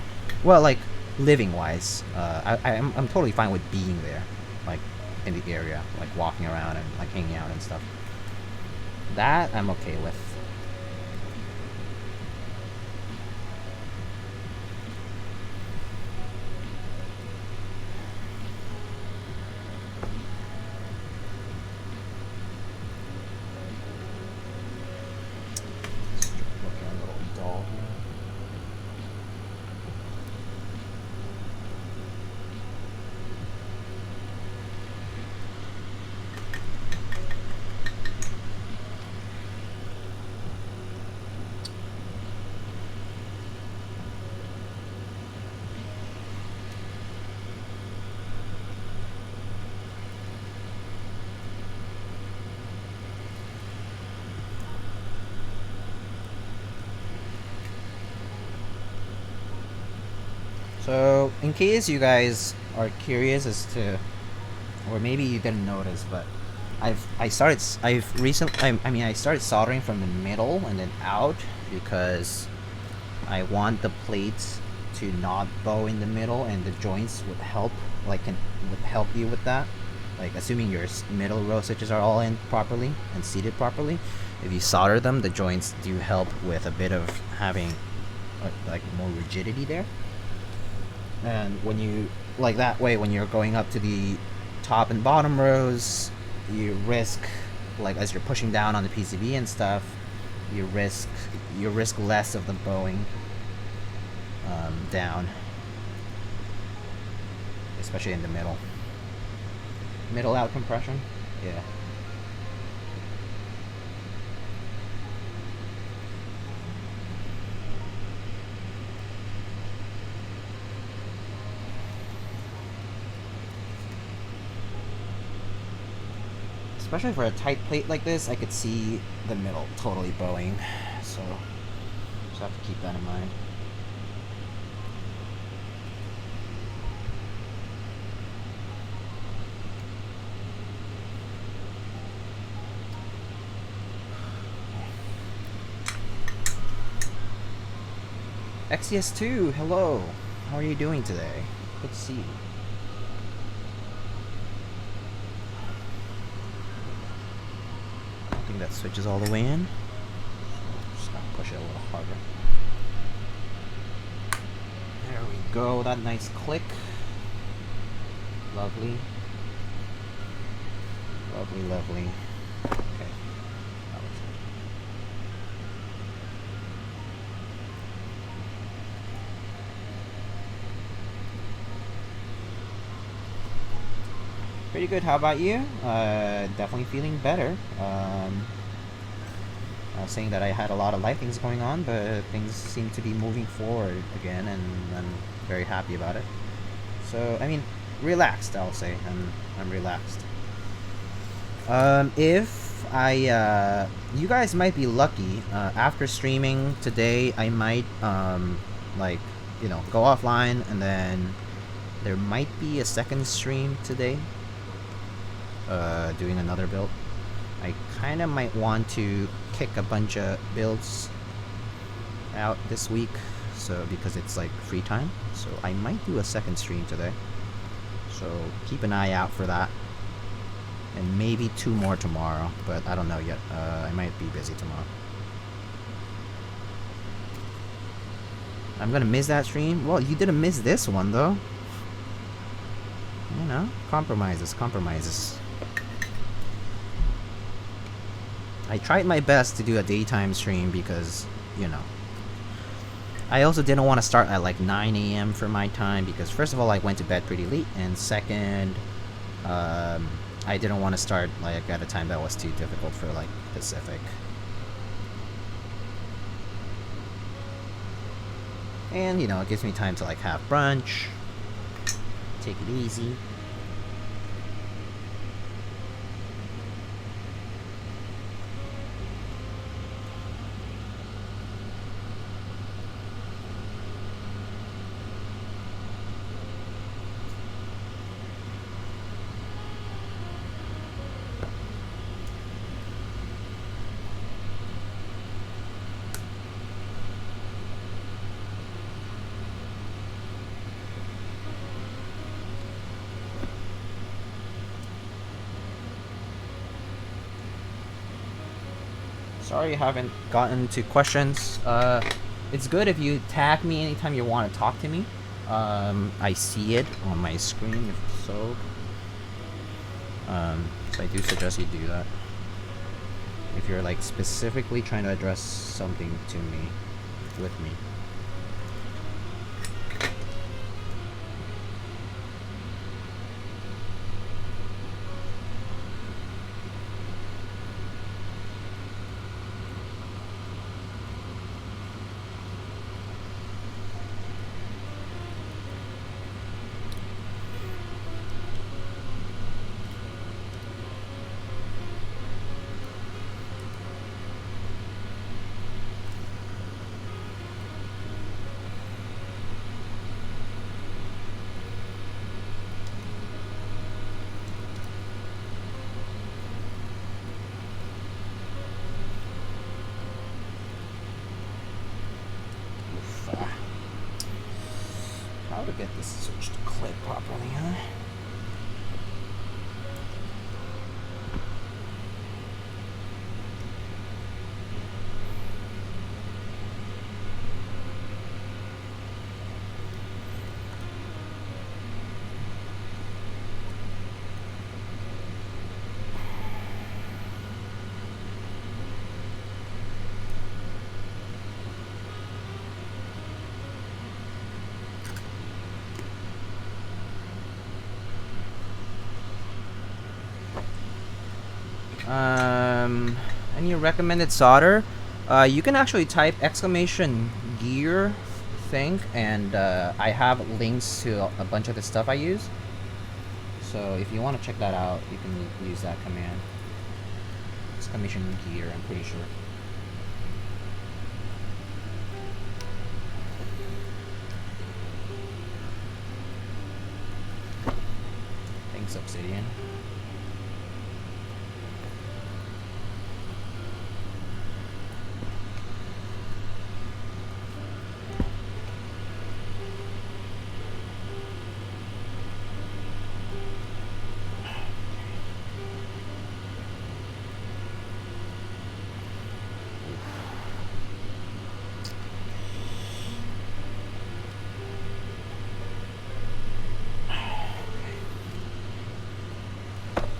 Well, like living wise, I'm totally fine with being there, like in the area, like walking around and like hanging out and stuff. That I'm okay with. So, in case you guys are curious as to, or maybe you didn't notice, but I started soldering from the middle and then out because I want the plates to not bow in the middle, and the joints would help, would help you with that. Like, assuming your middle row switches are all in properly and seated properly, if you solder them, the joints do help with a bit of having like more rigidity there. And when you, like, that way, when you're going up to the top and bottom rows, you risk, like, as you're pushing down on the PCB and stuff, you risk less of the bowing down, especially in the middle out compression. Yeah. Especially for a tight plate like this, I could see the middle totally bowing, so just have to keep that in mind. XCS2, hello. How are you doing today? Good to see you. I think that switches all the way in. So just gonna push it a little harder. There we go. That nice click. Lovely. Lovely, lovely. Okay. That looks good. Pretty good. How about you? Definitely feeling better. I was saying that I had a lot of life things going on, but things seem to be moving forward again, and I'm very happy about it. So, I mean, relaxed, I'll say. I'm relaxed. If I, you guys might be lucky, after streaming today, I might, like, you know, go offline, and then there might be a second stream today. Doing another build. I kind of might want to kick a bunch of builds out this week, so because it's like free time, so I might do a second stream today, so keep an eye out for that, and maybe 2 more tomorrow, but I don't know yet. I might be busy tomorrow. I'm gonna miss that stream. Well, you didn't miss this one though. You know, compromises. I tried my best to do a daytime stream because, you know, I also didn't want to start at like 9 a.m. for my time because, first of all, I went to bed pretty late, and second, I didn't want to start like at a time that was too difficult for like Pacific. And, you know, it gives me time to like have brunch, take it easy. Sorry I haven't gotten to questions. It's good if you tag me anytime you want to talk to me. I see it on my screen if so. So I do suggest you do that. If you're like specifically trying to address something to me, with me. Any recommended solder? You can actually type exclamation gear thing, and I have links to a bunch of the stuff I use. So if you want to check that out, you can use that command. Exclamation gear, I'm pretty sure. Thanks, Obsidian.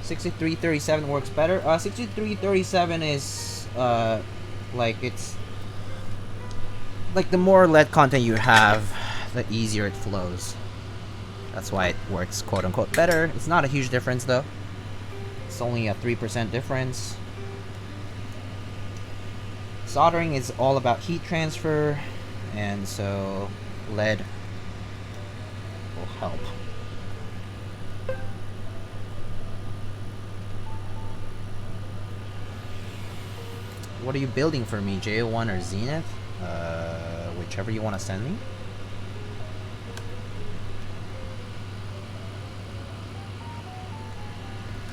$63.37 works better. $63.37 is like it's like the more LED content you have, the easier it flows. That's why it works quote unquote better. It's not a huge difference though. It's only a 3% difference. Soldering is all about heat transfer, and so LED will help. What are you building for me, JO1 or Zenith? Whichever you want to send me.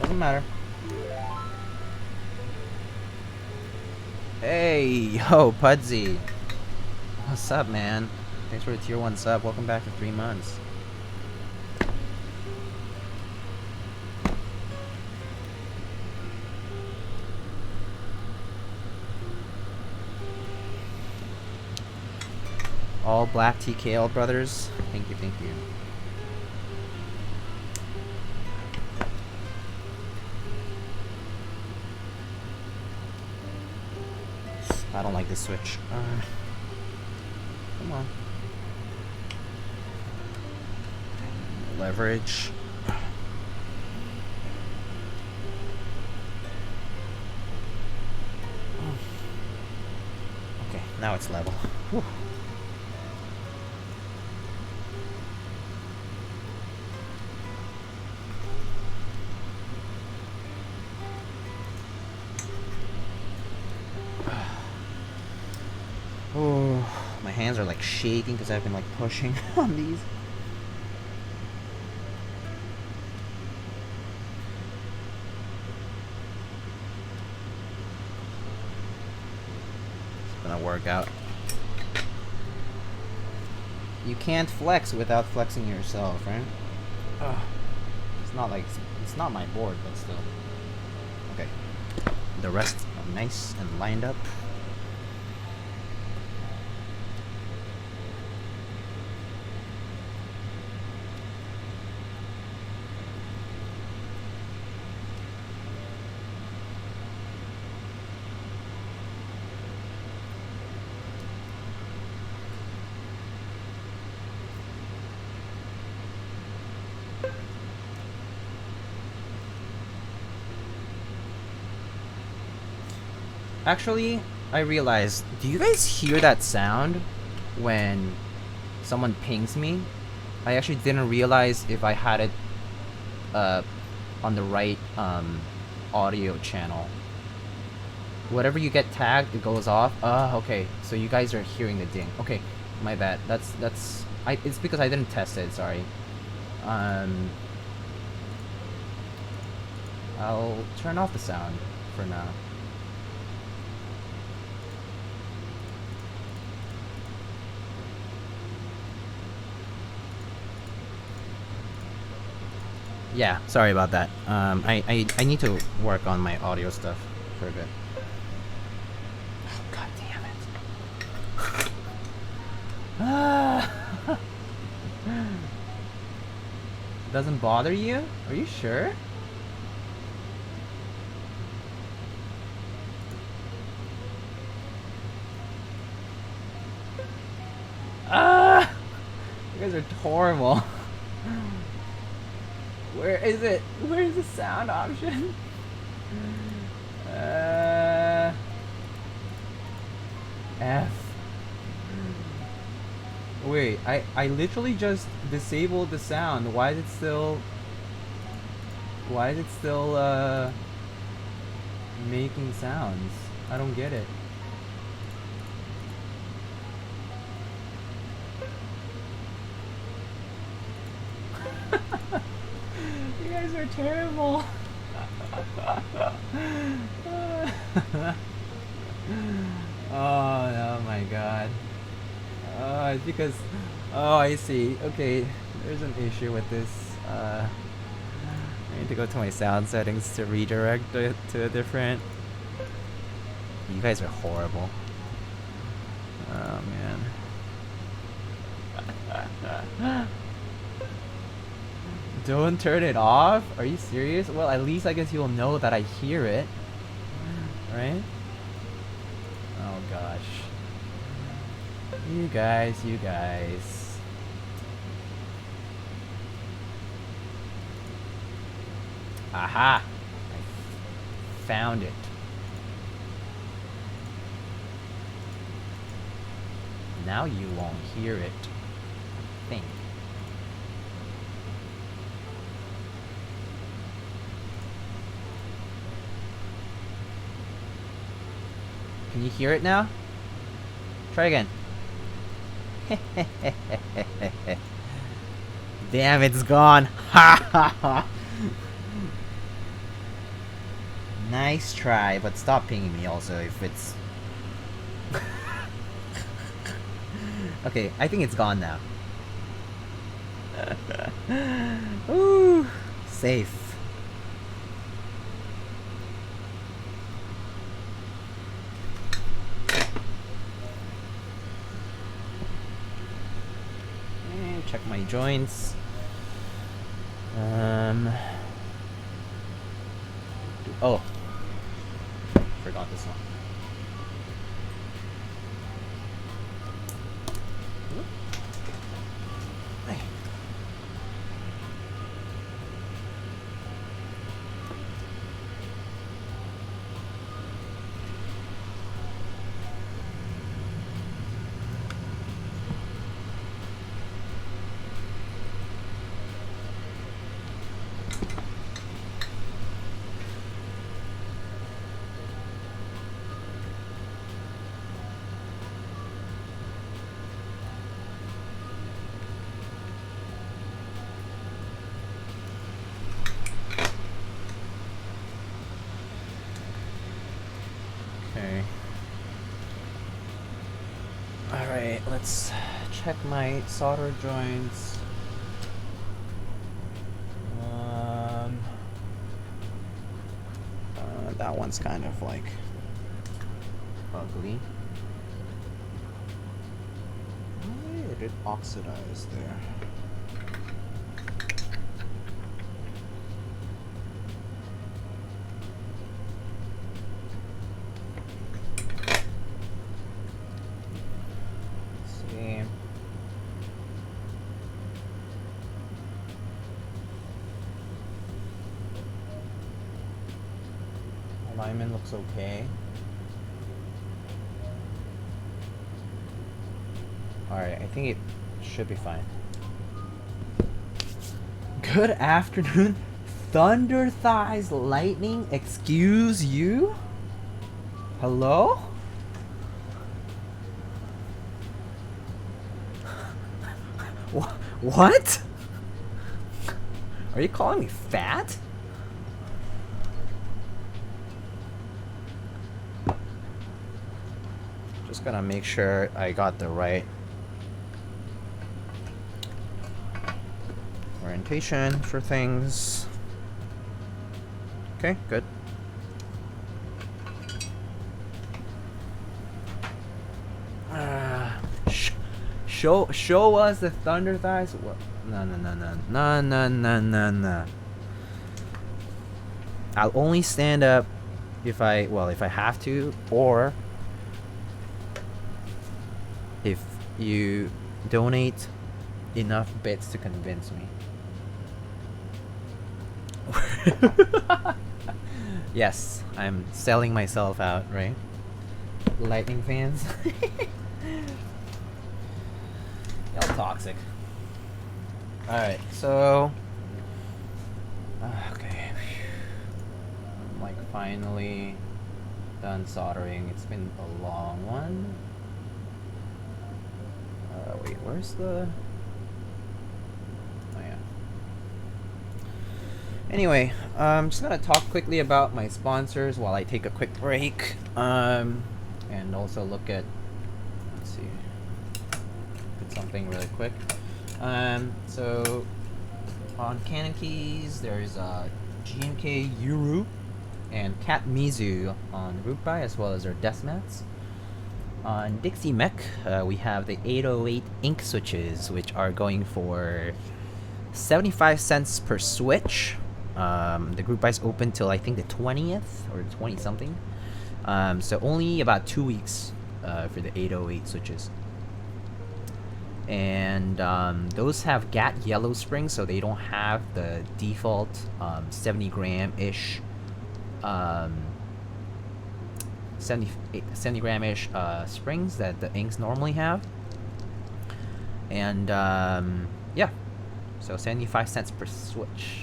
Doesn't matter. Hey, yo, Pudsey. What's up, man? Thanks for the tier 1 sub. Welcome back for 3 months. All black TKL brothers. Thank you, thank you. I don't like this switch. Come on. Leverage. Okay, now it's level. Whew. Oh, my hands are like shaking because I've been like pushing on these. It's gonna work out. You can't flex without flexing yourself, right? It's not like it's not my board, but still. Okay. The rest are nice and lined up. Actually, I realized, do you guys hear that sound when someone pings me? I actually didn't realize if I had it on the right audio channel. Whatever you get tagged, it goes off. Okay. So you guys are hearing the ding. Okay, my bad. It's because I didn't test it, sorry. I'll turn off the sound for now. Yeah, sorry about that. I need to work on my audio stuff for a bit. Oh, God damn it. Doesn't bother you? Are you sure? You guys are horrible. Where is it? Where is the sound option? I literally just disabled the sound. Why is it still making sounds? I don't get it. You guys are terrible. Oh my god. It's because, oh, I see. Okay, there's an issue with this. I need to go to my sound settings to redirect it to a different. You guys are horrible. Oh man. Don't turn it off? Are you serious? Well, at least I guess you'll know that I hear it. Right? Oh gosh. You guys. Aha! I found it. Now you won't hear it. I think. Can you hear it now? Try again. Damn, it's gone. Ha ha ha. Nice try, but stop pinging me also if it's... Okay, I think it's gone now. Ooh, safe. Check my joints. Oh, forgot this one. Alright, let's check my solder joints. That one's kind of like ugly. Why did it oxidize there? Alignment looks okay. Alright, I think it should be fine. Good afternoon, Thunder Thighs Lightning. Excuse you? Hello? What? Are you calling me fat? Just gonna make sure I got the right orientation for things. Okay, good. Show us the Thunder Thighs. What? No. I'll only stand up if I have to, or if you donate enough bits to convince me. Yes, I'm selling myself out, right? Lightning fans. Y'all toxic. Alright, so... okay. I'm like finally done soldering. It's been a long one. Wait, where's the... oh yeah. Anyway, I'm just gonna talk quickly about my sponsors while I take a quick break. And also look at... let's see. Put something really quick. So on Canon keys, there's GMK Yuru and Cat Mizu on root by, as well as their desk mats. On Dixie Mech, we have the 808 ink switches, which are going for 75 cents per switch. The group buy is open till I think the 20th or 20 something. So only about 2 weeks for the 808 switches. And those have Gateron Yellow springs, so they don't have the default 70 gram-ish 70 gram-ish springs that the inks normally have. And yeah, so 75 cents per switch.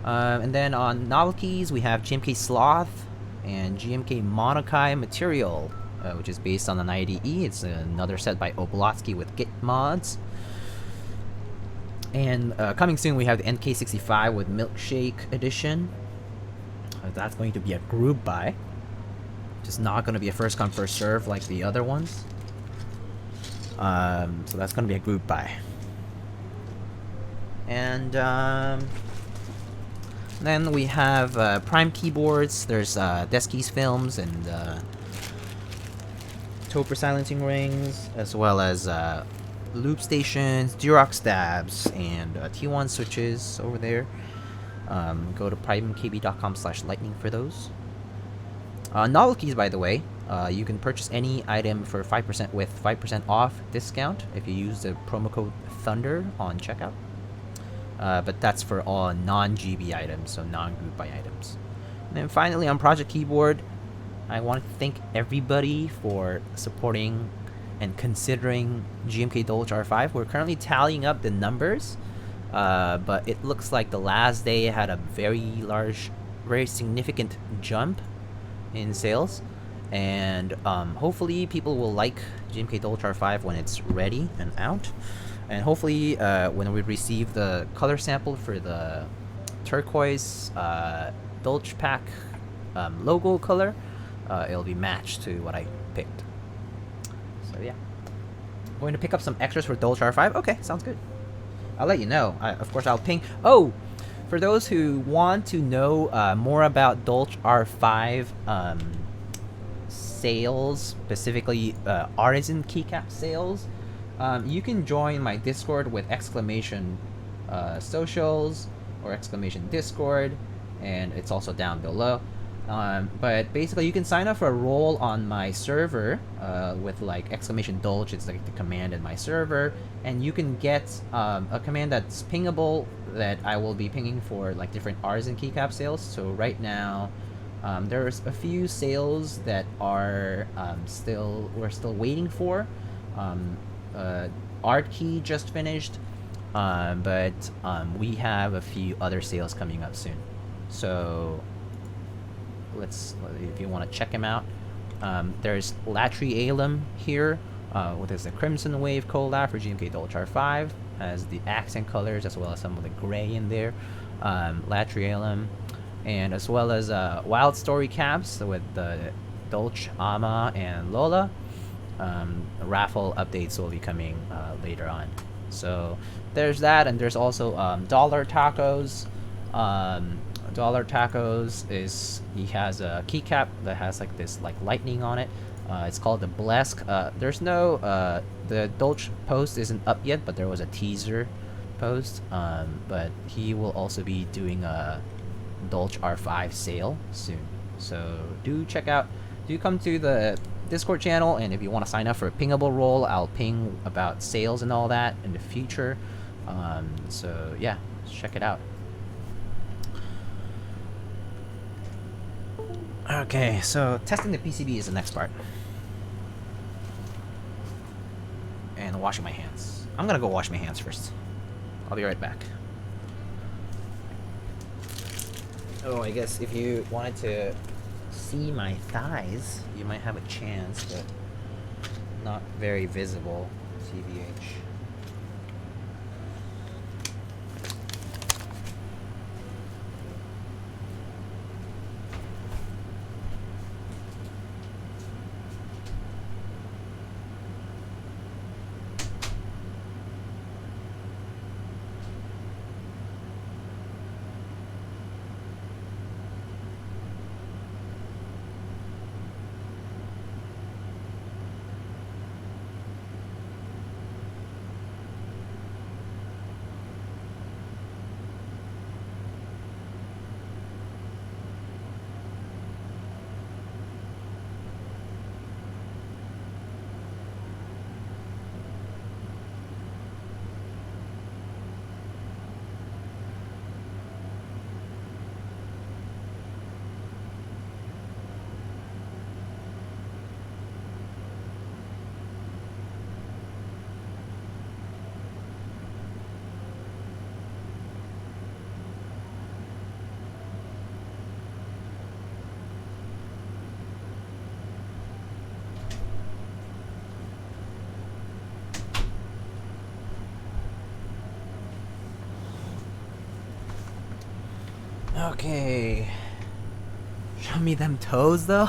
And then on novelties, we have GMK Sloth and GMK Monokai Material, which is based on an IDE. It's another set by Oblotsky with Git mods. And coming soon, we have the NK65 with Milkshake Edition. That's going to be a group buy. Just not going to be a first come first serve like the other ones. So that's going to be a group buy. And then we have Prime keyboards. There's Desk Keys films and Toper silencing rings, as well as loop stations, Durox stabs, and T1 switches over there. Go to primekb.com/lightning for those. Novelties, by the way, you can purchase any item for 5% with 5% off discount if you use the promo code Thunder on checkout. But that's for all non-GB items, so non-group buy items. And then finally, on Project Keyboard, I want to thank everybody for supporting and considering GMK Dolch R5. We're currently tallying up the numbers, but it looks like the last day had a very large, very significant jump in sales, and hopefully people will like GMK Dolch R5 when it's ready and out, and hopefully when we receive the color sample for the turquoise Dolch pack logo color, it'll be matched to what I picked. So yeah, I'm going to pick up some extras for Dolch R5. Okay, sounds good. I'll let you know. Of course, I'll ping. Oh, for those who want to know more about Dolch R5 sales, specifically artisan keycap sales, you can join my Discord with exclamation socials or exclamation Discord, and it's also down below. But basically, you can sign up for a role on my server with like exclamation Dolch. It's like the command in my server, and you can get a command that's pingable that I will be pinging for like different artisan keycap sales. So right now, there's a few sales that are we're still waiting for. Art Key just finished, but we have a few other sales coming up soon. So if you want to check them out, there's Latry Alum here, with the Crimson Wave collab for GMK Dolch R5, has the accent colors as well as some of the gray in there. Latry Alum, and as well as Wild Story caps with the Dolch, Ama, and Lola. Raffle updates will be coming later on. So there's that, and there's also Dollar Tacos. Dollar Tacos he has a keycap that has like this like lightning on it. It's called the Blesk. There's no the Dolch post isn't up yet, but there was a teaser post. But he will also be doing a Dolch R5 sale soon. So do come to the Discord channel, and if you want to sign up for a pingable role, I'll ping about sales and all that in the future. So yeah, check it out. Okay, so testing the PCB is the next part. And washing my hands. I'm gonna go wash my hands first. I'll be right back. Oh, I guess if you wanted to see my thighs, you might have a chance, but not very visible, TBH. Okay. Show me them toes, though.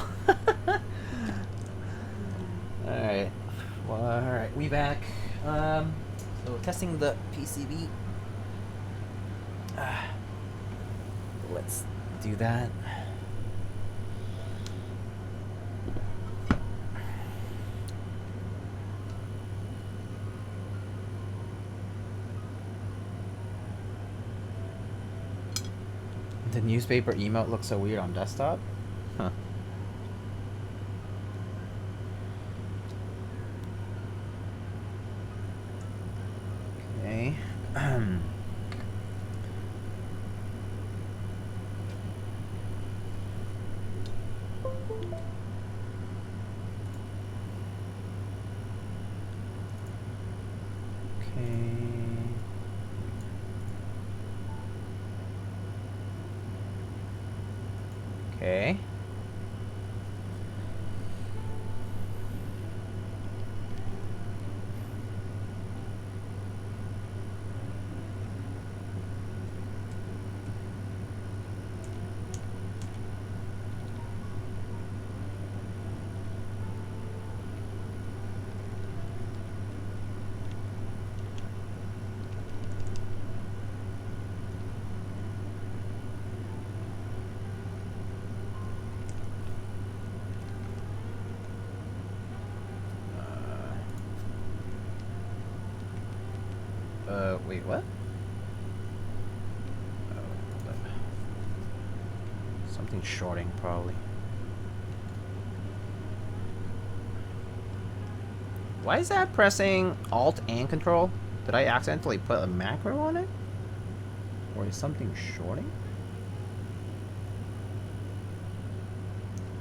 Alright. Well, alright, we back. So testing the PCB. Let's do that. The newspaper emote looks so weird on desktop. Huh. Okay. Okay. Wait, what? Oh, hold up. Something shorting, probably. Why is that pressing Alt and Control? Did I accidentally put a macro on it? Or is something shorting?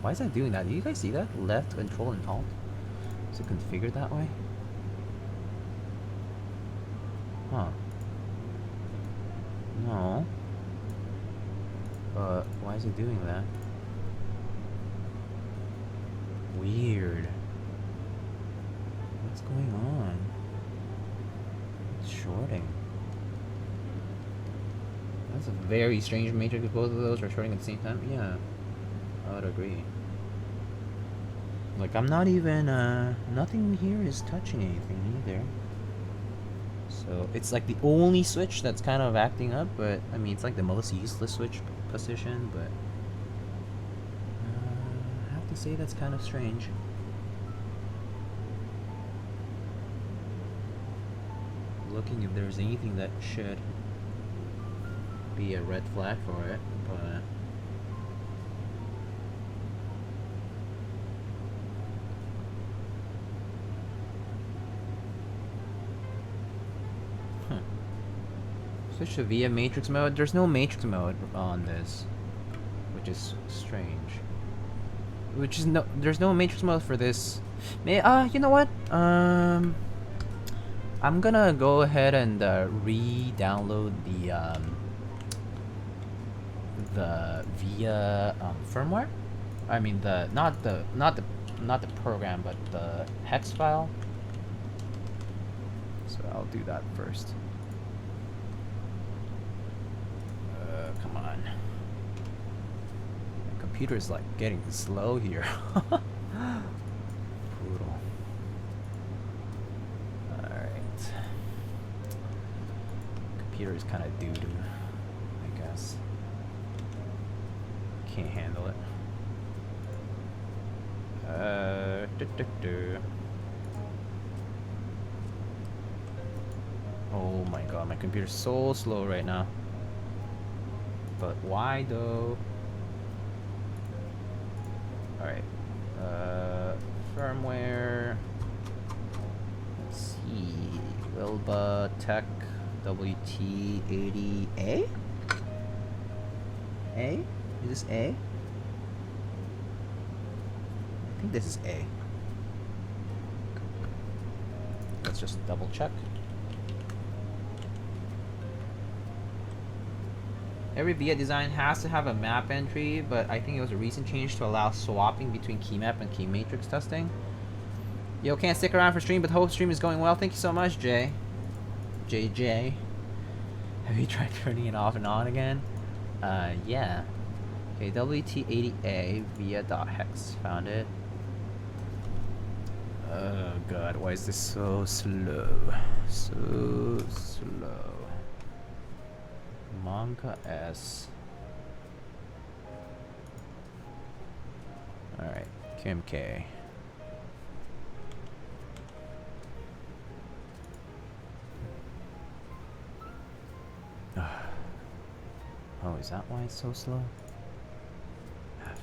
Why is that doing that? Do you guys see that? Left, Control, and Alt? Is it configured that way? Huh. No. But why is it doing that? Weird. What's going on? It's shorting. That's a very strange matrix if both of those are shorting at the same time. Yeah, I would agree. Like, I'm not even, nothing here is touching anything either. So it's like the only switch that's kind of acting up, but I mean it's like the most useless switch position, but I have to say that's kind of strange. Looking if there's anything that should be a red flag for it, but switch to via matrix mode. There's no matrix mode on this, which is strange. There's no matrix mode for this. You know what? I I'm gonna go ahead and re-download the via firmware. I mean not the program, but the hex file. So I'll do that first. Come on. My computer's like getting slow here. Brutal. Alright. Computer is kind of doo-doo, I guess. Can't handle it. Oh my god, my computer's so slow right now. But why though? Alright. Firmware. Let's see. Wilba Tech WT80A? A? Is this A? I think this is A. Let's just double check. Every VIA design has to have a map entry, but I think it was a recent change to allow swapping between key map and key matrix testing. Yo, can't stick around for stream, but hope stream is going well. Thank you so much, Jay. JJ. Have you tried turning it off and on again? Yeah. Okay, WT80A via.hex. Found it. Oh god, why is this so slow? So slow. Monka S. Alright, QMK. Oh, is that why it's so slow? F.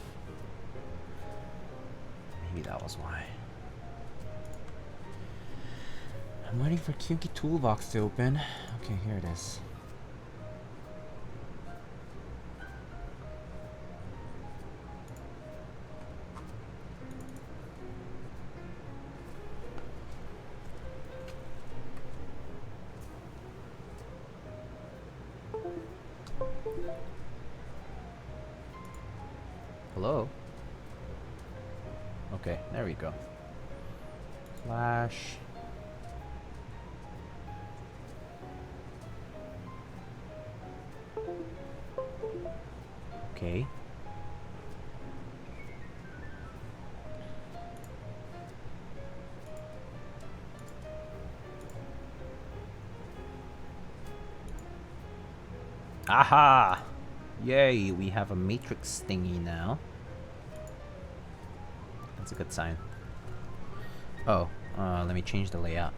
Maybe that was why. I'm waiting for Keycult Toolbox to open. Okay, here it is. Hello? Okay, there we go. Flash. Okay. Aha! Yay, we have a matrix thingy now. That's a good sign. Oh, let me change the layout.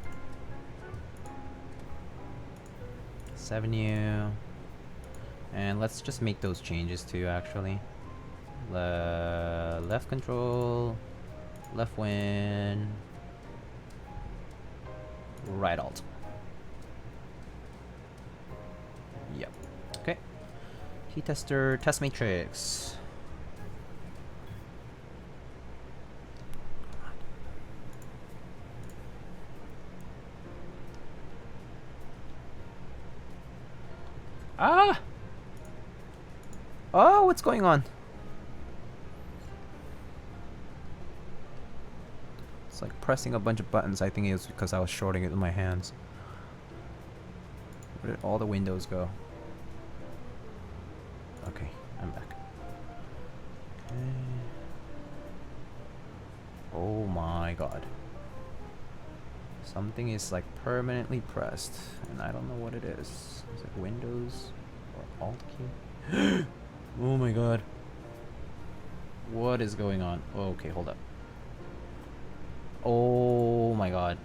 7U. And let's just make those changes too, actually. Left control, left win, right alt. Yep. Okay. Key tester, test matrix. Ah! Oh, what's going on? It's like pressing a bunch of buttons. I think it was because I was shorting it with my hands. Where did all the windows go? Okay, I'm back. Okay. Oh my god. Something is like permanently pressed, and I don't know what it is. Is it Windows or Alt key? Oh my god. What is going on? Oh, okay, hold up. Oh my god.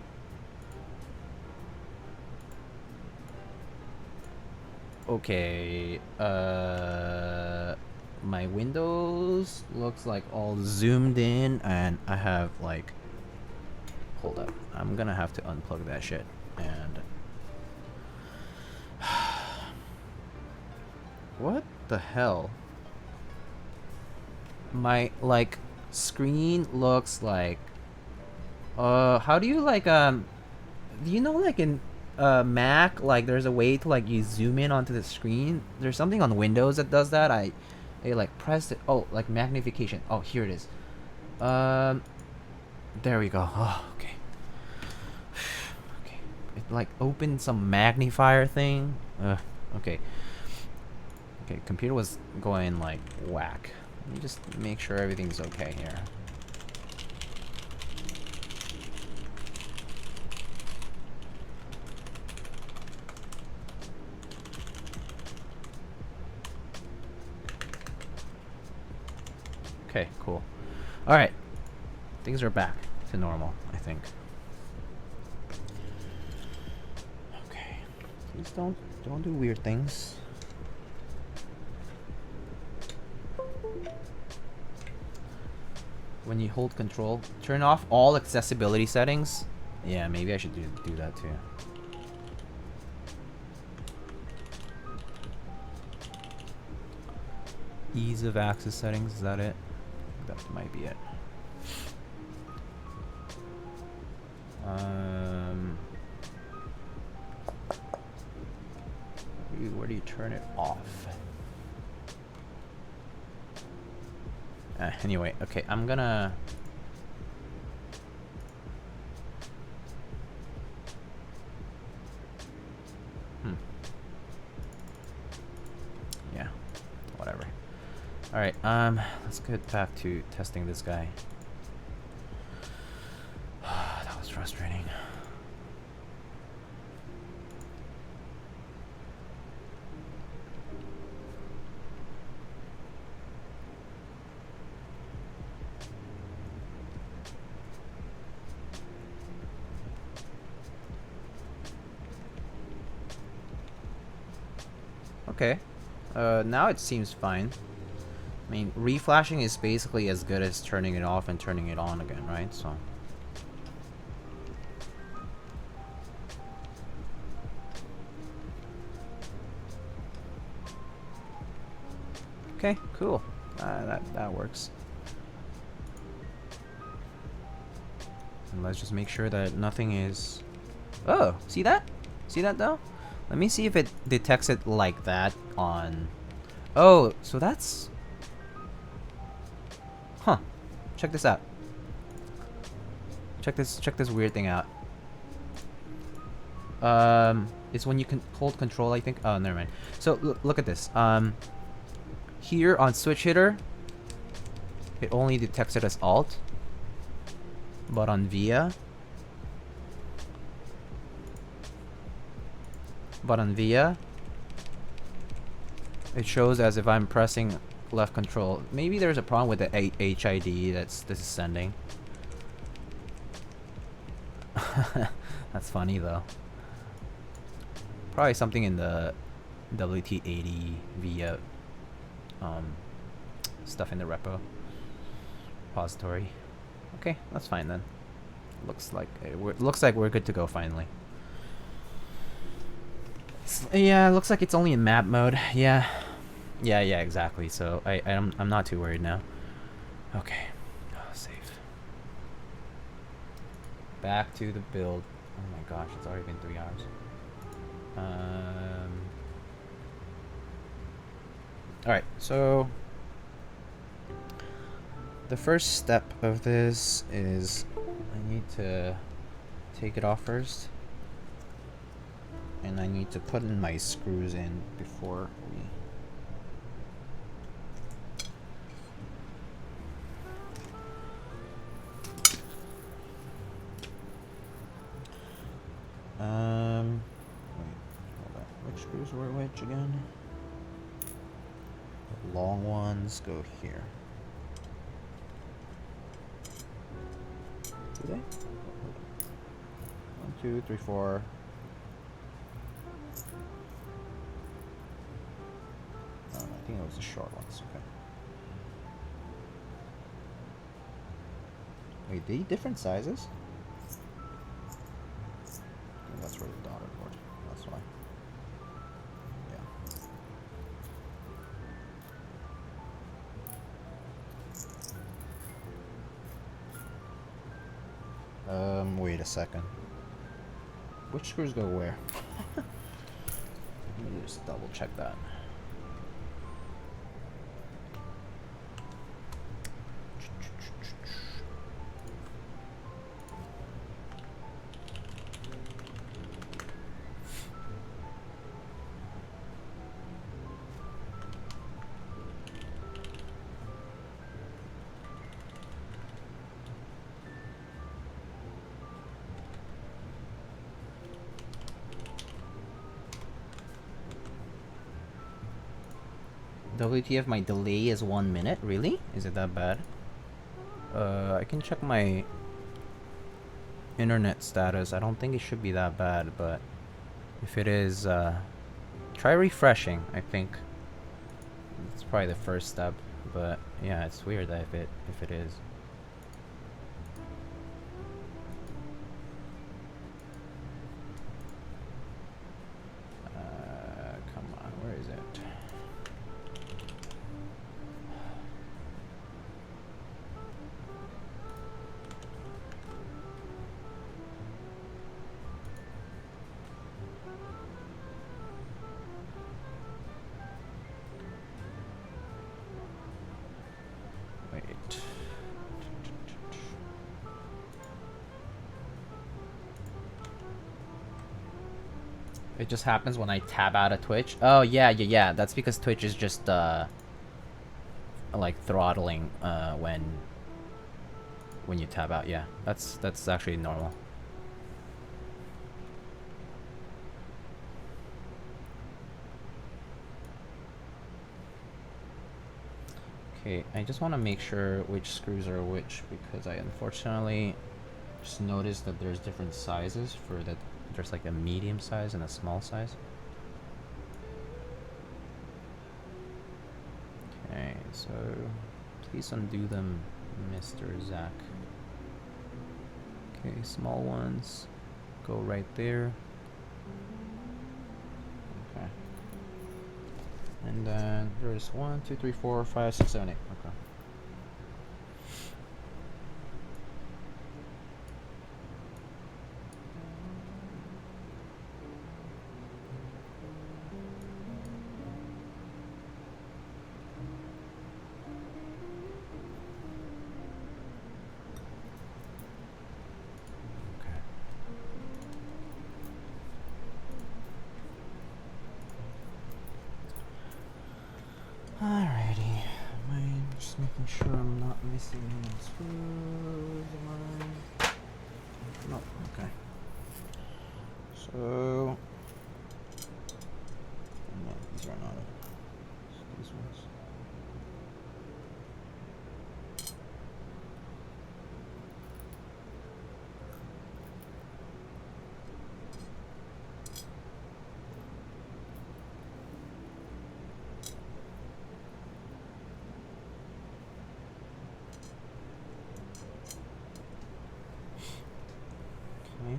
Okay, my windows looks like all zoomed in, and I have like, hold up, I'm gonna have to unplug that shit. And what the hell? My like screen looks like how do you like do you know like in Mac, like there's a way to like you zoom in onto the screen. There's something on Windows that does that. I like pressed it. Oh, like magnification. Oh, here it is. There we go. Oh, okay. Okay. It like opened some magnifier thing. Okay. Okay, computer was going like whack. Let me just make sure everything's okay here. Okay, cool. Alright. Things are back to normal, I think. Okay. Please don't do weird things. When you hold control, turn off all accessibility settings. Yeah, maybe I should do that too. Ease of access settings, is that it? That might be it. Where do you turn it off? Anyway, okay, I'm gonna... Yeah, whatever. Alright, let's get back to testing this guy. That was frustrating. Okay. Now it seems fine. I mean, reflashing is basically as good as turning it off and turning it on again, right? So. Okay, cool. That works. And let's just make sure that nothing is... Oh, see that? See that though? Let me see if it detects it like that on... Oh, so that's... Huh. Check this out. Check this weird thing out. It's when you can hold control, I think. Oh, never mind. So look at this. Here on switch hitter, it only detects it as alt. But on VIA, it shows as if I'm pressing left control. Maybe there's a problem with the HID this is sending. That's funny though. Probably something in the WT80 VIA stuff in the repository. Okay, that's fine then. Looks like we're good to go finally. Yeah, it looks like it's only in map mode. Yeah, exactly. So I'm not too worried now. Okay, save. Back to the build. Oh my gosh, it's already been 3 hours. All right, so the first step of this is I need to take it off first. And I need to put in my screws in before we... Wait, hold on. Which screws were which again? The long ones go here. Do they? 1, 2, 3, 4. I think it was the short ones. Okay. Wait, they different sizes? I think that's where the daughter board. That's why. Yeah. Wait a second. Which screws go where? Let me just double check that. WTF, my delay is 1 minute? Really? Is it that bad? I can check my internet status. I don't think it should be that bad, but if it is, try refreshing. I think it's probably the first step, but yeah, it's weird that if it is. Come on, where is it? It just happens when I tab out of Twitch. Oh yeah. That's because Twitch is just like throttling when you tab out. Yeah, that's actually normal. Okay, I just want to make sure which screws are which, because I unfortunately just noticed that there's different sizes for that. There's like a medium size and a small size. Okay, so please undo them, Mr. Zach. Okay, small ones go right there. Okay. And then there's 1, 2, 3, 4, 5, 6, 7, 8. Okay. Alrighty, I'm just making sure I'm not missing any screws. No, okay. So, no, these are not it. These ones. Okay.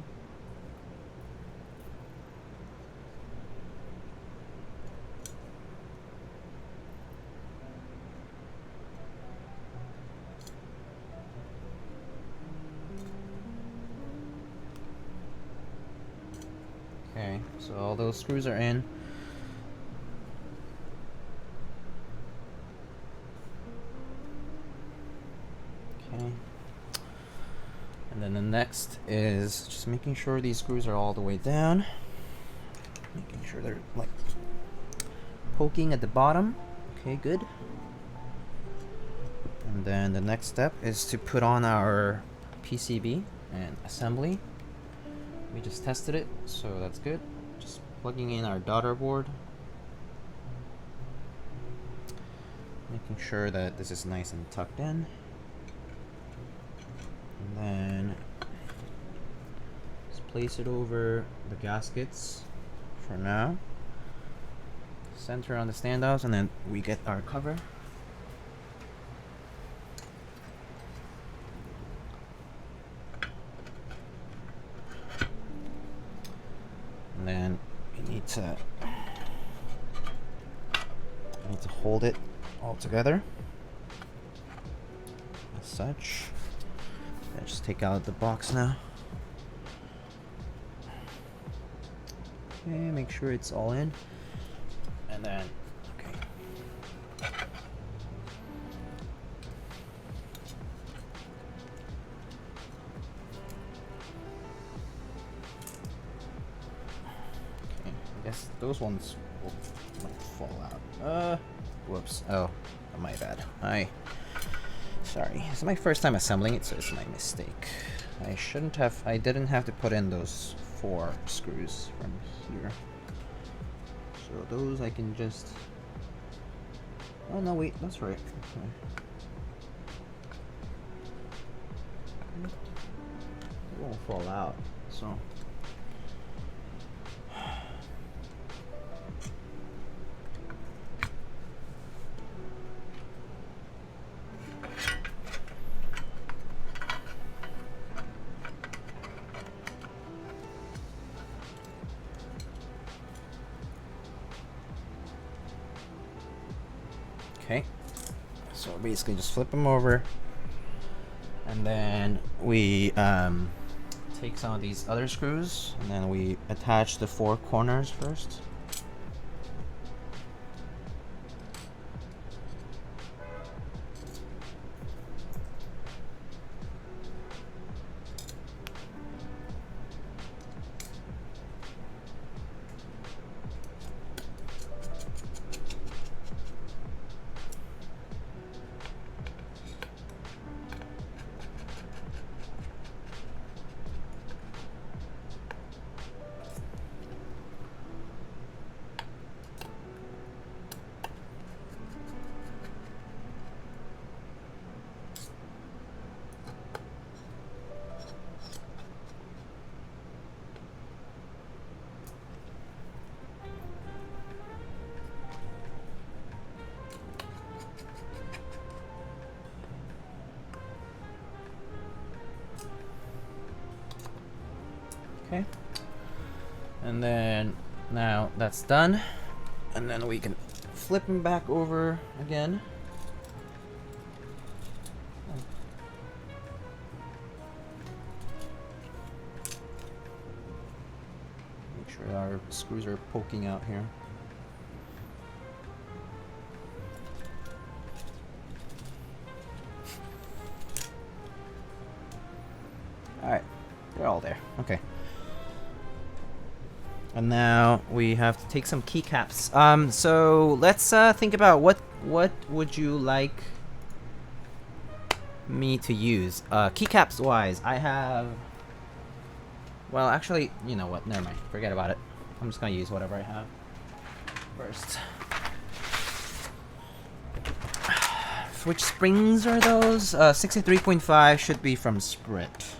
Okay, so all those screws are in. Okay. And then the next is just making sure these screws are all the way down. Making sure they're like poking at the bottom. Okay, good. And then the next step is to put on our PCB and assembly. We just tested it, so that's good. Just plugging in our daughter board. Making sure that this is nice and tucked in. And then just place it over the gaskets for now. Center on the standoffs, and then we get our cover. And then we need to hold it all together as such. Let's just take out the box now. Okay, make sure it's all in. And then, okay. Okay, I guess those ones might fall out. Whoops. Oh, my bad. Sorry. It's my first time assembling it, so it's my mistake. I didn't have to put in those 4 screws from here. So those I can just... Oh no, wait, that's right. Okay. It won't fall out, so... Okay, so basically just flip them over, and then we take some of these other screws, and then we attach the 4 corners first. Okay, and then now that's done, and then we can flip them back over again. Make sure our screws are poking out here. Alright, they're all there. Okay. And now we have to take some keycaps. So let's think about what would you like me to use? Keycaps wise, I have. Well, actually, you know what? Never mind. Forget about it. I'm just gonna use whatever I have first. Which springs are those? 63.5 should be from Sprit.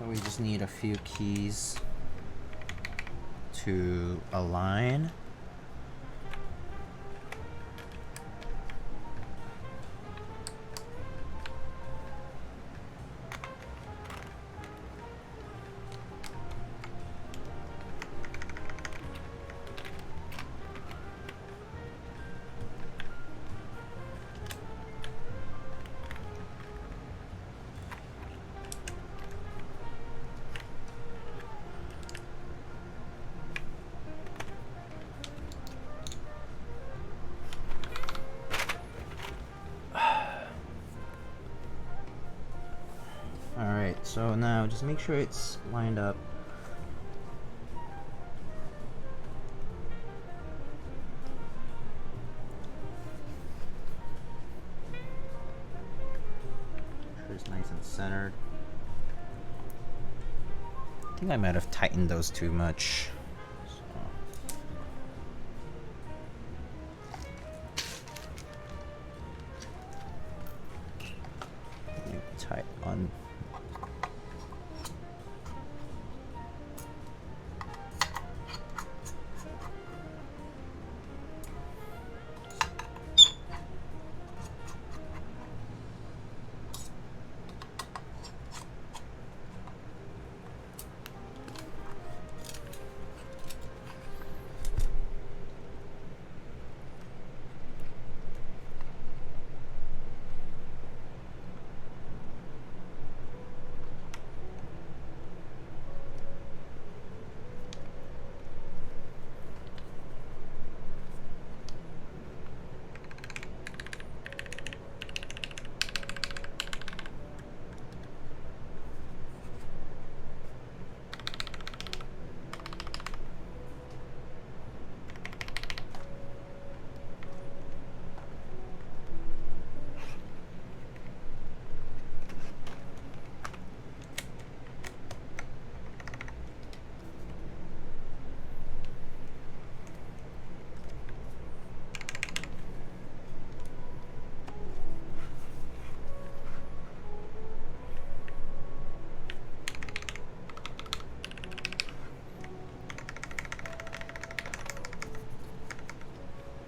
We just need a few keys to align. Alright, so now just make sure it's lined up. Make sure it's nice and centered. I think I might have tightened those too much. Tight on.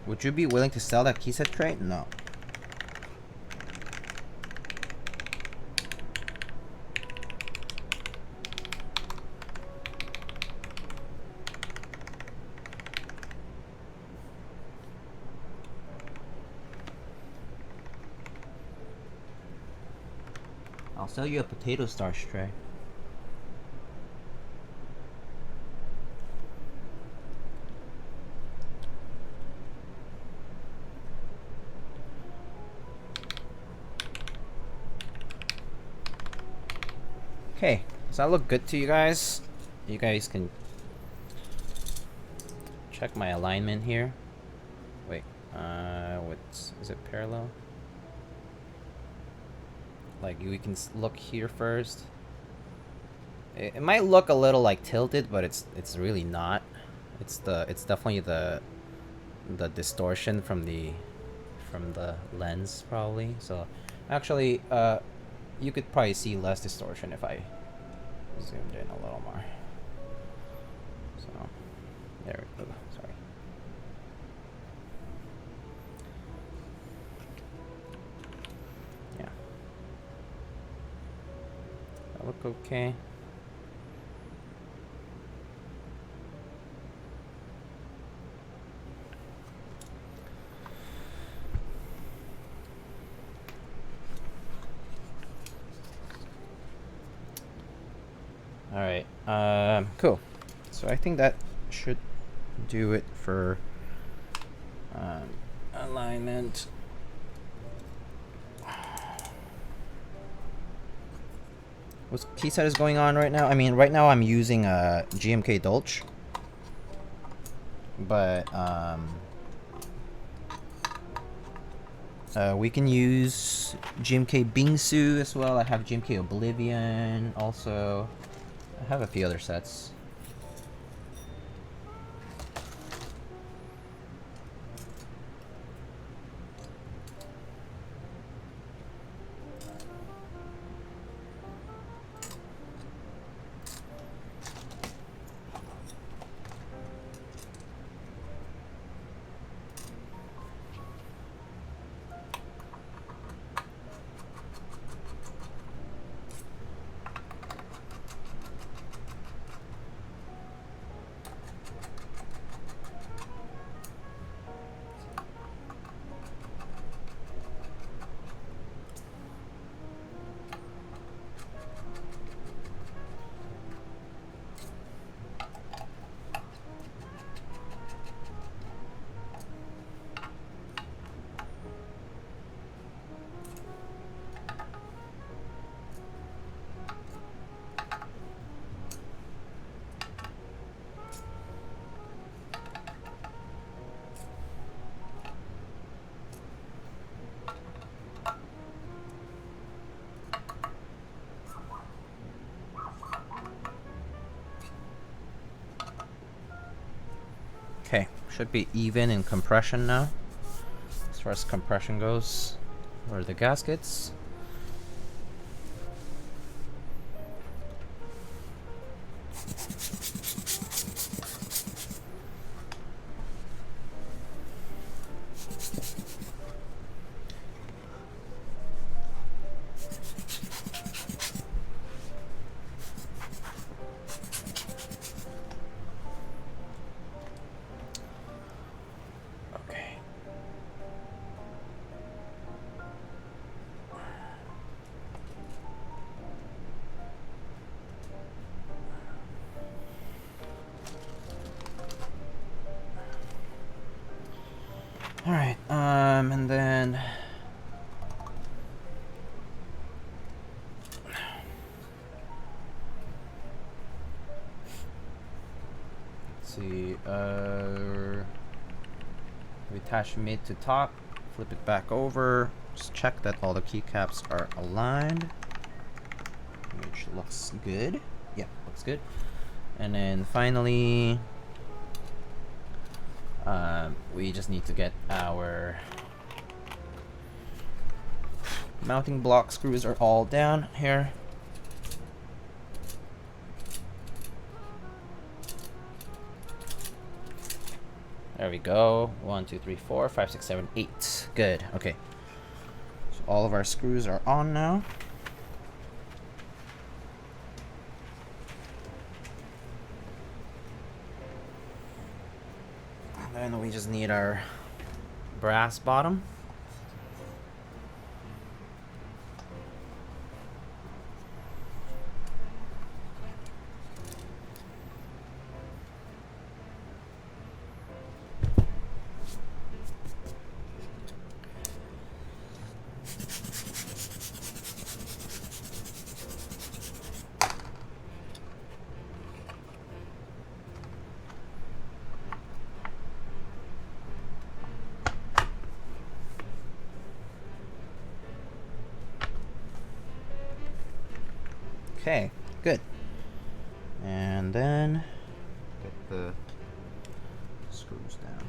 Would you be willing to sell that keyset tray? No. I'll sell you a potato starch tray. Okay, does that look good to you guys? You guys can check my alignment here. Wait, is it parallel? Like, we can look here first. It might look a little like tilted, but it's really not. It's definitely the distortion from the lens probably. So actually, you could probably see less distortion if I zoomed in a little more. So there we go. Sorry. Yeah. That look okay. Alright, cool. So I think that should do it for alignment. What keyset is going on right now? I mean, right now I'm using GMK Dolch. But, we can use GMK Bingsu as well. I have GMK Oblivion also. I have a few other sets. Okay, should be even in compression now. As far as compression goes, where are the gaskets? Alright, and then let's see, we attach mid to top, flip it back over, just check that all the keycaps are aligned, which looks good. Yeah, looks good. And then finally, we just need to get our mounting block screws are all down here. There we go. 1, 2, 3, 4, 5, 6, 7, 8. Good. Okay. So all of our screws are on now. And then we just need our brass bottom. Okay, good. And then get the screws down.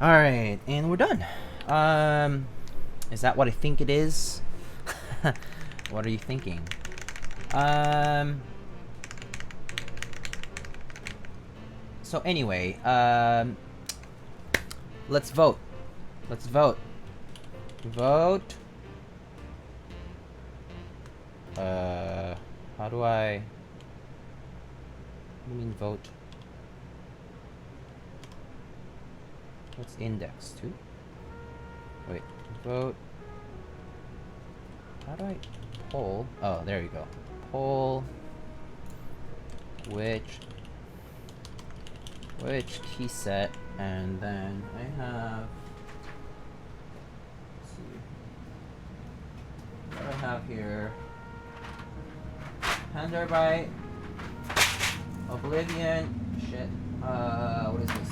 Alright, and we're done. Is that what I think it is? What are you thinking? So anyway, let's vote. Let's vote. Vote. How do I... What do you mean vote? What's index? 2? Wait, vote. How do I poll? Oh, there you go. Poll which key set, and then I have, let's see, what do I have here? Panderbyte, Oblivion, shit, what is this?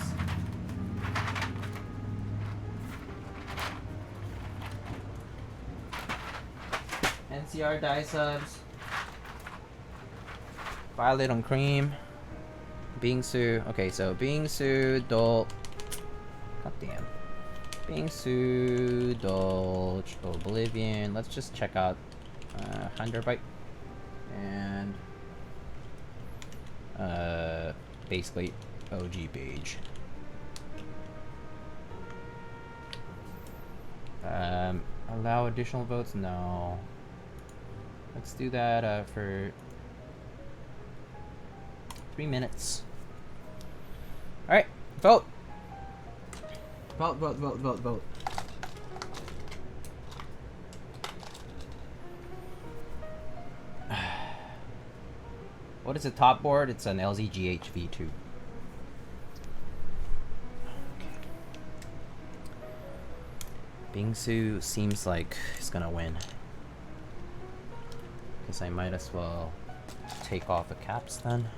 NCR die subs, Violet on Cream, Bingsu. Okay, so Bingsu, Dolch. Goddamn. Bingsu, Dolch, Oblivion. Let's just check out Handerbyte and basically OG Beige. Allow additional votes? No. Let's do that for 3 minutes. Alright, vote! Vote, vote, vote, vote, vote. What is the top board? It's an LZGH V2. Bingsu seems like he's gonna win. Guess I might as well take off the caps then.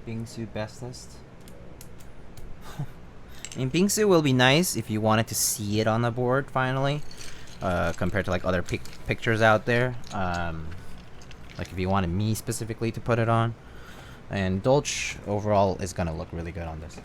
Bingsu best list. I mean, Bingsu will be nice if you wanted to see it on the board finally, compared to like other pictures out there. Like if you wanted me specifically to put it on. And Dolce overall is gonna look really good on this.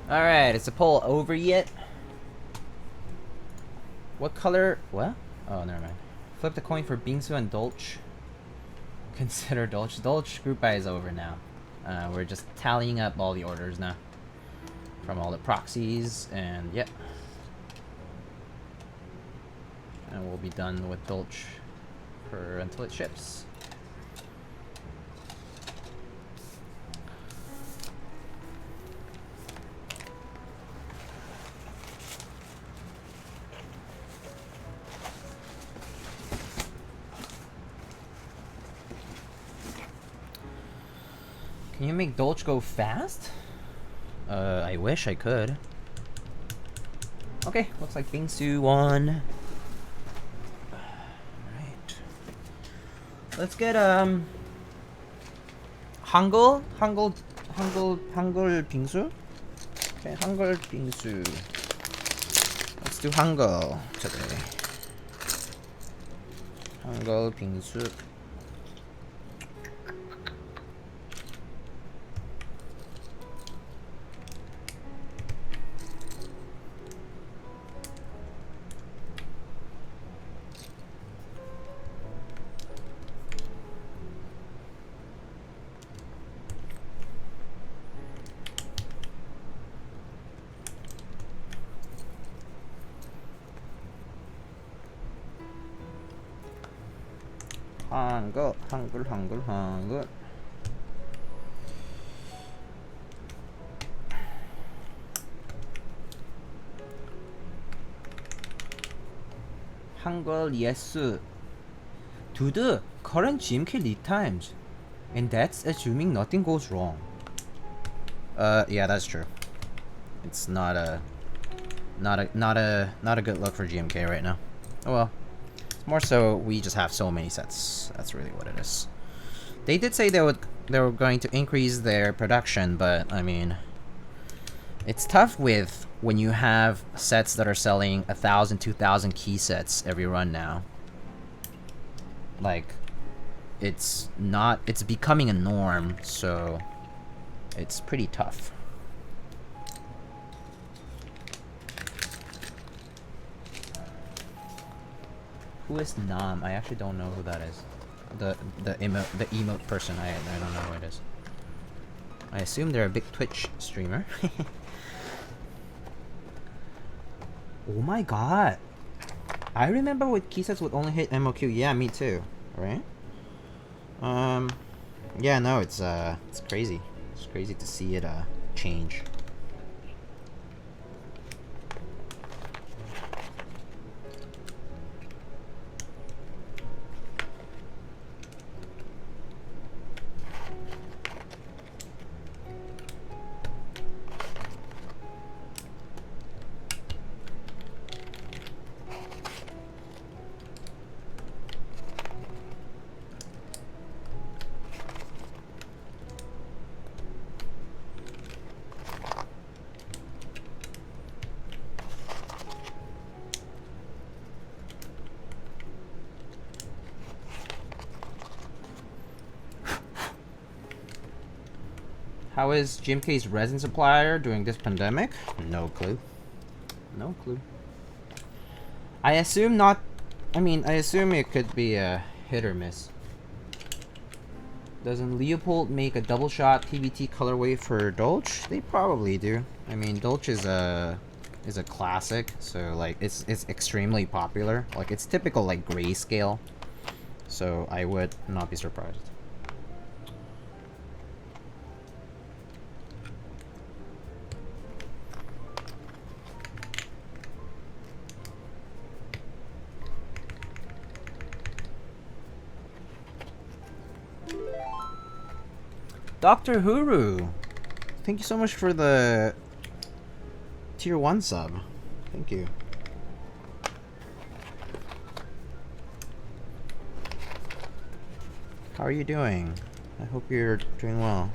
Alright, is the poll over yet? What color? What? Oh, never mind. Flip the coin for Bingsu and Dolce. Consider Dolce. Dolce group buy is over now. We're just tallying up all the orders now. From all the proxies, and yep. And we'll be done with Dolce until it ships. Can you make Dolce go fast? I wish I could. Okay, looks like Bingsu won. Right. Let's get Hangul Bingsu. Okay, Hangul Bingsu. Let's do Hangul today. Hangul Bingsu. Hangul. Hangul, yes. To the current GMK lead times, and that's assuming nothing goes wrong. Yeah, that's true. It's not a good look for GMK right now. Oh well. More so, we just have so many sets. That's really what it is. They did say they were going to increase their production, but I mean, it's tough when you have sets that are selling 1,000, 2,000 key sets every run now. Like, it's becoming a norm, so it's pretty tough. Who is Nam? I actually don't know who that is. The emote person. I don't know who it is. I assume they're a big Twitch streamer. Oh my god! I remember with key sets would only hit MOQ. Yeah, me too. Right? Yeah, no, it's crazy. It's crazy to see it change. How is GMK's resin supplier during this pandemic? No clue. No clue. I assume not. I mean, I assume it could be a hit or miss. Doesn't Leopold make a double shot TBT colorway for Dolce? They probably do. I mean, Dolce is a classic, so like it's extremely popular. Like it's typical like grayscale. So I would not be surprised. Dr. Huru, thank you so much for the tier 1 sub. Thank you. How are you doing? I hope you're doing well.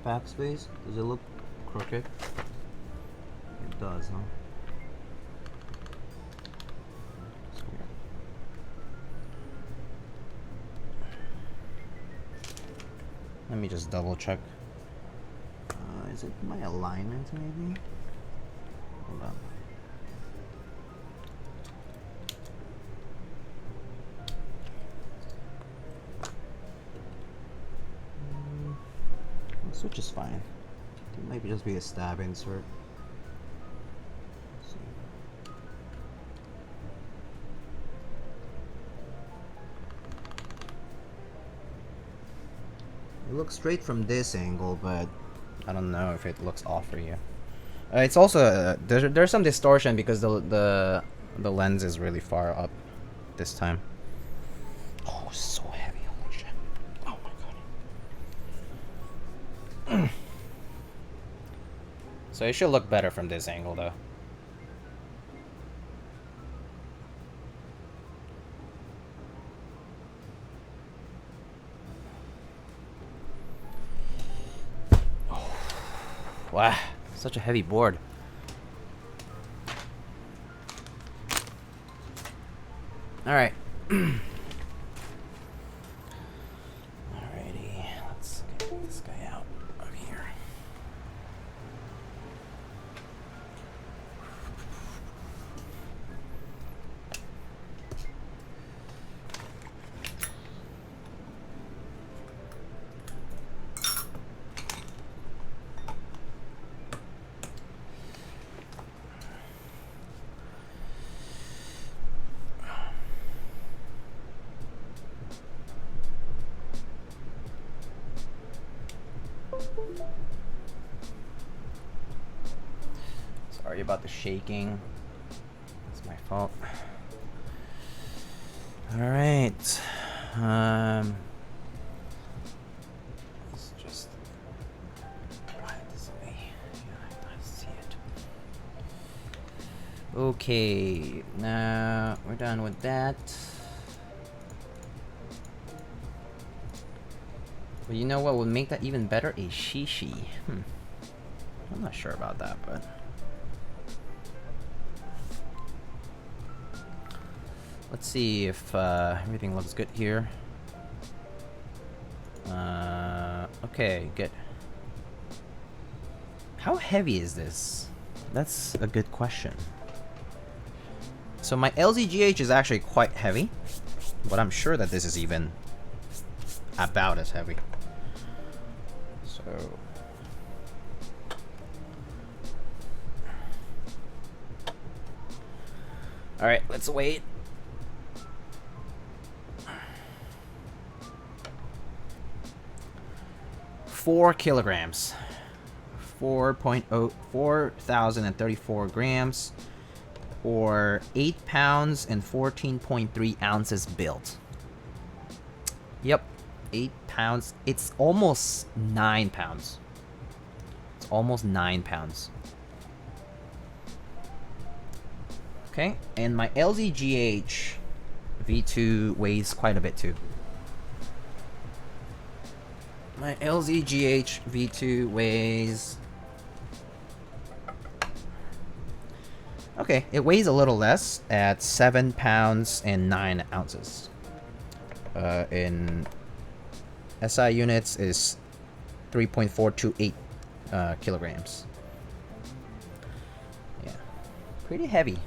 Backspace? Does it look crooked? It does, huh? That's weird. Let me just double check. Is it my alignment maybe? Hold on. Switch is fine. It might just be a stab insert. Let's see. It looks straight from this angle, but I don't know if it looks off for you. It's also there's some distortion because the lens is really far up this time. Oh, so heavy! Holy shit! Oh my god. So it should look better from this angle, though. Oh. Wow, such a heavy board. All right. Alrighty, let's get this guy out of here. Sorry about the shaking. It's my fault. All right. Let's just try it this way. Yeah, I see it. Okay. Now we're done with that. But you know what would make that even better? A shishi. I'm not sure about that, but let's see if everything looks good here. Okay, good. How heavy is this? That's a good question. So my LZGH is actually quite heavy, but I'm sure that this is even about as heavy. So all right, let's wait. Four kilograms. 4,034 grams, or 8 pounds and 14.3 ounces built. Yep, 8 pounds. It's almost 9 pounds. It's almost 9 pounds. Okay, and my LZGH V2 weighs quite a bit too. My LZGH V2 weighs... Okay, it weighs a little less at 7 pounds and 9 ounces. In SI units is 3.428 kilograms. Yeah, pretty heavy.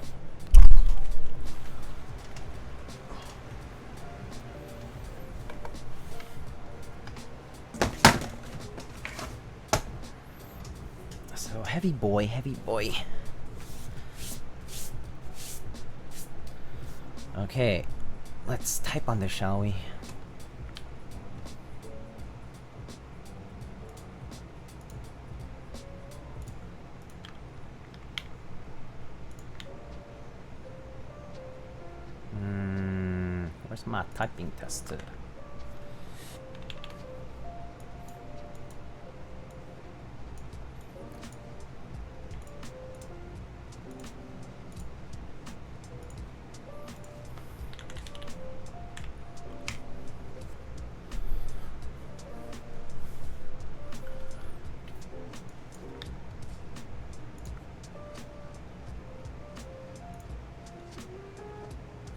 So heavy boy, heavy boy. Okay, let's type on this, shall we? Where's my typing tester?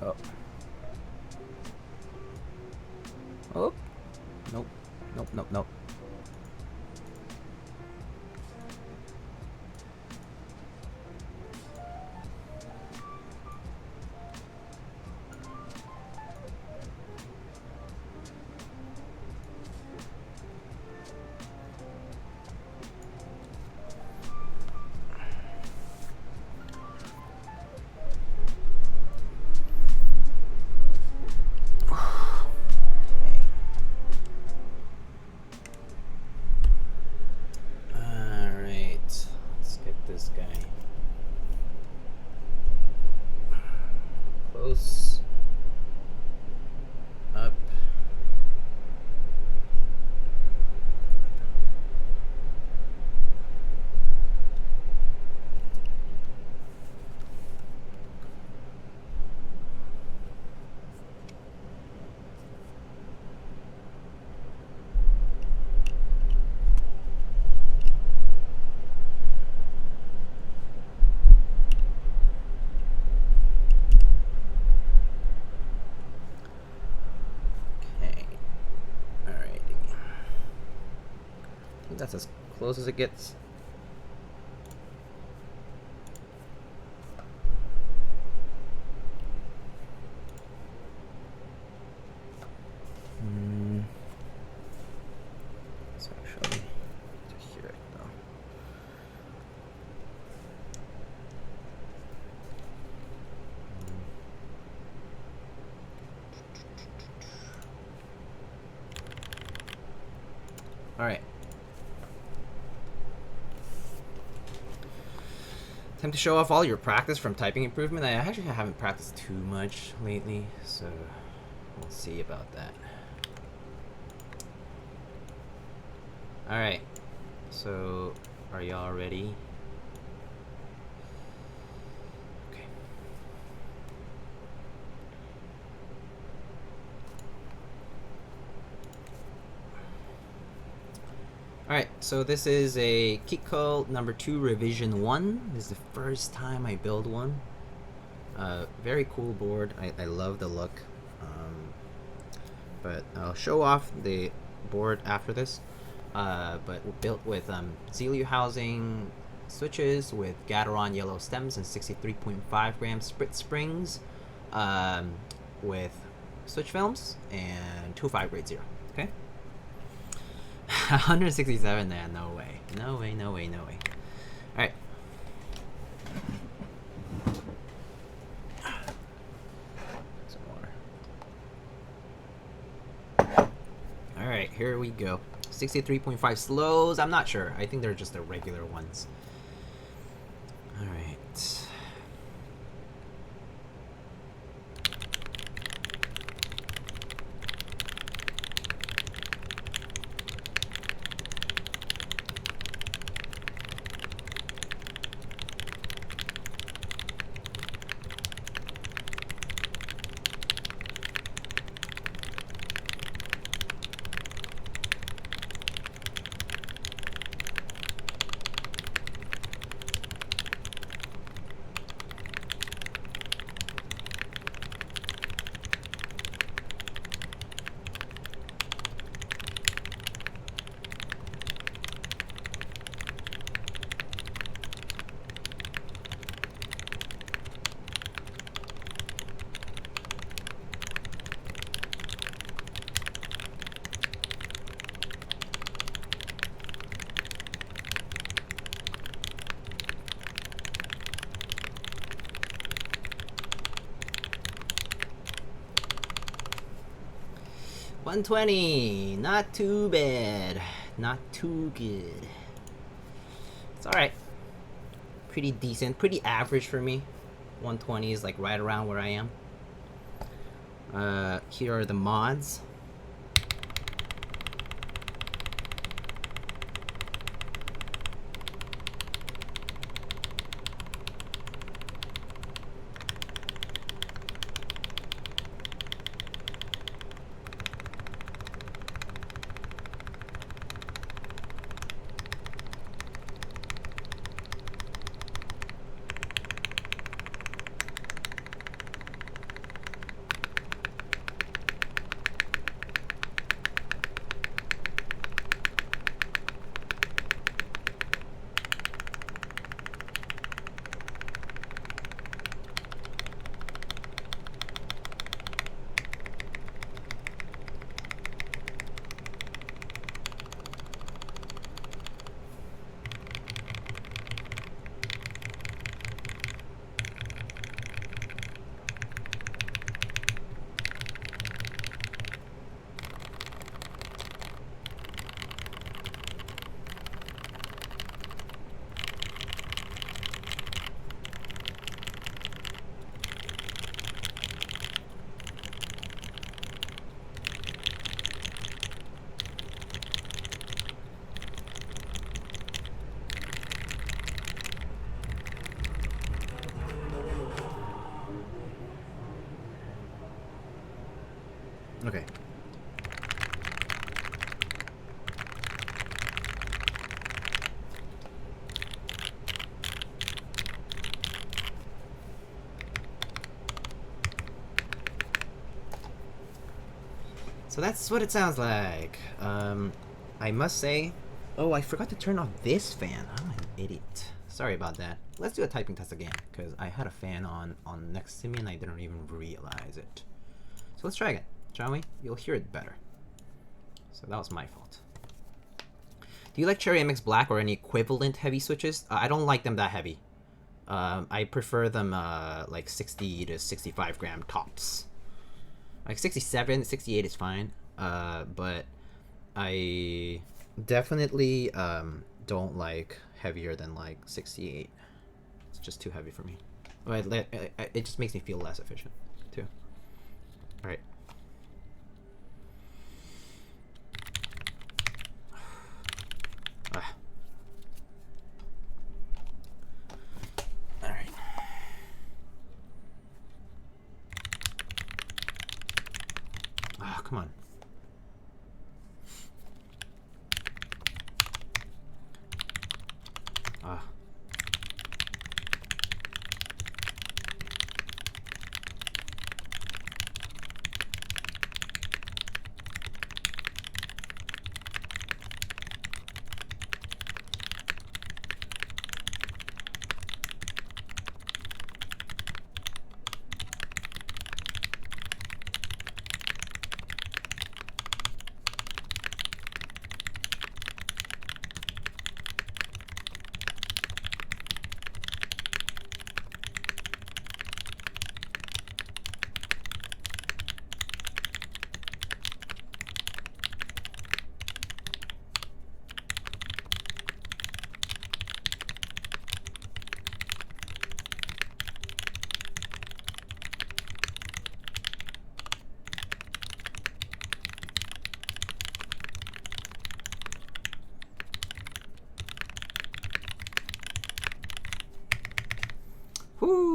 Oh. Oh. Nope. Nope, nope, nope. Close up. That's as close as it gets. It's actually to hear it though. All right. Time to show off all your practice from typing improvement. I actually haven't practiced too much lately, so we'll see about that. Alright, so are y'all ready? Okay. Alright, so this is a Keycult number 2 revision 1. This is the first time I build one. Very cool board. I love the look. But I'll show off the board after this. but built with Zealio housing switches with Gateron Yellow stems and 63.5 gram sprit springs, with switch films and 2.5 grade 0. Okay. 167 there. No way. No way. No way. No way. All right. Some water. All right. Here we go. 63.5 slows. I'm not sure. I think they're just the regular ones. All right. $120, not too bad, not too good. It's all right, pretty decent, pretty average for me. 120 is like right around where I am. Here are the mods. Okay. So that's what it sounds like. I must say... Oh, I forgot to turn off this fan. I'm an idiot. Sorry about that. Let's do a typing test again, because I had a fan on next to me and I didn't even realize it. So let's try again, shall we? You'll hear it better. So that was my fault. Do you like Cherry MX Black or any equivalent heavy switches? I don't like them that heavy. I prefer them like 60 to 65 gram tops. Like 67, 68 is fine. But I definitely don't like heavier than like 68. It's just too heavy for me. But it just makes me feel less efficient too. All right. All right. Ah, come on. Ah.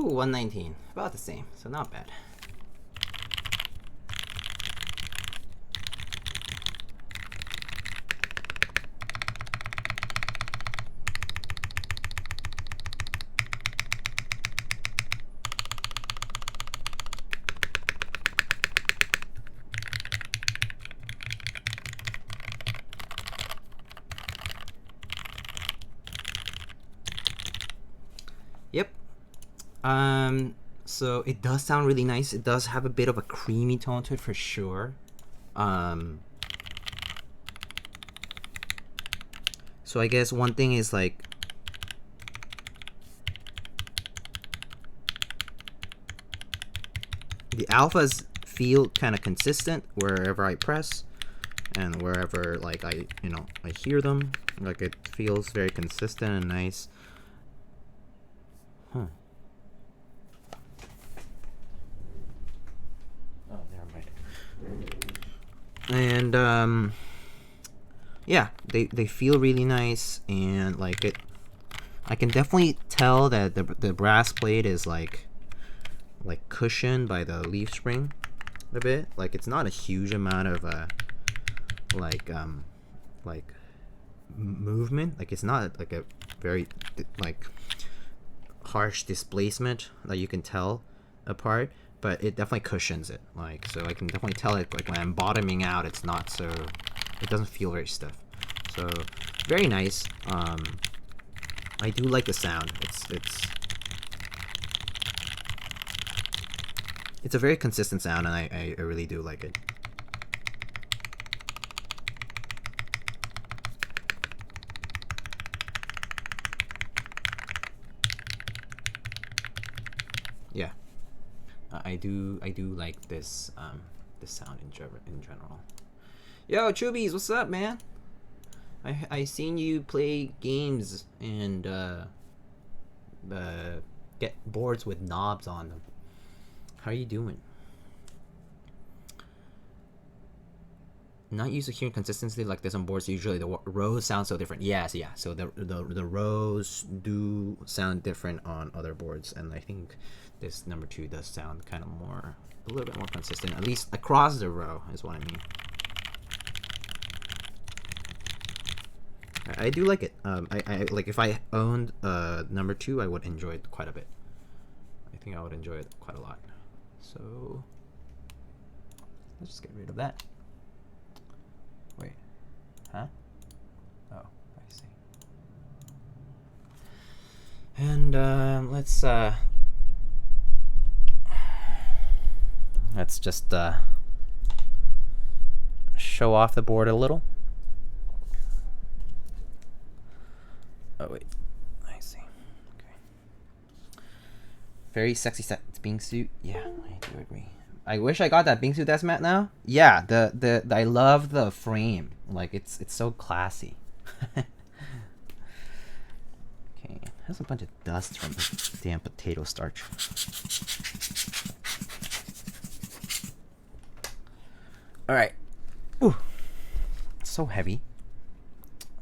Ooh, 119. About the same, so not bad. Yep. So it does sound really nice. It does have a bit of a creamy tone to it for sure. So I guess one thing is like the alphas feel kind of consistent wherever I press and wherever like I hear them. Like it feels very consistent and nice. Huh. Oh, never mind. And yeah, they feel really nice, and like it, I can definitely tell that the brass plate is like cushioned by the leaf spring a bit. Like it's not a huge amount of like movement. Like it's not like a very like harsh displacement that you can tell apart, but it definitely cushions it. Like so I can definitely tell it like when I'm bottoming out, it's not so, it doesn't feel very stiff. So very nice. I do like the sound. It's a very consistent sound, and I really do like it. Yeah, I do like this this sound in general. Yo, Chubies, what's up, man? I seen you play games and get boards with knobs on them. How are you doing? Not used to hearing consistency like this on boards. Usually the rows sound so different. Yes, yeah. So the rows do sound different on other boards, and I think this number 2 does sound kind of more, a little bit more consistent, at least across the row is what I mean. I do like it. I like, if I owned number 2, I would enjoy it quite a bit. I think I would enjoy it quite a lot. So let's just get rid of that. Wait, huh? Oh, I see. And let's just show off the board a little. Oh wait, I see. Okay. Very sexy set. It's Bingsu. Yeah, I do agree. I wish I got that Bingsu desk mat now. Yeah, the I love the frame. Like it's so classy. Okay, has a bunch of dust from this damn potato starch. All right. Ooh, so heavy.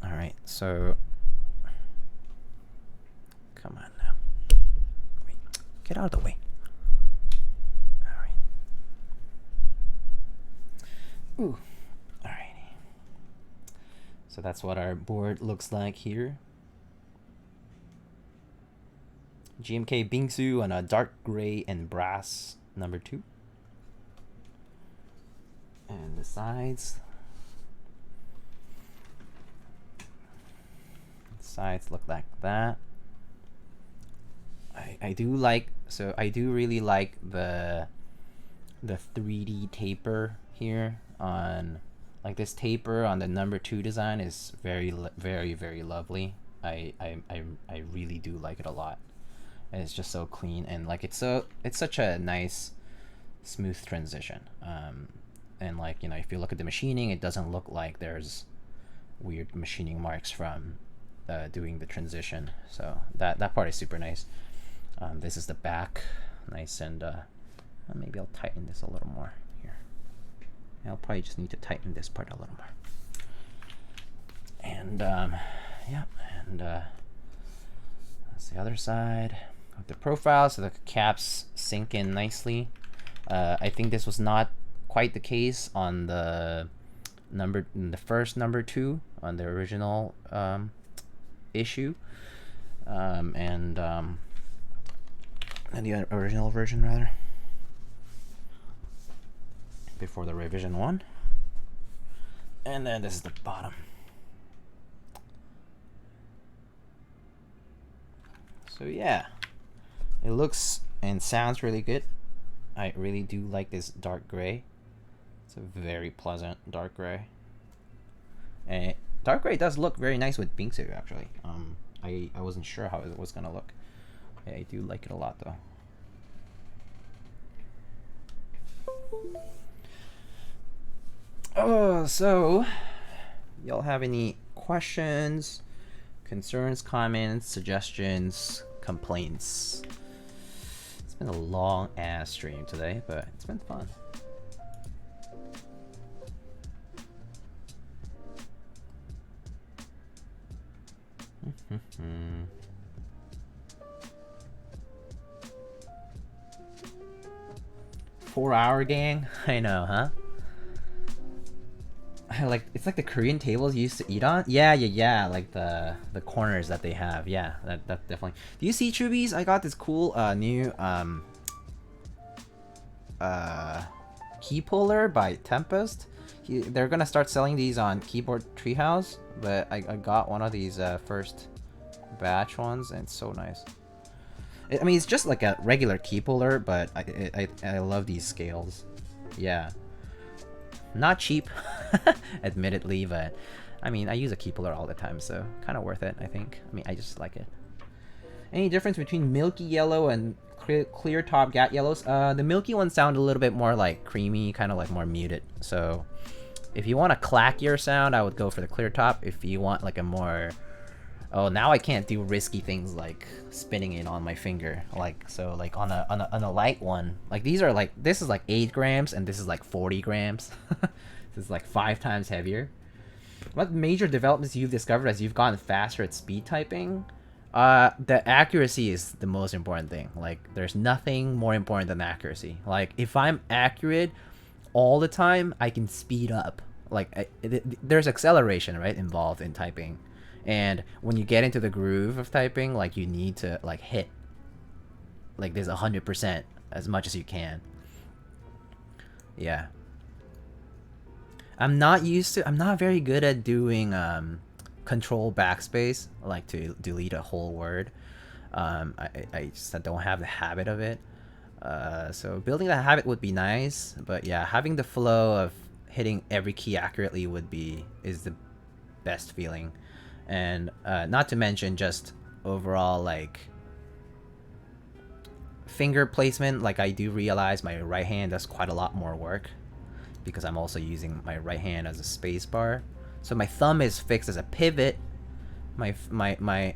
All right, so. Come on now. Wait, get out of the way. Alright. Ooh. Alrighty. So that's what our board looks like here. GMK Bingsu on a dark gray and brass number 2. And the sides. The sides look like that. I do like, so I do really like the 3D taper here on, like this taper on the number 2 design is very lovely. I really do like it a lot, and it's just so clean, and like it's such a nice smooth transition. And like, you know, if you look at the machining, it doesn't look like there's weird machining marks from doing the transition. So that part is super nice. This is the back, nice, and maybe I'll tighten this a little more here. I'll probably just need to tighten this part a little more. And yeah, and that's the other side. the profile so the caps sink in nicely. I think this was not quite the case on the first number 2 on the original issue, and the original version rather, before the revision 1. And then this is the bottom. So yeah, it looks and sounds really good. I really do like this dark gray. It's a very pleasant dark gray. And dark gray does look very nice with Bingsu actually. I wasn't sure how it was gonna look. I do like it a lot though. Oh, so y'all have any questions, concerns, comments, suggestions, complaints? It's been a long ass stream today, but it's been fun. 4-hour gang? I know, huh? It's like the Korean tables you used to eat on. Yeah. Like the corners that they have. Yeah, that definitely. Do you see, Trubies? I got this cool new key puller by Tempest. They're gonna start selling these on Keyboard Treehouse, but I got one of these first batch ones, and it's so nice. I mean, it's just like a regular key puller, but I love these scales. Yeah. Not cheap, admittedly, but I mean, I use a key puller all the time, so kind of worth it, I think. I mean, I just like it. Any difference between milky yellow and clear top gat yellows? The milky ones sound a little bit more like creamy, kind of like more muted. So if you want a clackier sound, I would go for the clear top. If you want like a more... Oh, now I can't do risky things like spinning it on my finger. Like, so like on a light one, like these are like, this is like 8 grams and this is like 40 grams. This is like 5 times heavier. What major developments you've discovered as you've gotten faster at speed typing? The accuracy is the most important thing. Like, there's nothing more important than accuracy. Like, if I'm accurate all the time, I can speed up. Like, there's acceleration, right, involved in typing. And when you get into the groove of typing, like, you need to like hit like this 100% as much as you can. Yeah. I'm not very good at doing control backspace, like to delete a whole word. I just don't have the habit of it. So building that habit would be nice, but yeah, having the flow of hitting every key accurately is the best feeling. And not to mention just overall like finger placement. Like, I do realize my right hand does quite a lot more work because I'm also using my right hand as a space bar. So my thumb is fixed as a pivot. My right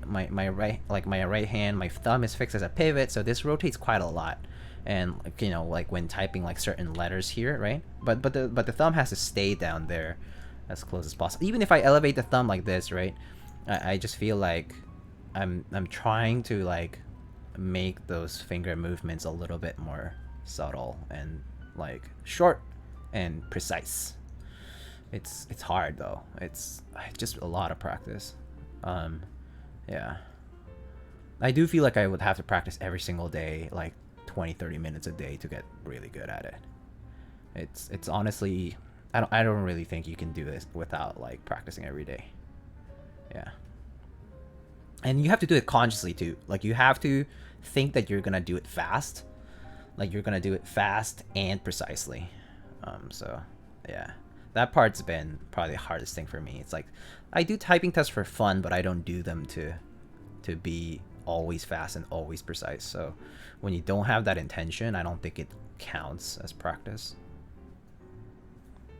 hand, my thumb is fixed as a pivot, so this rotates quite a lot. And like, you know, like when typing like certain letters here, right? But the thumb has to stay down there as close as possible. Even if I elevate the thumb like this, right? I just feel like I'm trying to like make those finger movements a little bit more subtle and like short and precise. It's hard though. It's just a lot of practice. Yeah. I do feel like I would have to practice every single day, like 20-30 minutes a day to get really good at it. It's honestly, I don't really think you can do this without like practicing every day. Yeah. And you have to do it consciously too. Like, you have to think that you're gonna do it fast. Like, you're gonna do it fast and precisely. So yeah, that part's been probably the hardest thing for me. It's like, I do typing tests for fun, but I don't do them to be always fast and always precise. So when you don't have that intention, I don't think it counts as practice.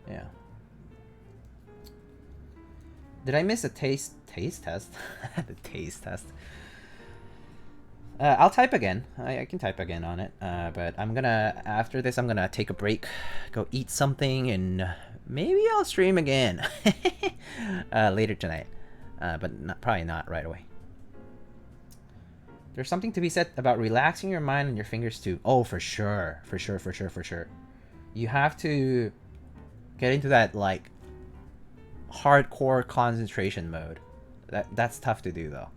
Yeah. Did I miss a taste test? The taste test. I'll type again. I can type again on it. But after this, I'm gonna take a break, go eat something, and maybe I'll stream again later tonight. But probably not right away. There's something to be said about relaxing your mind and your fingers too. Oh, for sure. For sure, for sure, for sure. You have to get into that, like, hardcore concentration mode. That's tough to do, though.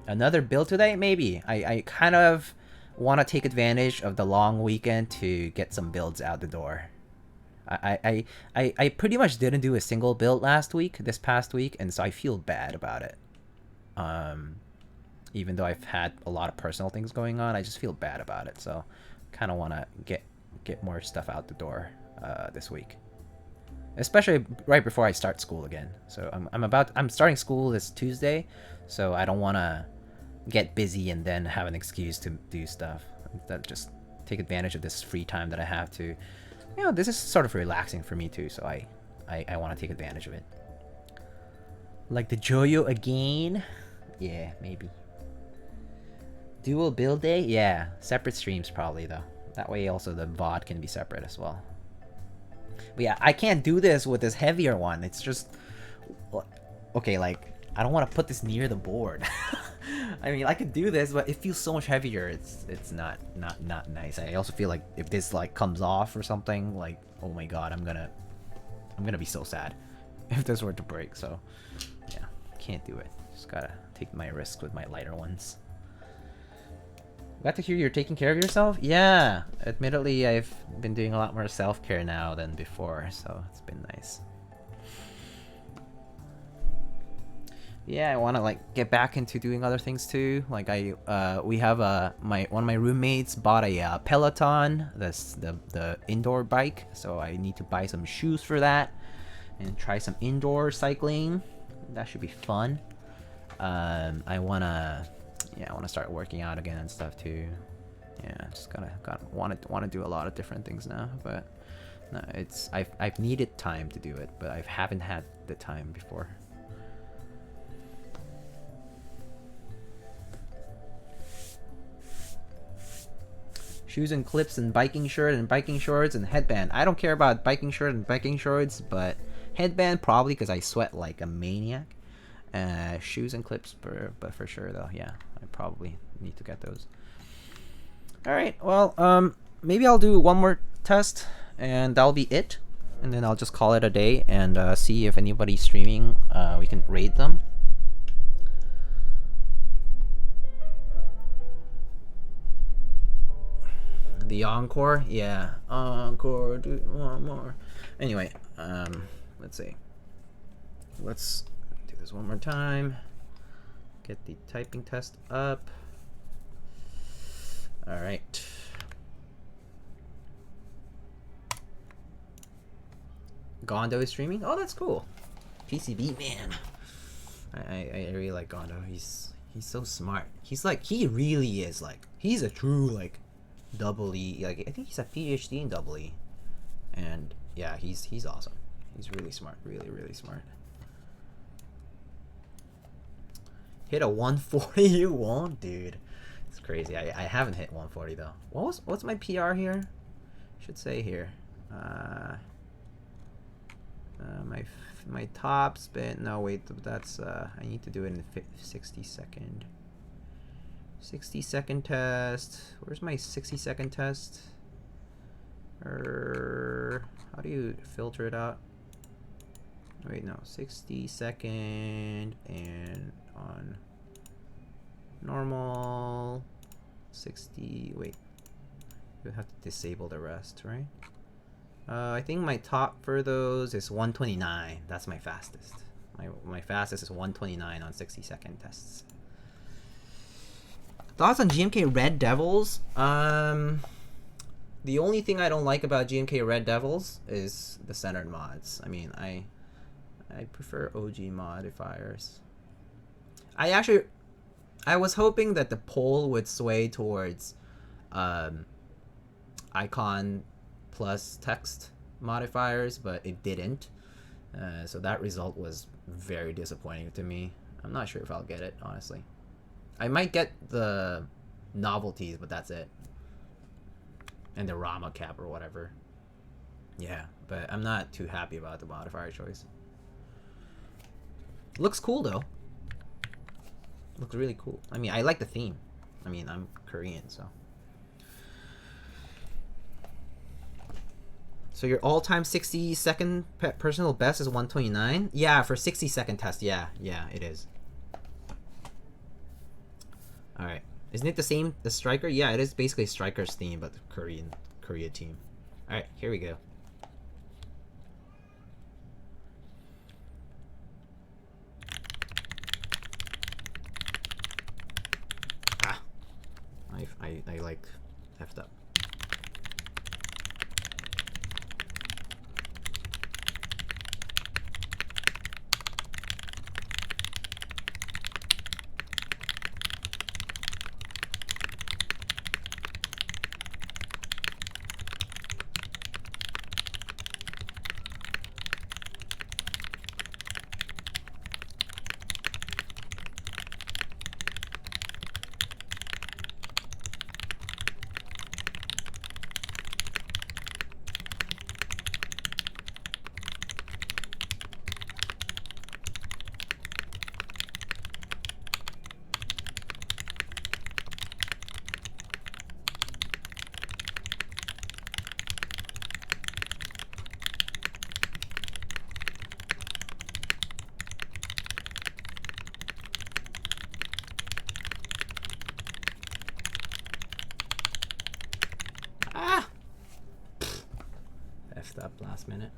Another build today? Maybe. I kind of want to take advantage of the long weekend to get some builds out the door. I pretty much didn't do a single build this past week, and so I feel bad about it. Even though I've had a lot of personal things going on, I just feel bad about it. So kind of want to get more stuff out the door this week, especially right before I start school again. So I'm starting school this Tuesday, so I don't want to get busy and then have an excuse to do stuff. Instead, just take advantage of this free time that I have to. You know, this is sort of relaxing for me too, so I want to take advantage of it. Like the Joyo again? Yeah, maybe. Dual build day? Yeah, separate streams probably though. That way also the VOD can be separate as well. But yeah, I can't do this with this heavier one. It's just... Okay, like, I don't want to put this near the board. I mean, I could do this, but it feels so much heavier. It's not nice. I also feel like if this like comes off or something, like, oh my god, I'm gonna be so sad if this were to break. So yeah, can't do it. Just gotta take my risk with my lighter ones. Glad to hear you're taking care of yourself. Yeah, admittedly, I've been doing a lot more self-care now than before, so it's been nice. Yeah, I want to like get back into doing other things too. Like we have one of my roommates bought a Peloton, the indoor bike. So I need to buy some shoes for that and try some indoor cycling. That should be fun. I wanna start working out again and stuff too. Yeah, just want to do a lot of different things now. But no, I've needed time to do it, but I haven't had the time before. Shoes and clips and biking shirt and biking shorts and headband. I don't care about biking shirt and biking shorts, but headband probably because I sweat like a maniac. Shoes and clips, but for sure though, yeah, I probably need to get those. All right, well, maybe I'll do one more test and that'll be it, and then I'll just call it a day and see if anybody's streaming. We can raid them. The encore, yeah, encore. Do one more. Anyway, let's see. Let's do this one more time. Get the typing test up. All right. Gondo is streaming. Oh, that's cool. PCB man. I really like Gondo. He's so smart. He really is like, he's a true like double E. Like I think he's a PhD in double E. And yeah, he's awesome. He's really smart. Really smart. Hit a 140 you won't, dude. It's crazy. I haven't hit 140 though. What's my PR here? Should say here. My top spin. No, wait. That's I need to do it in 60-second. 60-second test. Where's my 60-second test? How do you filter it out? Wait, no. 60-second and on normal. 60. Wait. You have to disable the rest, right? I think my top for those is 129. That's my fastest. My fastest is 129 on 60-second tests. Thoughts on GMK Red Devils? The only thing I don't like about GMK Red Devils is the centered mods. I mean, I prefer OG modifiers. I was hoping that the poll would sway towards icon plus text modifiers, but it didn't. So that result was very disappointing to me. I'm not sure if I'll get it, honestly. I might get the novelties, but that's it. And the Rama cap or whatever. Yeah, but I'm not too happy about the modifier choice. Looks cool though. Looks really cool. I mean, I like the theme. I mean, I'm Korean, so. So your all-time 60-second personal best is 129? Yeah, for 60-second test. Yeah, it is. All right. Isn't it the same, the Striker? Yeah, it is basically Striker's theme, but the Korea team. All right, here we go. Ah, I like effed up. Up last minute.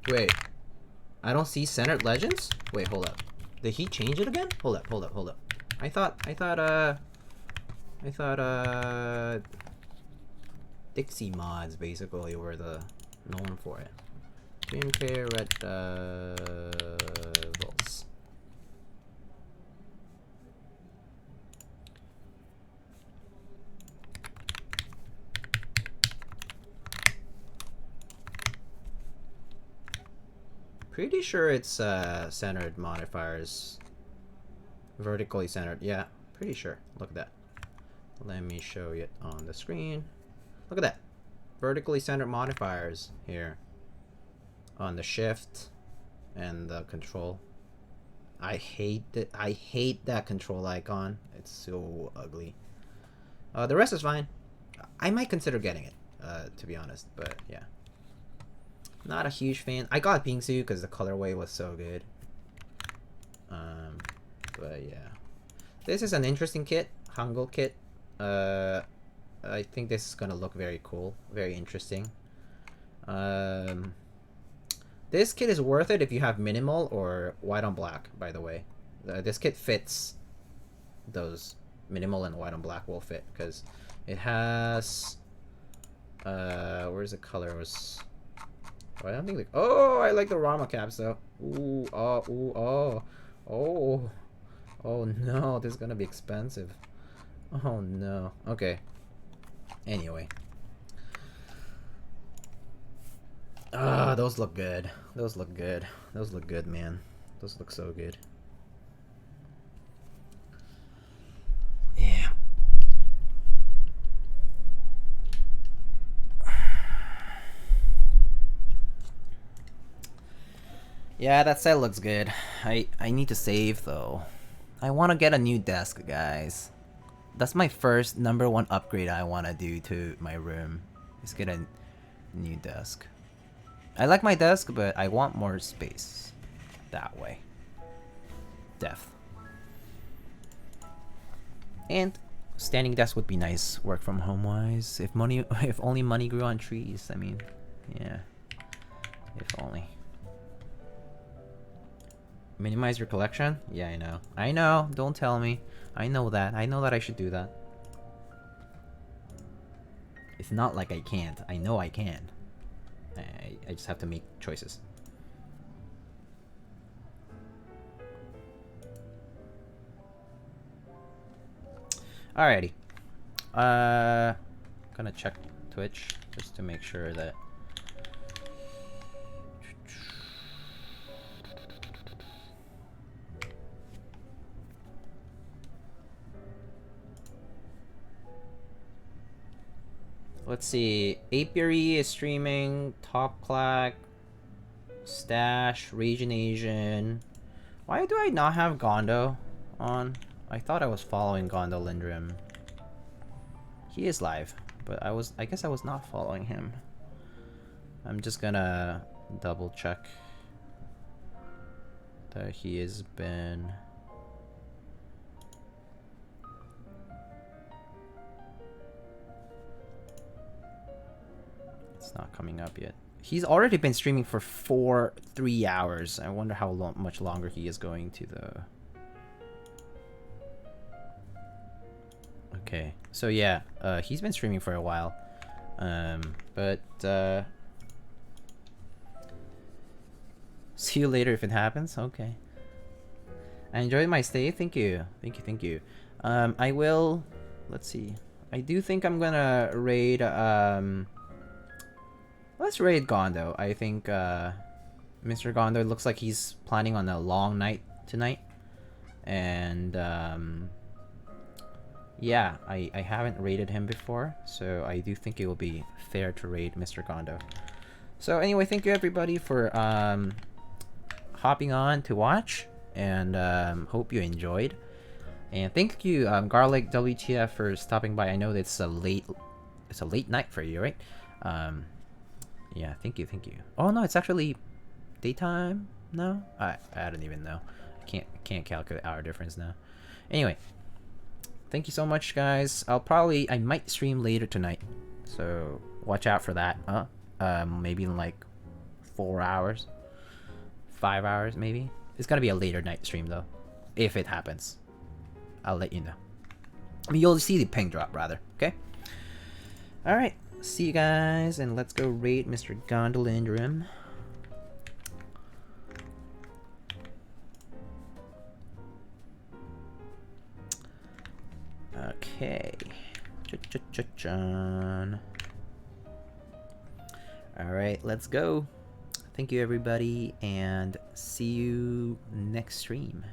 Wait, I don't see centered legends? Wait, hold up. Did he change it again? Hold up. I thought Dixie mods basically were the known for it. Skincare red Volts. Pretty sure it's centered modifiers. Vertically centered, yeah, pretty sure. Look at that. Let me show it on the screen. Look at that. Vertically centered modifiers here on the shift and the control. I hate that control icon. It's so ugly. The rest is fine. I might consider getting it, to be honest, but yeah. Not a huge fan. I got Bingsu because the colorway was so good. But yeah. This is an interesting kit. Hangul kit. I think this is gonna look very cool, very interesting. This kit is worth it if you have minimal or white on black, by the way. This kit fits those. Minimal and white on black will fit because it has where's the colors? Oh, I don't think I like the Rama caps though. Oh no, this is gonna be expensive. Oh no. Okay. Anyway. Those look good. Those look good, man. Those look so good. Yeah. Yeah, that set looks good. I need to save though. I want to get a new desk, guys. That's my first #1 upgrade I want to do to my room. Is get a new desk. I like my desk, but I want more space. That way. Depth. And standing desk would be nice, work from home wise. If only money grew on trees. I mean, yeah. If only. Minimize your collection? Yeah, I know. I know. Don't tell me. I know that. I know that I should do that. It's not like I can't. I know I can. I just have to make choices. Alrighty. Gonna check Twitch just to make sure that. Let's see. Apiary is streaming. Top Clack. Stash. Raging Asian. Why do I not have Gondo on? I thought I was following Gondo Lindrum. He is live, but I guess I was not following him. I'm just gonna double check that he has been. It's not coming up yet. He's already been streaming for 3 hours. I wonder how much longer he is going to the... Okay, so yeah, he's been streaming for a while. See you later if it happens. Okay. I enjoyed my stay. Thank you. Thank you. I will... Let's see. I do think I'm gonna raid, let's raid Gondo. I think, Mr. Gondo looks like he's planning on a long night tonight. And, yeah, I haven't raided him before, so I do think it will be fair to raid Mr. Gondo. So anyway, thank you everybody for, hopping on to watch, and, hope you enjoyed. And thank you, Garlic WTF, for stopping by. I know that it's a late night for you, right? Yeah, thank you. Oh no, it's actually daytime now? I don't even know. I can't calculate hour difference now. Anyway, thank you so much, guys. I might stream later tonight, so watch out for that. Maybe in like 4 hours, 5 hours maybe. It's gonna be a later night stream though, if it happens. I'll let you know. I mean, you'll see the ping drop rather. Okay. All right. See you guys, and let's go raid Mr. Gondolindrum. Okay. John. Alright, let's go. Thank you everybody, and see you next stream.